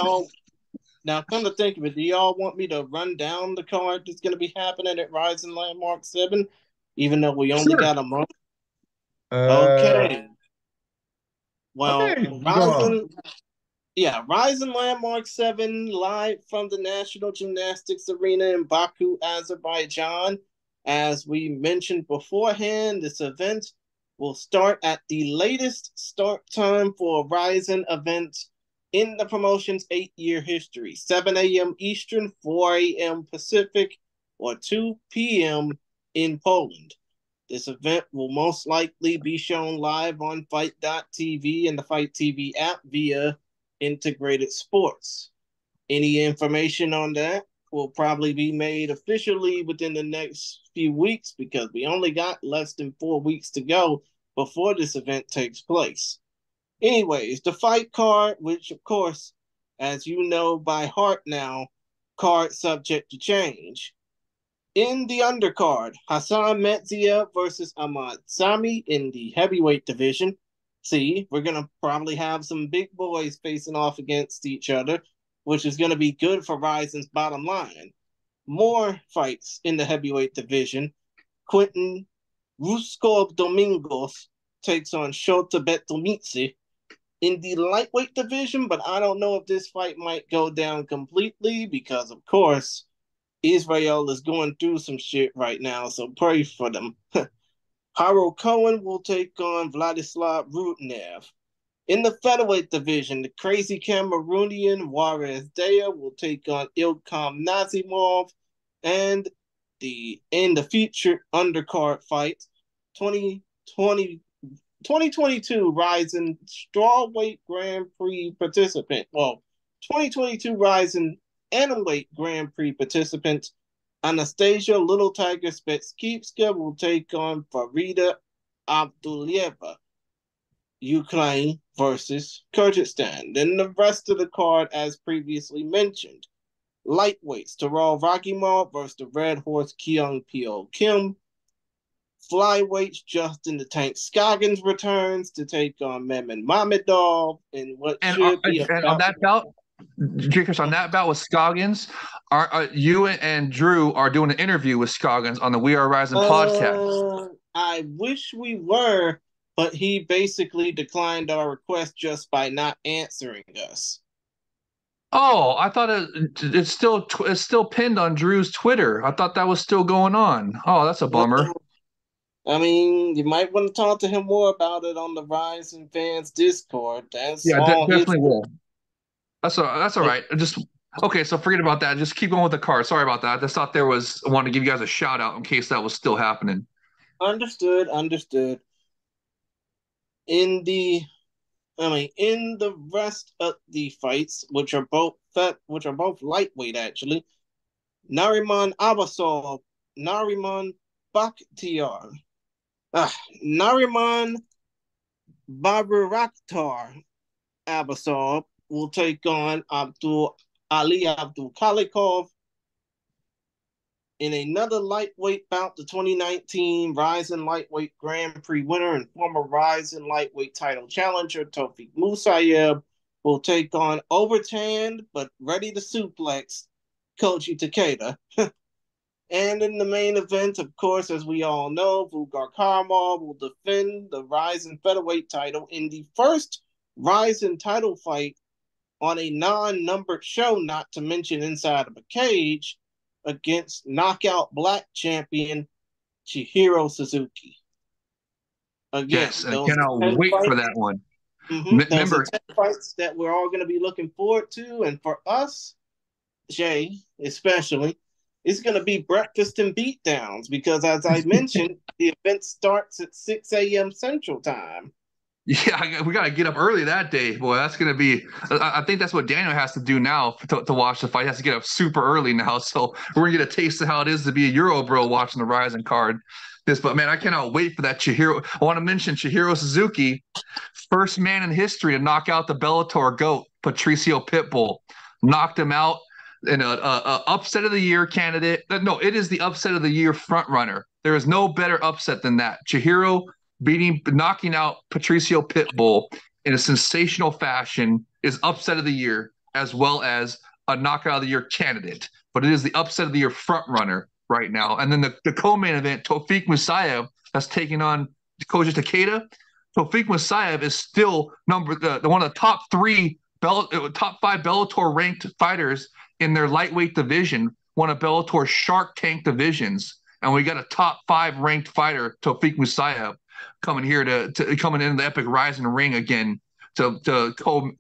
Now, come to think of it, do y'all want me to run down the card that's going to be happening at Rizin Landmark 7, even though we only got a month? Okay. Well, okay, Rizin Landmark 7 live from the National Gymnastics Arena in Baku, Azerbaijan. As we mentioned beforehand, this event will start at the latest start time for a Rizin event in the promotion's 8-year history, 7 a.m. Eastern, 4 a.m. Pacific, or 2 p.m. in Poland. This event will most likely be shown live on FIGHT.tv and the FIGHT TV app via Integrated Sports. Any information on that will probably be made officially within the next few weeks because we only got less than 4 weeks to go before this event takes place. Anyways, the fight card, which of course, as you know by heart now, card subject to change. In the undercard, Hassan Metzia versus Ahmad Sami in the heavyweight division. See, we're going to probably have some big boys facing off against each other, which is going to be good for Rizin's bottom line. More fights in the heavyweight division. Quentin Ruskov Domingos takes on Shota Betulmitsi in the lightweight division, but I don't know if this fight might go down completely because, of course, Israel is going through some shit right now, so pray for them. Haro Cohen will take on Vladislav Rudnev. In the featherweight division, the crazy Cameroonian Juarez Dea will take on Ilkham Nazimov. And in the featured undercard fight, 2022 Rizin strawweight Grand Prix participant. Well, 2022 Rizin Atomweight Grand Prix participant Anastasia Little Tiger Spetskivska will take on Farida Abdulieva, Ukraine versus Kyrgyzstan. Then the rest of the card, as previously mentioned, lightweights, Taral Rakimov versus the Red Horse Kyung Pyo Kim. Flyweights, Justin the Tank Scoggins returns to take on Mehmet Mamedov in what should be and on that bout, Jacobs, on that bout with Scoggins, you and Drew are doing an interview with Scoggins on the We Are Rising podcast. I wish we were, but he basically declined our request just by not answering us. Oh, I thought it's still pinned on Drew's Twitter. I thought that was still going on. Oh, that's a bummer. I mean, you might want to talk to him more about it on the Rising Fans Discord. Definitely will. That's all right. Okay, so forget about that. Just keep going with the card. Sorry about that. I just thought I wanted to give you guys a shout out in case that was still happening. Understood. In the rest of the fights, which are both lightweight actually, Nariman Abbasov, Nariman Bakhtiar, Nariman Baburaktar Abbasov will take on Ali Abdul Khalikov. In another lightweight bout, the 2019 Rizin Lightweight Grand Prix winner and former Rizin Lightweight title challenger Tofik Musayev will take on overtanned but ready to suplex Koji Takeda. And in the main event, of course, as we all know, Vugar Karmov will defend the Rizin featherweight title in the first Rizin title fight on a non-numbered show, not to mention inside of a cage, against knockout black champion Chihiro Suzuki. Again, yes, I cannot wait for that one. Remember, 10 fights that we're all going to be looking forward to, and for us, Jay, especially, it's going to be breakfast and beatdowns because, as I mentioned, the event starts at 6 a.m. Central Time. Yeah, we got to get up early that day. Boy, that's going to be – I think that's what Daniel has to do now to watch the fight. He has to get up super early now. So we're going to get a taste of how it is to be a Euro bro watching the Rising card. But, man, I cannot wait for that Chihiro. I want to mention Chihiro Suzuki, first man in history to knock out the Bellator GOAT, Patricio Pitbull. Knocked him out in an upset of the year candidate. No, it is the upset of the year front runner. There is no better upset than that. Chihiro knocking out Patricio Pitbull in a sensational fashion is upset of the year as well as a knockout of the year candidate. But it is the upset of the year front runner right now. And then the co-main event, Tofik Musayev, that's taking on Koji Takeda. Tofik Musayev is still one of the top 5 Bellator ranked fighters in their lightweight division, one of Bellator's Shark Tank divisions. And we got a top 5 ranked fighter, Tofik Musayev, coming here coming into the Epic Rising ring again to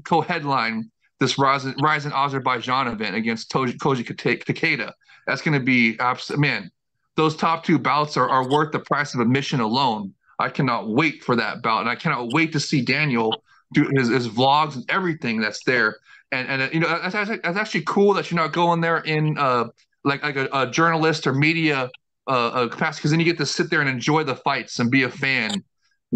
co-headline this Rising Azerbaijan event against Koji Takeda. That's going to be man. Those top 2 bouts are worth the price of admission alone. I cannot wait for that bout, and I cannot wait to see Daniel do his vlogs and everything that's there. And that's actually cool that you're not going there in like a journalist or media capacity, because then you get to sit there and enjoy the fights and be a fan.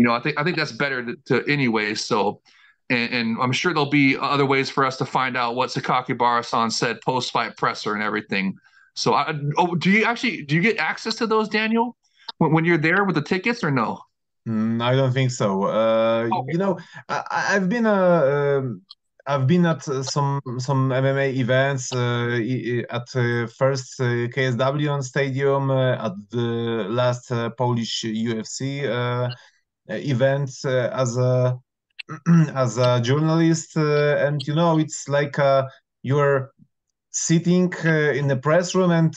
I think that's better to anyway. So and I'm sure there'll be other ways for us to find out what Sakakibara-san said post-fight presser and everything. So, do you get access to those, Daniel, when you're there with the tickets or no? I don't think so. Okay. I've been I've been at some MMA events at first KSW on Stadium, at the last Polish UFC event as a as a journalist, and it's like you're sitting in the press room and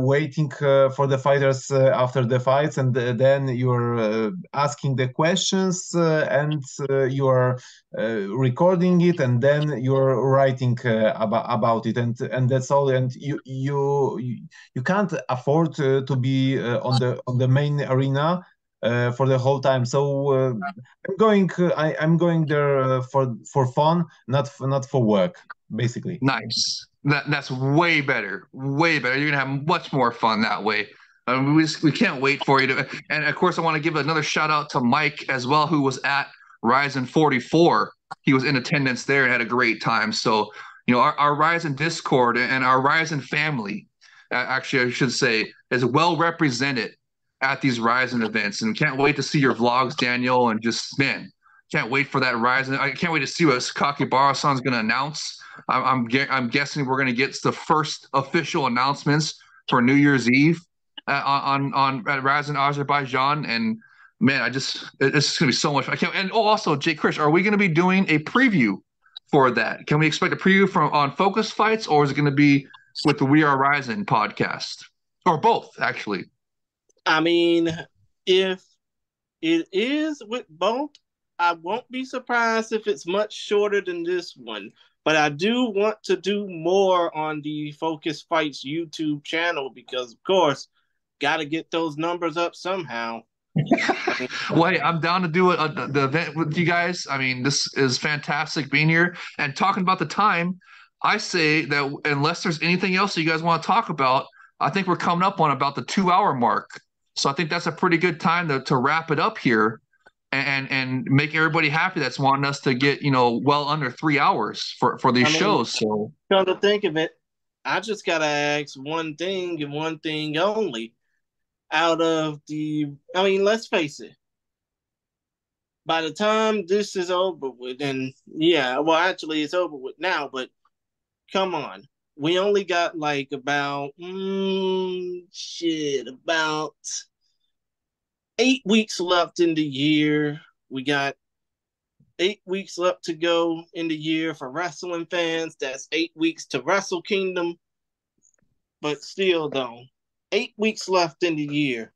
waiting for the fighters after the fights, and then you're asking the questions, and you're recording it, and then you're writing about it, and that's all. And you can't afford to be on the main arena for the whole time. So I'm going there for fun, not for work, basically. Nice. That's way better. Way better. You're gonna have much more fun that way. We can't wait for you to. And of course, I want to give another shout out to Mike as well, who was at Ryzen 44. He was in attendance there and had a great time. So, our Ryzen Discord and our Ryzen family, actually, I should say, is well represented at these Ryzen events. And can't wait to see your vlogs, Daniel. And just, man, can't wait for that Ryzen. I can't wait to see what Sakakibara-san's going to announce. I'm guessing we're going to get the first official announcements for New Year's Eve on at Ryzen Azerbaijan, and man, it's going to be so much. I can't. And also, Jake Krish, are we going to be doing a preview for that? Can we expect a preview on Focus Fights, or is it going to be with the We Are Ryzen podcast, or both? Actually, I mean, if it is with both, I won't be surprised if it's much shorter than this one. But I do want to do more on the Focus Fights YouTube channel because, of course, got to get those numbers up somehow. Well, hey, I'm down to do the event with you guys. I mean, this is fantastic being here and talking about the time. I say that unless there's anything else that you guys want to talk about, I think we're coming up on about the 2-hour mark. So I think that's a pretty good time to wrap it up here. And make everybody happy that's wanting us to get, well under 3 hours for these shows. So come to think of it, I just gotta ask one thing and one thing only. Let's face it. By the time this is over with, and actually it's over with now, but come on. We only got like about 8 weeks left in the year. We got 8 weeks left to go in the year for wrestling fans. That's 8 weeks to Wrestle Kingdom. But still, though, 8 weeks left in the year.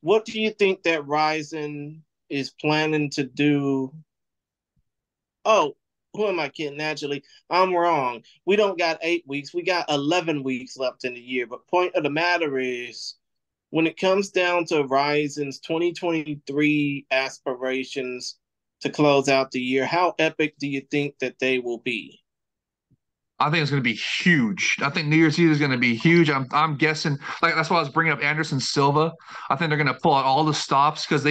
What do you think that Ryzen is planning to do? Oh, who am I kidding? Actually, I'm wrong. We don't got 8 weeks. We got 11 weeks left in the year. But point of the matter is, when it comes down to Ryzen's 2023 aspirations to close out the year, how epic do you think that they will be? I think it's going to be huge. I think New Year's Eve is going to be huge. I'm guessing, like, that's why I was bringing up Anderson Silva. I think they're going to pull out all the stops because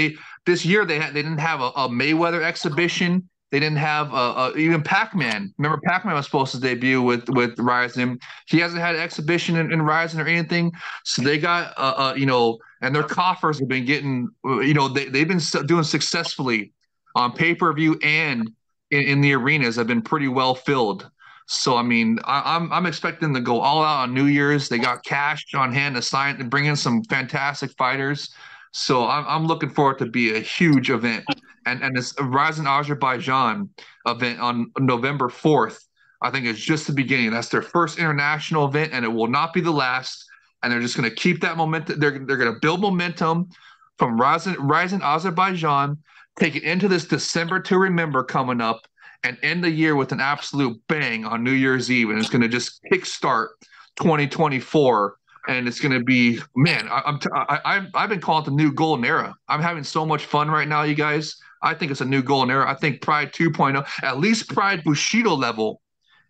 this year they didn't have a Mayweather exhibition. They didn't have even Pac-Man. Remember, Pac-Man was supposed to debut with Ryzen. He hasn't had an exhibition in Ryzen or anything. So they got and their coffers have been getting they've been doing successfully on pay-per-view and in the arenas have been pretty well filled. So I mean, I'm expecting to go all out on New Year's. They got cash on hand to sign and bring in some fantastic fighters. So I'm looking forward to be a huge event. And this Ryzen Azerbaijan event on November 4th, I think is just the beginning. That's their first international event, and it will not be the last. And they're just going to keep that momentum. They're going to build momentum from Ryzen Azerbaijan, take it into this December to remember coming up, and end the year with an absolute bang on New Year's Eve. And it's going to just kickstart 2024. And it's going to be, man, I've been calling it the new golden era. I'm having so much fun right now, you guys. I think it's a new golden era. I think Pride 2.0, at least Pride Bushido level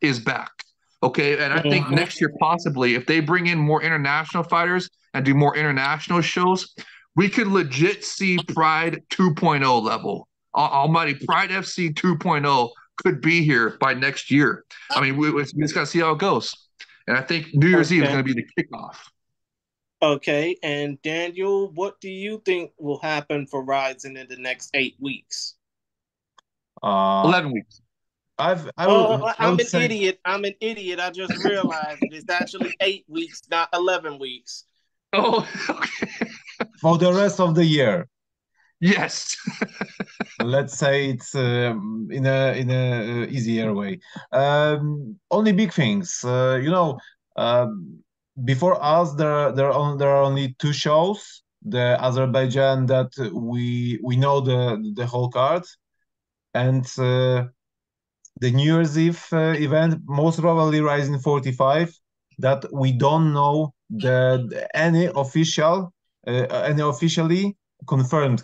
is back. Okay. And I think next year, possibly, if they bring in more international fighters and do more international shows, we could legit see Pride 2.0 level. almighty Pride FC 2.0 could be here by next year. I mean, we just got to see how it goes. And I think New Year's Eve is going to be the kickoff. Okay, and Daniel, what do you think will happen for Rizin in the next 8 weeks? 11 weeks. I'm an idiot. I'm an idiot. I just realized it's actually 8 weeks, not 11 weeks. Oh, okay. For the rest of the year. Yes. Let's say it's in a easier way. Only big things. Before us, there are only 2 shows. The Azerbaijan that we know the whole card, and the New Year's Eve event, most probably Rizin 45, that we don't know any officially confirmed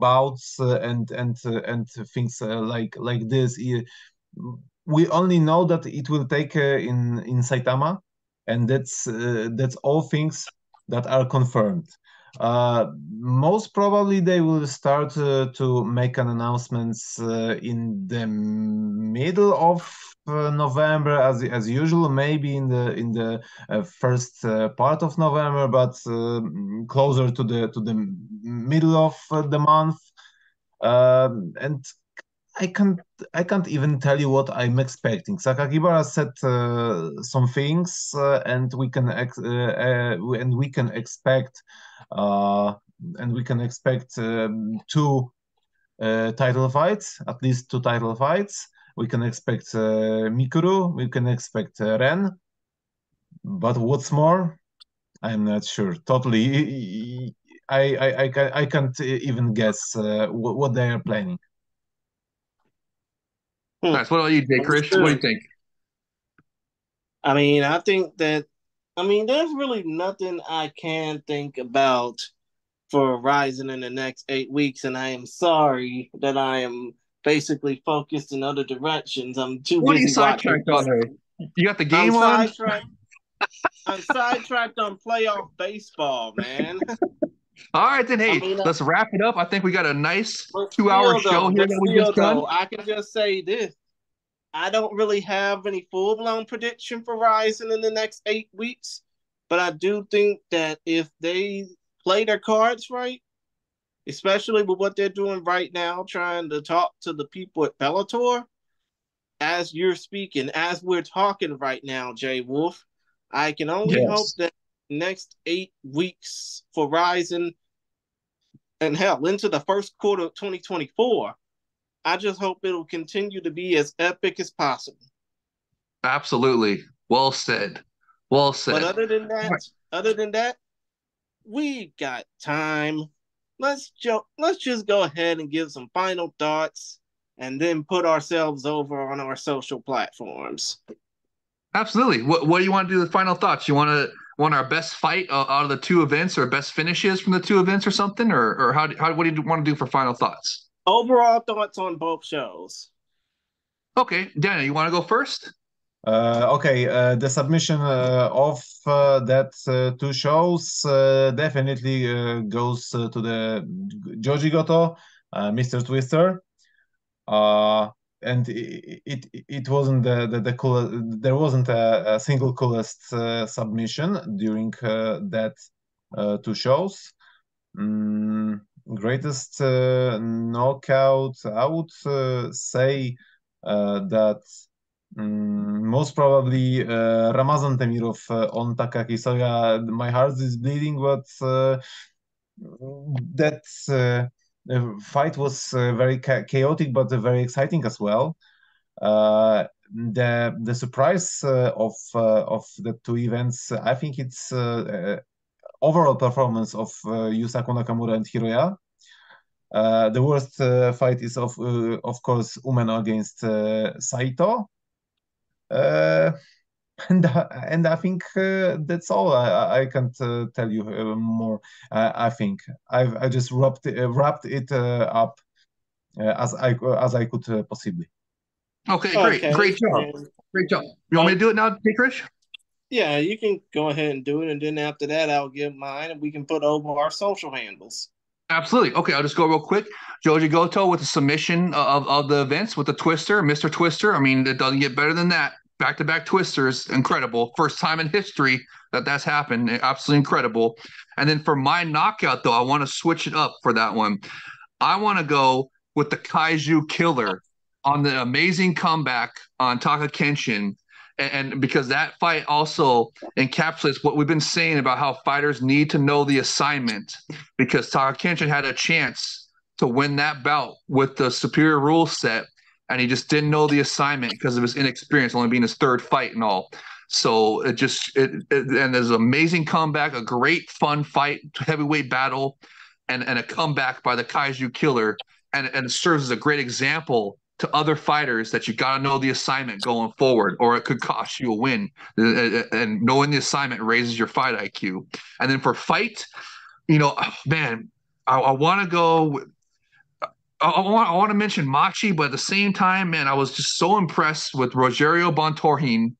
bouts and things like this. We only know that it will take in Saitama, and that's all things that are confirmed. Most probably they will start to make an announcements in the middle of November, as usual, maybe in the first part of November, but closer to the middle of the month. And I can't even tell you what I'm expecting. Sakakibara said some things, and we can expect two title fights, at least 2 title fights. We can expect Mikuru, we can expect Ren, but what's more, I'm not sure. Totally, I can't even guess what they are planning. Nice. What about you, Jay Chris? What do you think? I mean, I think that, there's really nothing I can think about for Rizin in the next 8 weeks, and I am sorry that I am basically focused in other directions. I'm too What are you busy watching. sidetracked on there? You got the game on? I'm sidetracked on playoff baseball, man. All right, then, hey, let's wrap it up. I think we got a nice 2-hour show here that we just done. I can just say this. I don't really have any full-blown prediction for Rizin in the next 8 weeks, but I do think that if they play their cards right, especially with what they're doing right now, trying to talk to the people at Bellator, as you're speaking, as we're talking right now, Jay Wolf, I can only hope that next 8 weeks for Rizin, and hell, into the first quarter of 2024, I just hope it'll continue to be as epic as possible. Absolutely. Well said. Well said. But other than that, we got time. Let's just go ahead and give some final thoughts and then put ourselves over on our social platforms. Absolutely. What do you want to do with final thoughts? You want our best fight out of the 2 events, or best finishes from the 2 events, or something, or what do you want to do for final thoughts? Overall thoughts on both shows. Okay, Daniel, you want to go first? Okay, the submission of that 2 shows definitely goes to the Joji Goto, Mr. Twister, and it wasn't the coolest. There wasn't a single coolest submission during that 2 shows. Greatest knockout, I would say that most probably Ramazan Temirov on Takaki Soya. My heart is bleeding, but that fight was very chaotic, but very exciting as well. The surprise of the 2 events, I think it's overall performance of Yusaku Nakamura and Hiroya. The worst fight is of course Umeno against Saito. And I think that's all. I can't tell you more. I think I just wrapped it up as I could possibly. Okay, great job. Great job. You want me to do it now, Jay Chris? Yeah, you can go ahead and do it, and then after that, I'll give mine, and we can put over our social handles. Absolutely. Okay, I'll just go real quick. Joji Goto with the submission of the events with the Twister, Mr. Twister. I mean, it doesn't get better than that. Back-to-back Twisters, incredible. First time in history that's happened. Absolutely incredible. And then for my knockout, though, I want to switch it up for that one. I want to go with the Kaiju Killer on the amazing comeback on Taka Kenshin. And because that fight also encapsulates what we've been saying about how fighters need to know the assignment, because Taka Kenshin had a chance to win that bout with the superior rule set, and he just didn't know the assignment because of his inexperience, only being his third fight and all. So and there's an amazing comeback, a great fun fight, heavyweight battle, and a comeback by the Kaiju Killer, and it serves as a great example to other fighters that you got to know the assignment going forward, or it could cost you a win. And knowing the assignment raises your fight IQ. And then for fight, man, I want to go. I want to mention Machi, but at the same time, man, I was just so impressed with Rogerio Bontorin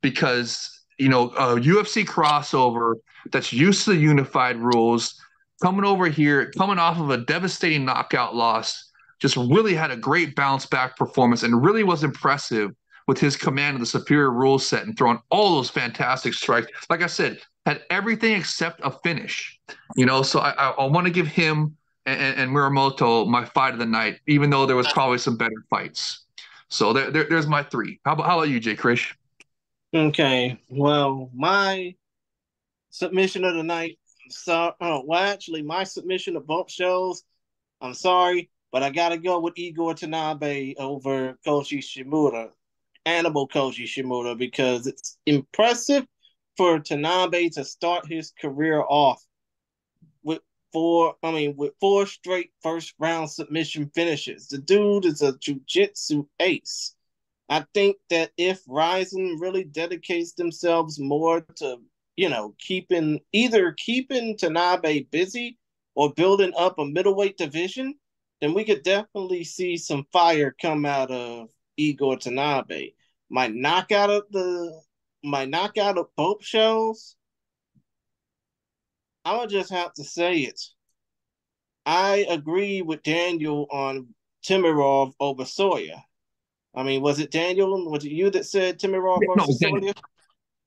because a UFC crossover that's used to the unified rules, coming over here, coming off of a devastating knockout loss, just really had a great bounce back performance and really was impressive with his command of the superior rule set and throwing all those fantastic strikes. Like I said, had everything except a finish. So I want to give him and Muramoto my fight of the night, even though there was probably some better fights. So there's my three. How about you, Jay Krish? Okay, well, my submission of the night. Actually, my submission of both shows. I'm sorry, but I gotta go with Igor Tanabe over Koji Shimura, Animal Koji Shimura, because it's impressive for Tanabe to start his career off with four straight first round submission finishes. The dude is a jiu-jitsu ace. I think that if Rizin really dedicates themselves more to, keeping Tanabe busy or building up a middleweight division, then we could definitely see some fire come out of Igor Tanabe. My knockout of both shows, I would just have to say it. I agree with Daniel on Timirov over Soya. I mean, was it Daniel? Was it you that said Timirov versus Soya?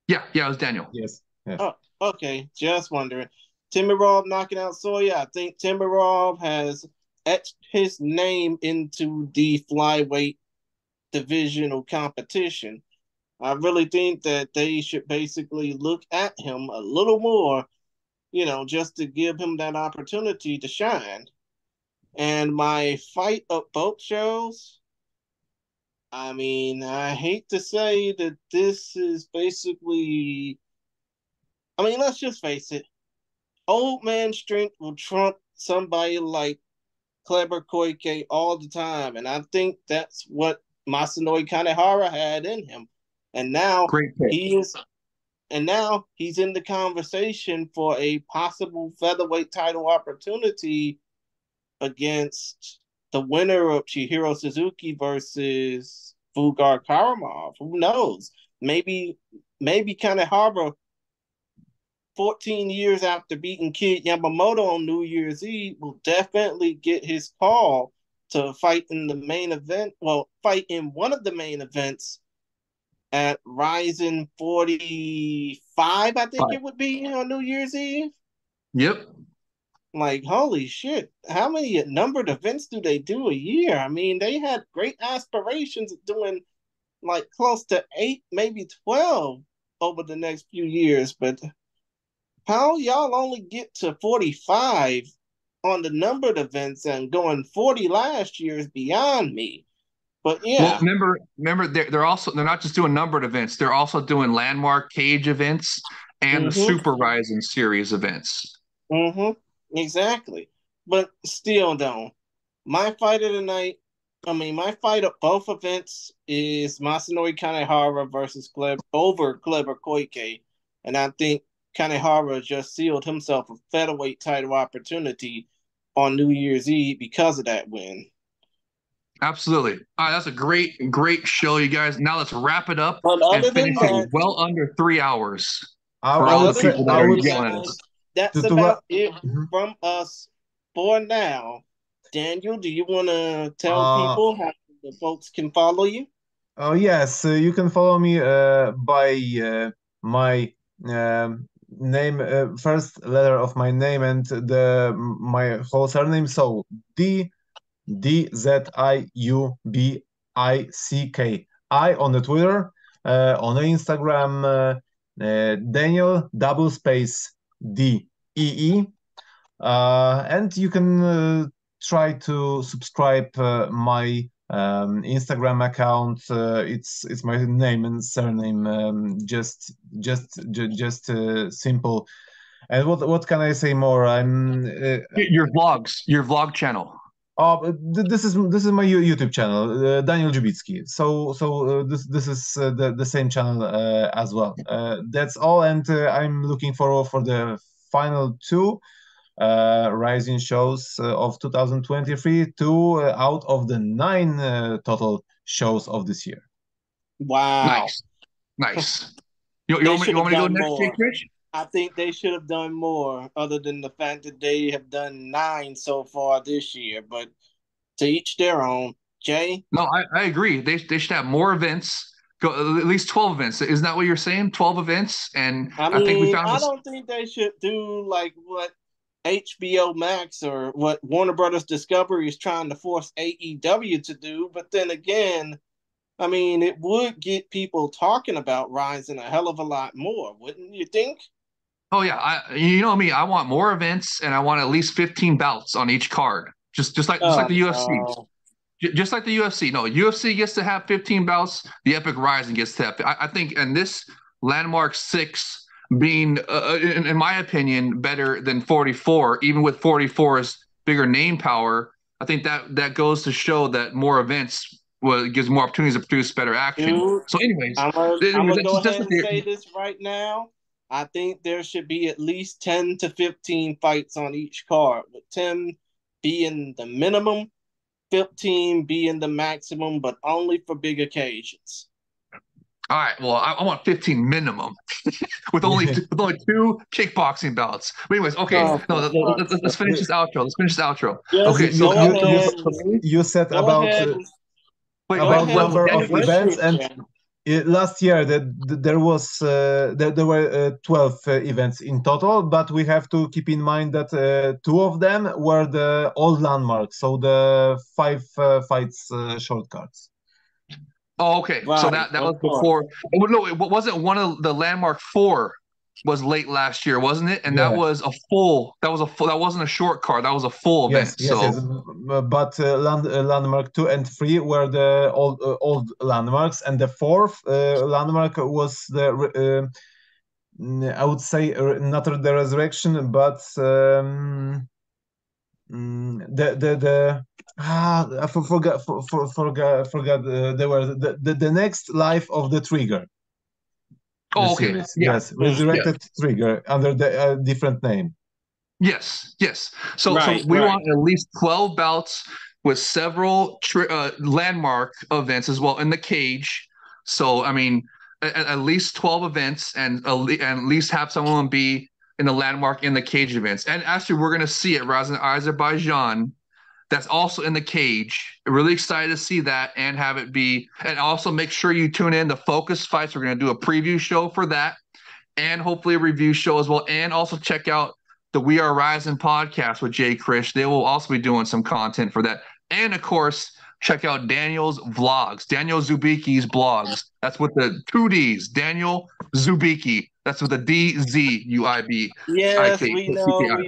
Yeah, it was Daniel. Yes. Oh, okay. Just wondering. Timirov knocking out Soya. I think Timirov has etched his name into the flyweight divisional competition. I really think that they should basically look at him a little more, just to give him that opportunity to shine. And my fight of both shows, I mean, I hate to say that this is basically, let's just face it. Old man strength will trump somebody like Kleber Koike all the time. And I think that's what Masanori Kanehara had in him. And now he's in the conversation for a possible featherweight title opportunity against the winner of Chihiro Suzuki versus Fugar Karamov. Who knows? Maybe Kanehara, 14 years after beating Kid Yamamoto on New Year's Eve, will definitely get his call to fight in the main event. Well, fight in one of the main events at Rizin 45, I think it would be on New Year's Eve. Yep. Like, holy shit, how many numbered events do they do a year? I mean, they had great aspirations of doing like close to 8, maybe 12 over the next few years, but how y'all only get to 45 on the numbered events and going 40 last year is beyond me. But yeah. Well, remember they're not just doing numbered events, they're also doing landmark cage events and the Super Rizin series events. Exactly. But still though, my fight of both events is Masanori Kanehara versus Kleber Koike. And I think Kanehara just sealed himself a featherweight title opportunity on New Year's Eve because of that win. Absolutely. All right, that's a great show, you guys. Now let's wrap it up and finish it well under 3 hours. That's about it from us. for now. Daniel, do you want to tell Uh, people how the folks can follow you? oh yes, you can follow me by my name, first letter of my name and the my whole surname. So Dziubick. I on the Twitter, on the Instagram, Daniel double space DEE. And you can try to subscribe my Instagram account. It's my name and surname. Just simple. And what can I say more? Your vlogs, your vlog channel. This is my YouTube channel, Daniel Dziubicki. So this is the same channel as well. That's all, and I'm looking forward for the final two rising shows of 2023, two out of the 9 total shows of this year. Wow. Nice. You They want should me have to go done next, Jay more. Krish? I think they should have done more, other than the fact that they have done 9 so far this year. But to each their own. Jay? No, I agree. They should have more events. Go at least 12 events. Isn't that what you're saying? 12 events, and I I think we mean, found I this. don't think they should do like what HBO Max or what Warner Brothers Discovery is trying to force AEW to do. But then again, I mean, it would get people talking about Rising a hell of a lot more, wouldn't you think? Oh yeah, you know me. I want more events, and I want at least 15 bouts on each card. Just like the UFC. No. Just like the UFC. No, UFC gets to have 15 bouts. The Epic Rising gets to have. I think, and this Landmark 6 being, in my opinion, better than 44, even with 44's bigger name power. I think that goes to show that more events gives more opportunities to produce better action. Dude, So, anyways, I'm gonna go that's ahead and say this right now. I think there should be at least 10 to 15 fights on each card, with 10 being the minimum, 15 being the maximum, but only for big occasions. All right. Well, I want 15 minimum with only two kickboxing bouts. But anyways, okay. Oh, Let's finish this outro. Let's finish this outro. Just Okay. So, go ahead. You said Go about ahead. wait, about ahead number Daniel, of events, and last year there were 12 events in total, but we have to keep in mind that 2 of them were the old landmarks, so the 5 fights short cards. Oh, okay. Right, So that was of course. before. No, it wasn't one of the Landmark 4 was late last year, wasn't it? And Yeah. that was a full. That wasn't a short card. That was a full event. Yes. But landmark 2 and 3 were the old landmarks, and the fourth landmark was the I would say not the resurrection, but I forgot they were the next life of the Trigger. Oh, okay. Series. Yeah. Yes, resurrected Trigger under the different name. Yes. So Right, we right. want at least 12 bouts with several landmark events as well in the cage. So I mean, at least 12 events, and at least have someone be in the landmark in the cage events. And actually, we're gonna see it Rising Azerbaijan. That's also in the cage. Really excited to see that and have it be. And also make sure you tune in the Focus Fights. We're going to do a preview show for that, and hopefully a review show as well. And also check out the We Are Rising podcast with Jay Krish. They will also be doing some content for that. And of course, check out Daniel's vlogs, Daniel Dziubicki's blogs. That's with the 2 D's, Daniel Dziubicki. That's with the DZUIB. Yes, we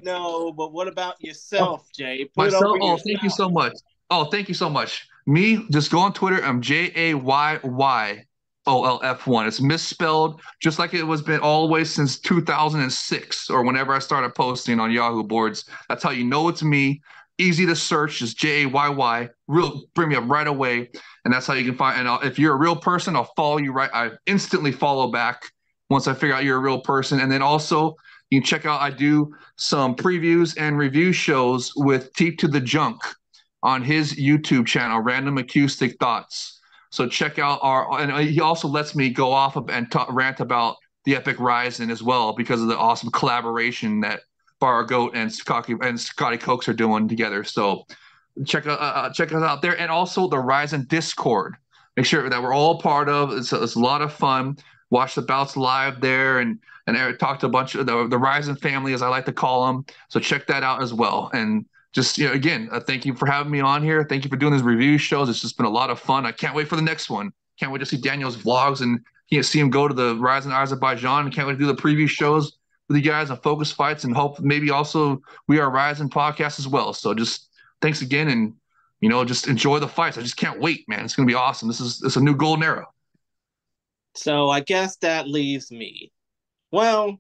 know. But what about yourself, Jay? Put Myself? over Oh, yourself. thank you so much. Oh, thank you so much. Me, just go on Twitter. I'm JAYYOLF1. It's misspelled, just like it was been always since 2006 or whenever I started posting on Yahoo boards. That's how you know it's me. Easy to search, just JAYY. Real, bring me up right away, and that's how you can find. And if you're a real person, I'll follow you right. I instantly follow back once I figure out you're a real person. And then also you can check out, I do some previews and review shows with Teep to the Junk on his YouTube channel, Random Acoustic Thoughts. So check out and he also lets me go off and rant about the Epic Rising as well, because of the awesome collaboration that Bar Goat and Scotty Cokes are doing together. So check us out there, and also the Ryzen Discord. Make sure that we're all part of. It's a lot of fun. Watch the bouts live there, and Eric talked to a bunch of the Ryzen family, as I like to call them. So check that out as well. And just again, thank you for having me on here. Thank you for doing these review shows. It's just been a lot of fun. I can't wait for the next one. Can't wait to see Daniel's vlogs and see him go to the Ryzen Azerbaijan. Can't wait to do the preview shows with you guys on Focus Fights, and hope maybe also We Are Ryzen podcast as well. So just thanks again, and just enjoy the fights. I just can't wait, man. It's gonna be awesome. It's a new golden era. So I guess that leaves me. Well,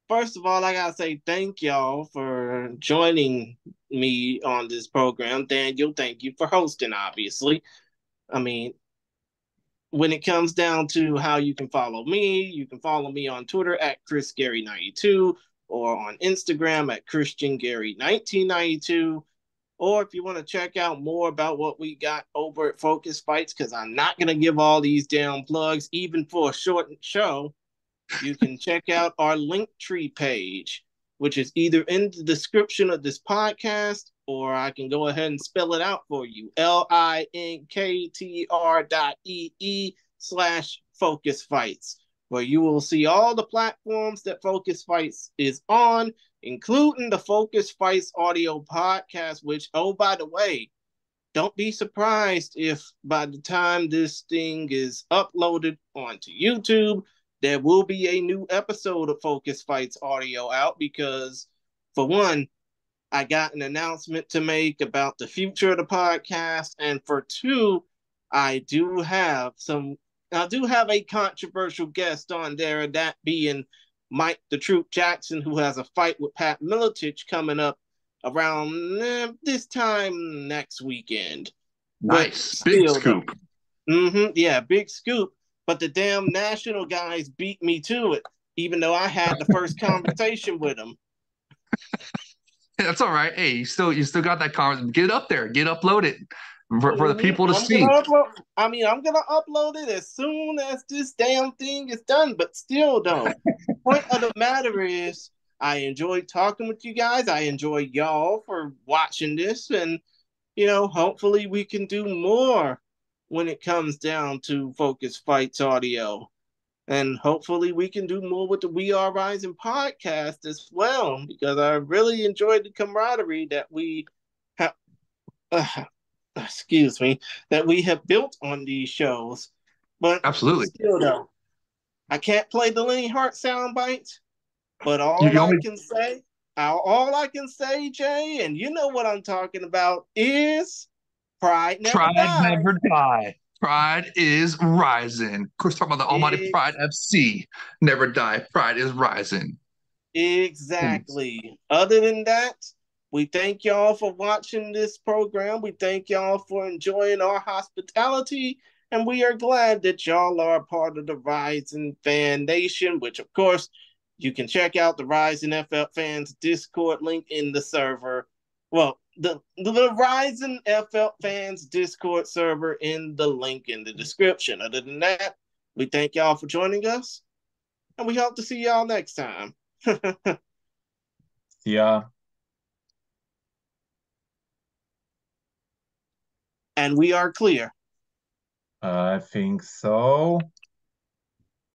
first of all, I gotta say thank y'all for joining me on this program. Daniel, thank you for hosting, obviously. I mean, when it comes down to how you can follow me, you can follow me on Twitter at ChrisGary92 or on Instagram at ChristianGary1992. Or if you want to check out more about what we got over at Focus Fights, because I'm not going to give all these damn plugs, even for a short show, you can check out our Linktree page, which is either in the description of this podcast, or I can go ahead and spell it out for you. linktr.ee/Focus Fights, where you will see all the platforms that Focus Fights is on, including the Focus Fights audio podcast, which, oh, by the way, don't be surprised if by the time this thing is uploaded onto YouTube, there will be a new episode of Focus Fights audio out, because, for one, I got an announcement to make about the future of the podcast, and for two, I do have a controversial guest on there, that being Mike the Truth Jackson, who has a fight with Pat Miletich coming up around this time next weekend. Nice. Big scoop. Yeah, big scoop. But the damn national guys beat me to it, even though I had the first conversation with them. That's all right. Hey, you still got that conversation. Get it up there. Get uploaded for the people to see. I'm gonna upload it as soon as this damn thing is done. But still, though, point of the matter is, I enjoyed talking with you guys. I enjoy y'all for watching this, and hopefully we can do more when it comes down to Focus Fights audio. And hopefully we can do more with the We Are Ryzen podcast as well, because I really enjoyed the camaraderie that we have, that we have built on these shows. But absolutely, still, though, I can't play the Lenny Hart sound bites, but all I can say, Jay, and you know what I'm talking about, is Pride Never Die. Pride is rising. Of course, talking about the almighty Pride FC. Never die. Pride is rising. Exactly. Other than that, we thank y'all for watching this program. We thank y'all for enjoying our hospitality. And we are glad that y'all are a part of the Ryzen Fan Nation, which, of course, you can check out the Ryzen FF Fans Discord link in the server. Well, the Ryzen FF Fans Discord server in the link in the description. Other than that, we thank y'all for joining us, and we hope to see y'all next time. Yeah. And we are clear. I think so.